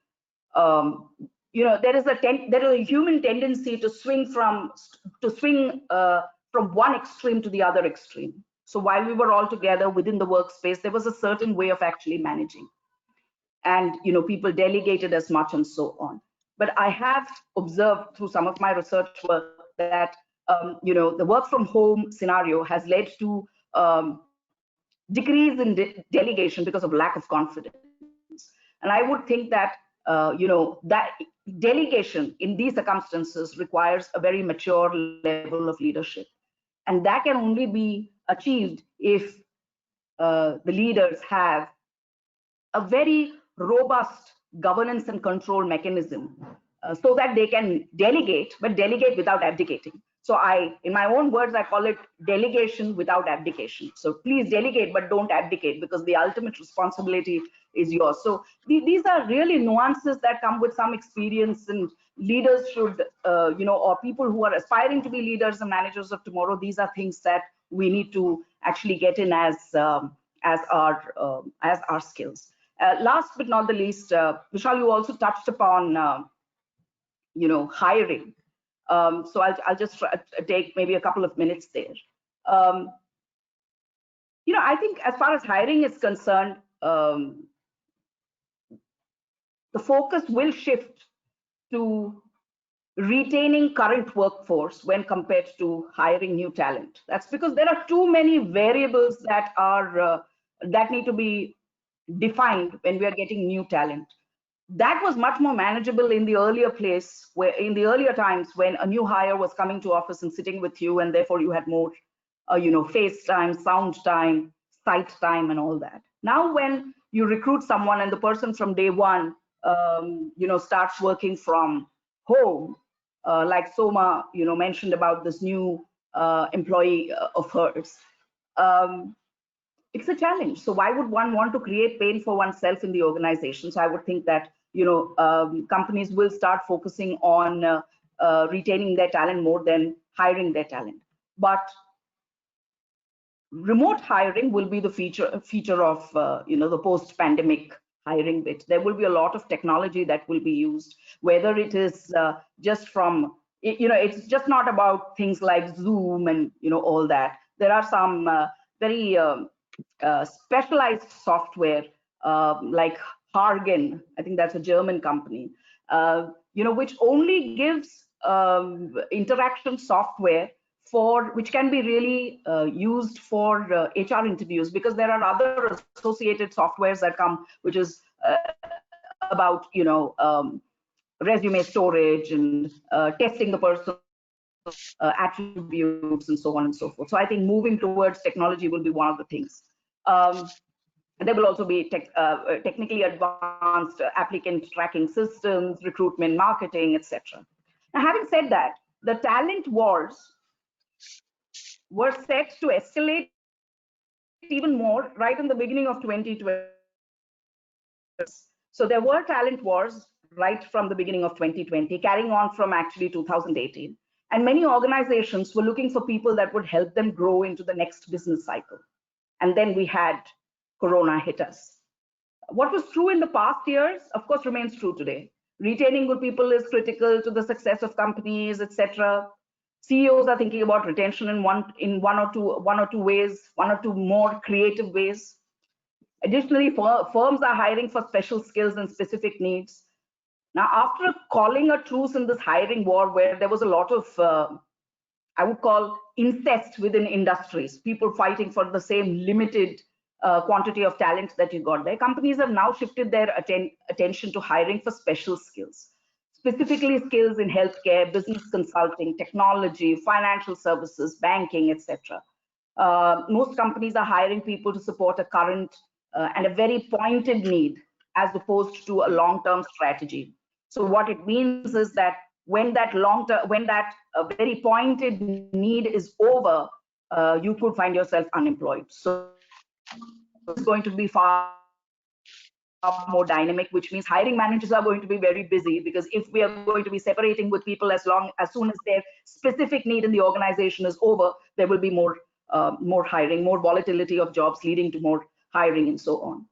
there is a human tendency to swing from one extreme to the other extreme. So while we were all together within the workspace, there was a certain way of actually managing, and people delegated as much and so on. But I have observed through some of my research work that the work from home scenario has led to decrease in delegation because of lack of confidence. And I would think that that delegation in these circumstances requires a very mature level of leadership, and that can only be achieved if the leaders have a very robust governance and control mechanism, so that they can delegate, but delegate without abdicating. So in my own words, I call it delegation without abdication. So please delegate, but don't abdicate, because the ultimate responsibility is yours. So these are really nuances that come with some experience, and leaders should, or people who are aspiring to be leaders and managers of tomorrow, these are things that we need to actually get in as our skills. Last but not the least, Vishal, you also touched upon hiring. So I'll just take maybe a couple of minutes there. I think as far as hiring is concerned, the focus will shift to retaining current workforce when compared to hiring new talent. That's because there are too many variables that are that need to be defined when we are getting new talent. That was much more manageable in the earlier times when a new hire was coming to office and sitting with you, and therefore you had more face time, sound time, sight time, and all that. Now when you recruit someone and the person from day one starts working from home, like Soma mentioned about this new employee of hers, it's a challenge. So why would one want to create pain for oneself in the organization? So I would think that companies will start focusing on retaining their talent more than hiring their talent. But remote hiring will be the feature of the post-pandemic hiring bit. There will be a lot of technology that will be used, whether it is just from it's just not about things like Zoom and all that. There are some very specialized software like Hargen, I think that's a German company, which only gives interaction software which can be really used for HR interviews, because there are other associated softwares that come, which is about resume storage and testing the person's attributes and so on and so forth. So I think moving towards technology will be one of the things. There will also be technically advanced applicant tracking systems, recruitment, marketing, etc. Now, having said that, the talent wars were set to escalate even more right in the beginning of 2020. So there were talent wars right from the beginning of 2020, carrying on from actually 2018. And many organizations were looking for people that would help them grow into the next business cycle. And then we had Corona hit us. What was true in the past years, of course, remains true today. Retaining good people is critical to the success of companies, etc. CEOs are thinking about retention in one or two ways, one or two more creative ways. Additionally, firms are hiring for special skills and specific needs. Now, after calling a truce in this hiring war, where there was a lot of, I would call incest within industries, people fighting for the same limited quantity of talent that you got there, companies have now shifted their attention to hiring for special skills, specifically skills in healthcare, business consulting, technology, financial services, banking, etc. Most companies are hiring people to support a current and a very pointed need, as opposed to a long-term strategy. So what it means is that when that very pointed need is over, you could find yourself unemployed. So it's going to be far more dynamic, which means hiring managers are going to be very busy, because if we are going to be separating with people as soon as their specific need in the organization is over, there will be more hiring, more volatility of jobs leading to more hiring and so on.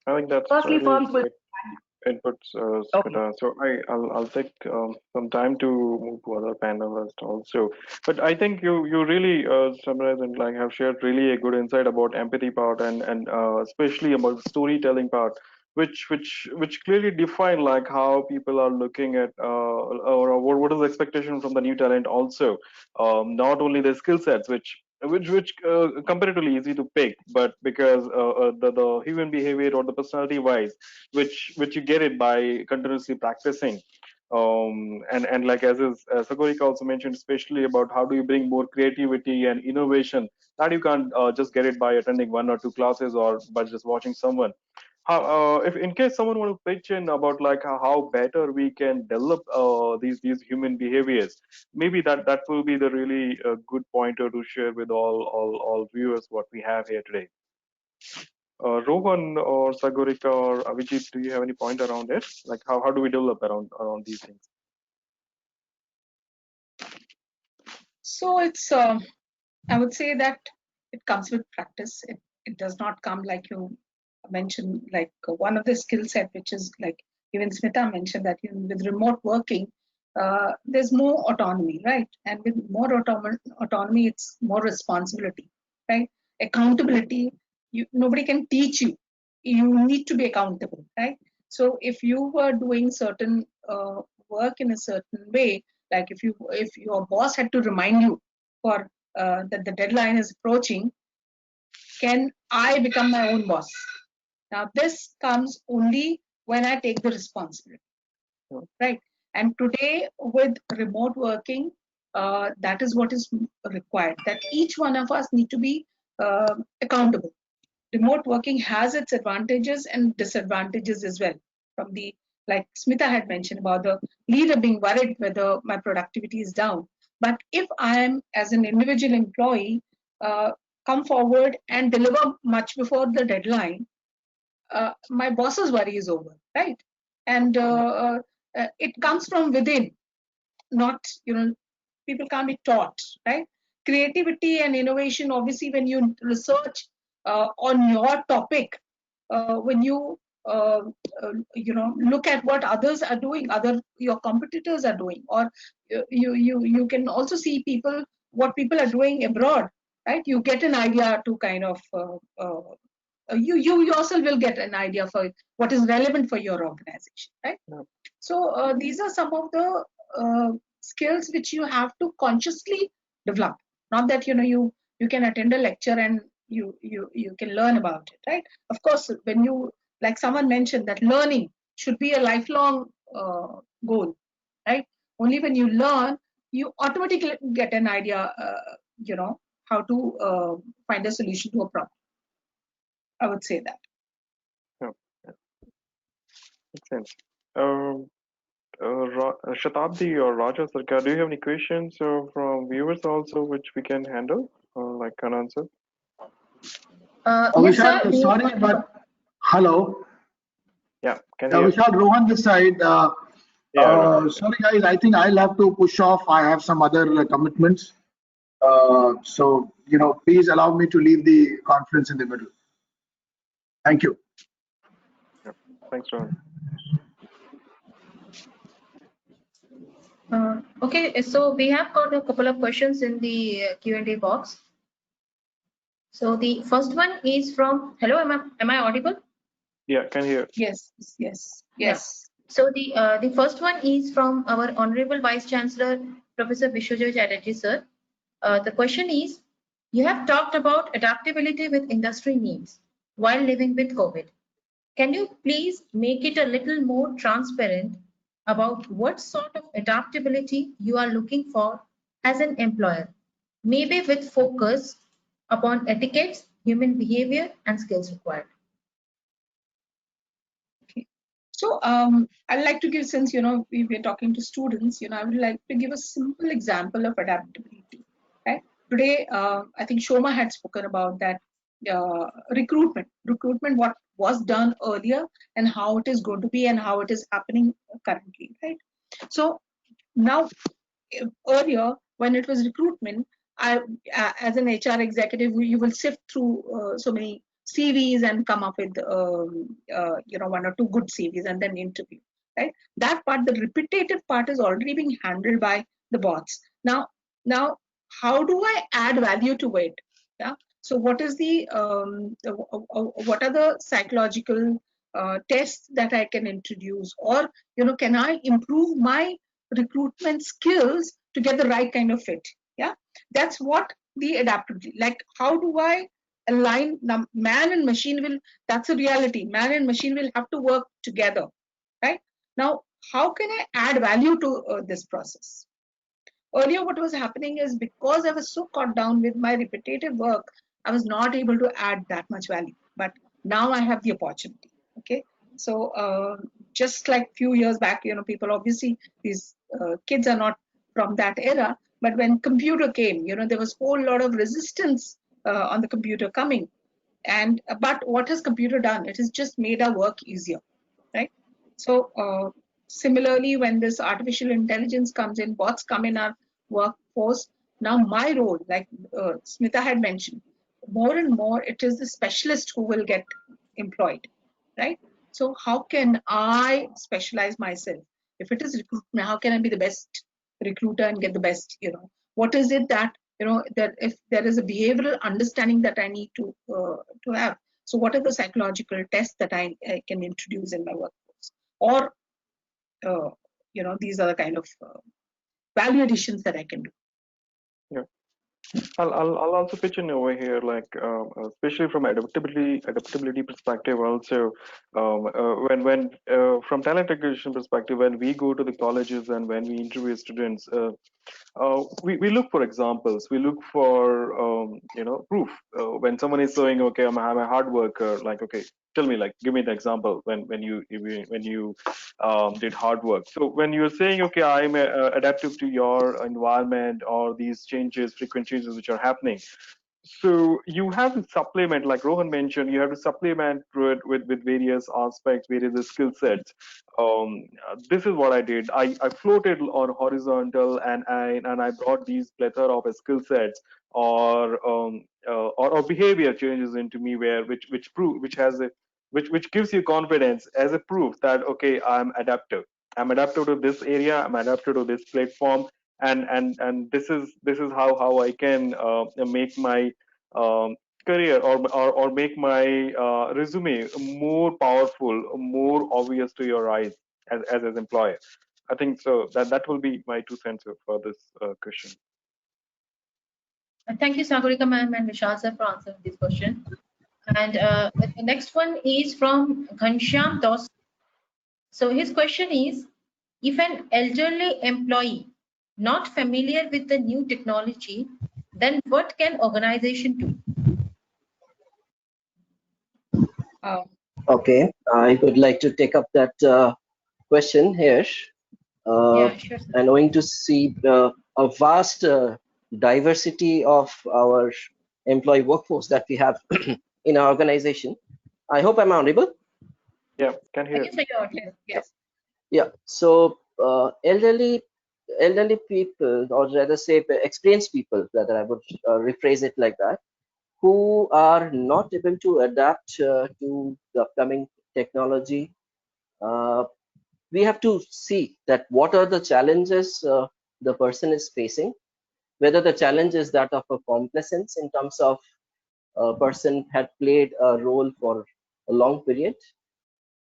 I think that's firstly, really firms will inputs, Smita. So I'll take some time to move to other panelists also. But I think you really summarized and like have shared really a good insight about empathy part and especially about the storytelling part, which clearly define like how people are looking at or what is the expectation from the new talent also. Not only the skill sets which comparatively easy to pick, but because the human behavior or the personality wise, which you get it by continuously practicing. And like as Sagorik also mentioned, especially about how do you bring more creativity and innovation that you can't just get it by attending one or two classes or by just watching someone. How if in case someone want to pitch in about like how better we can develop these human behaviors, maybe that will be the really good pointer to share with all viewers what we have here today. Rohan or Sagorika or Avijit, do you have any point around it? Like how do we develop around these things? So it's, I would say that it comes with practice. It does not come like you mentioned, like one of the skill set, which is like even Smita mentioned that with remote working, there's more autonomy, right? And with more autonomy, it's more responsibility, right? Accountability, nobody can teach you. You need to be accountable, right? So if you were doing certain work in a certain way, like if your boss had to remind you for that the deadline is approaching, can I become my own boss? Now this comes only when I take the responsibility, right? And today with remote working, that is what is required. That each one of us need to be accountable. Remote working has its advantages and disadvantages as well. From the, like Smita had mentioned about the leader being worried whether my productivity is down. But if I am as an individual employee, come forward and deliver much before the deadline, my boss's worry is over, right? And it comes from within, not, people can't be taught, right? Creativity and innovation, obviously, when you research on your topic, when you look at what others are doing, your competitors are doing, or you can also see what people are doing abroad, right? You get an idea to kind of you yourself will get an idea for what is relevant for your organization, right? So these are some of the skills which you have to consciously develop. Not that you can attend a lecture and you can learn about it, right? Of course, when you, like someone mentioned, that learning should be a lifelong goal, right? Only when you learn, you automatically get an idea, how to find a solution to a problem. I would say that. Yeah. Makes sense. Shatabdi or Raja Sarkar, do you have any questions from viewers also which we can handle or like can answer? Yes, sir. Vishal, sorry, but hello. Yeah, can hear. Vishal, Rohan this side. Rohan. Sorry guys, I think I'll have to push off. I have some other commitments. So, please allow me to leave the conference in the middle. Thank you. Yeah, thanks, Rohan. Okay, so we have got a couple of questions in the Q&A box. So the first one is from, hello, am I audible? Yeah, can hear. Yes. Yeah. So the first one is from our Honorable Vice Chancellor, Professor Vishwajoy Chatterjee, sir. The question is, you have talked about adaptability with industry needs while living with COVID. Can you please make it a little more transparent about what sort of adaptability you are looking for as an employer, maybe with focus upon etiquettes, human behavior, and skills required? Okay. So I'd like to give, since we were talking to students, I would like to give a simple example of adaptability. Right? Today, I think Shoma had spoken about that recruitment, what was done earlier and how it is going to be and how it is happening currently, right? So now, earlier when it was recruitment, as an HR executive, you will sift through so many CVs and come up with one or two good CVs and then interview, right? That part, the repetitive part, is already being handled by the bots. Now how do I add value to it? Yeah. So what is what are the psychological tests that I can introduce, or can I improve my recruitment skills to get the right kind of fit? Yeah, that's what the adaptability. Like, how do I align man and machine? That's a reality. Man and machine will have to work together, right? Now, how can I add value to this process? Earlier, what was happening is, because I was so caught down with my repetitive work, I was not able to add that much value. But now I have the opportunity. Okay, so just like few years back, people, obviously these kids are not from that era, but when computer came, there was a whole lot of resistance on the computer coming. And but what has computer done? It has just made our work easier, right? So similarly, when this artificial intelligence comes in, bots come in our workforce. Now my role, like Smita had mentioned, more and more it is the specialist who will get employed, right? So how can I specialize myself? If it is recruitment, how can I be the best recruiter and get the best? What is it that that if there is a behavioral understanding that I need to have? So what are the psychological tests that I can introduce in my workforce? Or these are the kind of value additions that I can do. Yeah. I'll also pitch in over here, like especially from adaptability perspective. Also, when from talent acquisition perspective, when we go to the colleges and when we interview students, we look for examples. We look for proof. When someone is saying, okay, I'm a hard worker, like, okay, tell me, like, give me the example when you did hard work. So when you're saying, okay, I'm adaptive to your environment or these changes, frequent changes which are happening, so you have to supplement, like Rohan mentioned, you have to supplement it with various aspects, various skill sets. This is what I did. I floated on horizontal, and I brought these plethora of skill sets or behavior changes into me, which gives you confidence as a proof that, okay, I'm adaptive. I'm adaptive to this area. I'm adaptive to this platform, and this is how I can make my career or make my resume more powerful, more obvious to your eyes as an employer. I think so that will be my 2 cents for this question. Thank you, Sagarika ma'am and Vishal sir, for answering this question. And the next one is from Ghanshyam Dos. So his question is, if an elderly employee not familiar with the new technology, then what can organization do? Okay, I would like to take up that question here. Yeah, sure, sir. And owing to see a vast diversity of our employee workforce that we have in our organization. I hope I'm audible. Yeah, can hear. Yes, you're audible. Yes. Yeah. So elderly people, or rather say experienced people, rather I would rephrase it like that, who are not able to adapt to the upcoming technology. We have to see that what are the challenges the person is facing, whether the challenge is that of a complacence in terms of a person had played a role for a long period,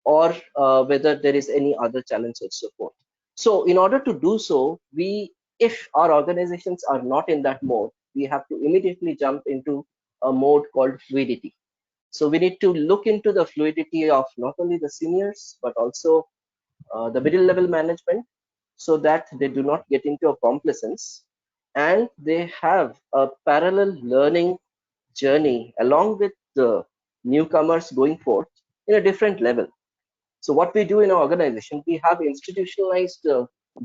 or whether there is any other challenge or support. So in order to do so, if our organizations are not in that mode, we have to immediately jump into a mode called fluidity. So we need to look into the fluidity of not only the seniors, but also the middle level management, so that they do not get into a complacence and they have a parallel learning journey along with the newcomers going forth in a different level. So what we do in our organization, we have institutionalized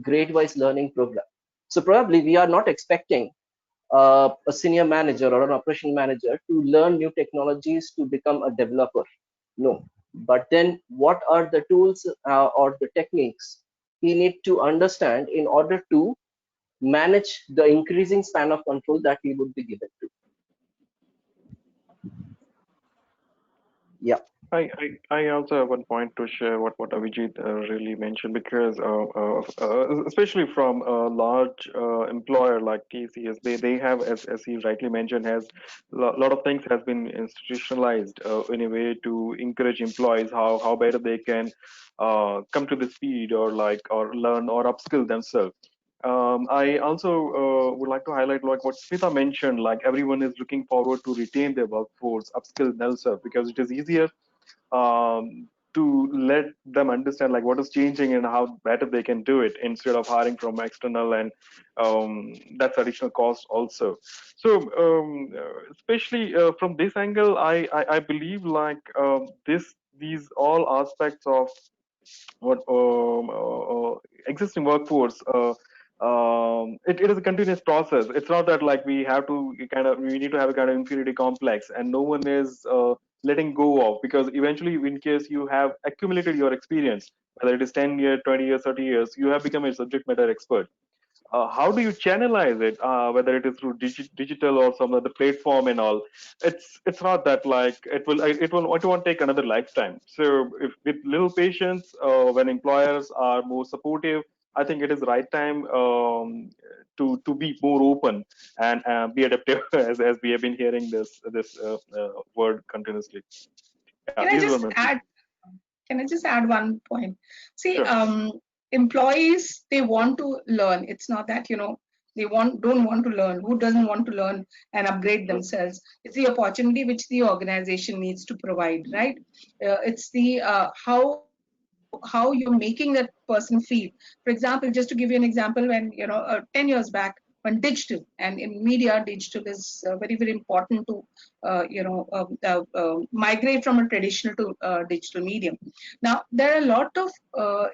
grade-wise learning program. So probably we are not expecting a senior manager or an operation manager to learn new technologies to become a developer. No. But then what are the tools or the techniques he need to understand in order to manage the increasing span of control that he would be given to. Yeah. I also have one point to share what Abhijit really mentioned, because especially from a large employer like TCS, they have, as he rightly mentioned, has lot of things has been institutionalized in a way to encourage employees how better they can come to the speed, or learn or upskill themselves. I also would like to highlight like what Smita mentioned, like everyone is looking forward to retain their workforce, upskill themselves, because it is easier to let them understand like what is changing and how better they can do it, instead of hiring from external, and that's additional cost also. So especially from this angle, I believe like these all aspects of what existing workforce, it is a continuous process. It's not that like we need to have a kind of inferiority complex, and no one is letting go of, because eventually, in case you have accumulated your experience, whether it is 10 years, 20 years, 30 years, you have become a subject matter expert. How do you channelize it, whether it is through digital or some other platform and all? It's not that like it won't take another lifetime. So if with little patience, when employers are more supportive, I think it is the right time to be more open and be adaptive as we have been hearing this word continuously. Yeah, Can I these were just my add? Can I just add one point? See, sure. employees, they want to learn. It's not that, they don't want to learn. Who doesn't want to learn and upgrade themselves? It's the opportunity which the organization needs to provide, right? It's the how you're making that person feel. For example, just to give you an example, when 10 years back, when digital and in media, digital is very important to migrate from a traditional to digital medium. Now there are a lot of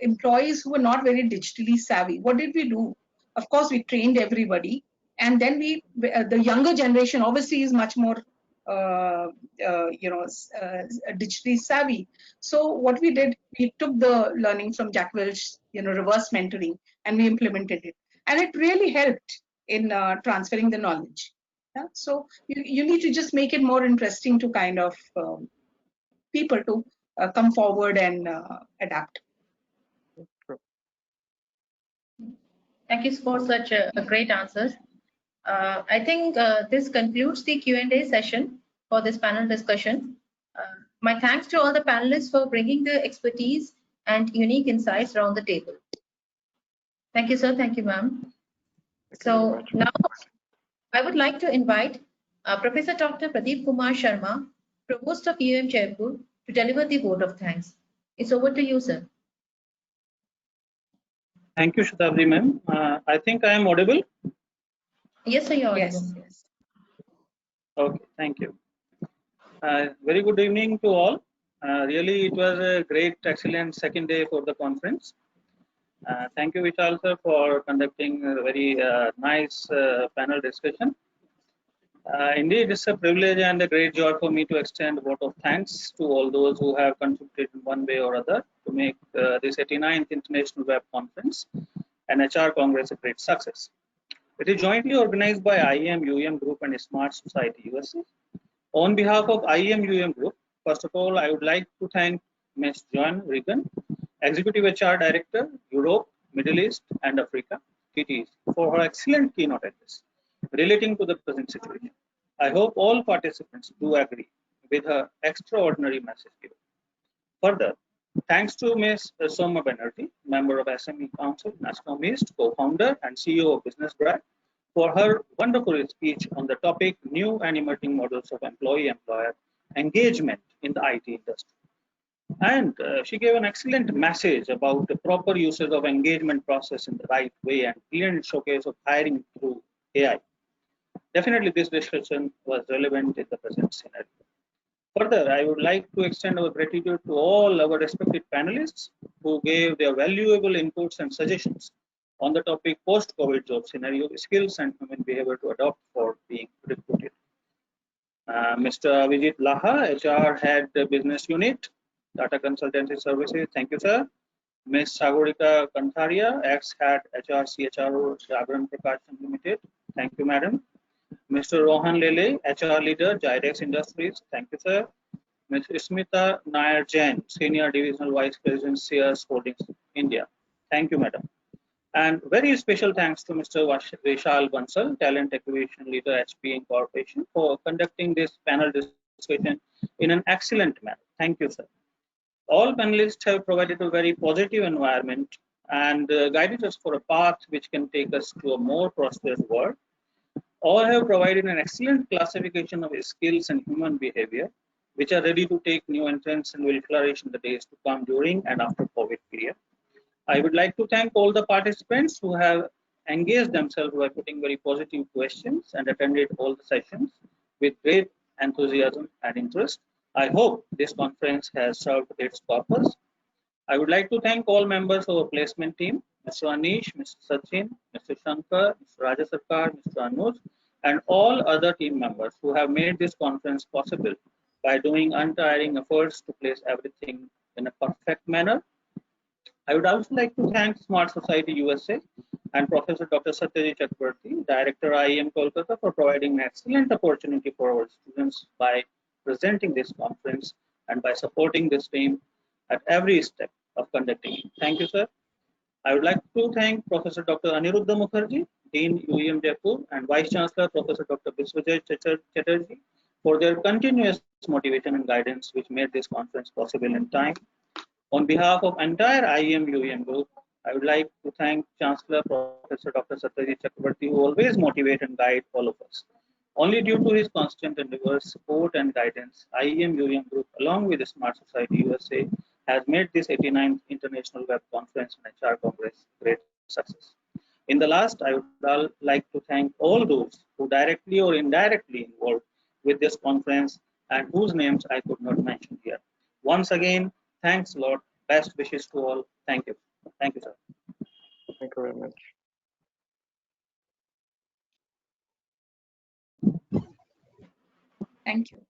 employees who are not very digitally savvy. What did we do? Of course, we trained everybody, and then the younger generation obviously is much more digitally savvy. So what we did, we took the learning from Jack Welch's, reverse mentoring, and we implemented it, and it really helped in transferring the knowledge. Yeah? So you need to just make it more interesting to kind of people to come forward and adapt. Thank you for such a great answers. I think this concludes the Q&A session for this panel discussion. My thanks to all the panelists for bringing their expertise and unique insights around the table. Thank you, sir. Thank you, ma'am. So now I would like to invite Professor Dr. Pradeep Kumar Sharma, Provost of UEM Jaipur, to deliver the vote of thanks. It's over to you, sir. Thank you, Shatabdi ma'am. I think I am audible. Yes, sir, you're audible. Yes. Okay, thank you. Very good evening to all. Really, it was a great, excellent second day for the conference. Thank you, Vishal sir, for conducting a very nice panel discussion. Indeed, it's a privilege and a great joy for me to extend a vote of thanks to all those who have contributed in one way or other to make this 89th International Web Conference and HR Congress a great success. It is jointly organized by IEM, UEM Group and Smart Society USA. On behalf of IEM, UEM Group, first of all, I would like to thank Ms. Joan Regan, Executive HR Director, Europe, Middle East and Africa, TTs, for her excellent keynote address relating to the present situation. I hope all participants do agree with her extraordinary message given. Further, thanks to Ms. Soma Banerjee, member of SME Council, NASSCOM East, co-founder and CEO of Business Brand, for her wonderful speech on the topic New and Emerging Models of Employee-Employer Engagement in the IT Industry. And she gave an excellent message about the proper usage of engagement process in the right way and brilliant showcase of hiring through AI. Definitely, this discussion was relevant in the present scenario. Further, I would like to extend our gratitude to all our respected panelists who gave their valuable inputs and suggestions on the topic post-COVID job scenario, skills and human behavior to adopt for being recruited. Mr. Vijit Laha, HR Head Business Unit, Data Consultancy Services, thank you, sir. Ms. Sagorika Kantharia, ex-Head HR CHRO, Jagran Prakashan Limited, thank you, madam. Mr. Rohan Lele, HR Leader, Gydex Industries, thank you, sir. Ms. Smita Nair Jain, Senior Divisional Vice President, Sears Holdings, India. Thank you, Madam. And very special thanks to Mr. Vishal Bansal, Talent Acquisition Leader, HP Incorporation, for conducting this panel discussion in an excellent manner. Thank you, sir. All panelists have provided a very positive environment and guided us for a path which can take us to a more prosperous world. All have provided an excellent classification of skills and human behavior, which are ready to take new entrants and will flourish in the days to come during and after COVID period. I would like to thank all the participants who have engaged themselves by putting very positive questions and attended all the sessions with great enthusiasm and interest. I hope this conference has served its purpose. I would like to thank all members of our placement team, Mr. Anish, Mr. Sachin, Mr. Shankar, Mr. Raja Sarkar, Mr. Anuj, and all other team members who have made this conference possible by doing untiring efforts to place everything in a perfect manner. I would also like to thank Smart Society USA and Professor Dr. Satyajit Chakrabarty, Director IEM Kolkata, for providing an excellent opportunity for our students by presenting this conference and by supporting this team at every step of conducting it. Thank you, sir. I would like to thank Professor Dr. Aniruddha Mukherjee, Dean UEM Jaipur, and Vice Chancellor Professor Dr. Biswajay Chatterjee for their continuous motivation and guidance which made this conference possible in time. On behalf of entire IEM UEM group, I would like to thank Chancellor Professor Dr. Satyajit Chakrabarty, who always motivate and guide all of us. Only due to his constant and diverse support and guidance, IEM UEM group, along with the Smart Society USA, has made this 89th International Web Conference and HR Congress a great success. In the last, I would like to thank all those who directly or indirectly involved with this conference and whose names I could not mention here. Once again, thanks a lot. Best wishes to all. Thank you. Thank you, sir. Thank you very much. Thank you.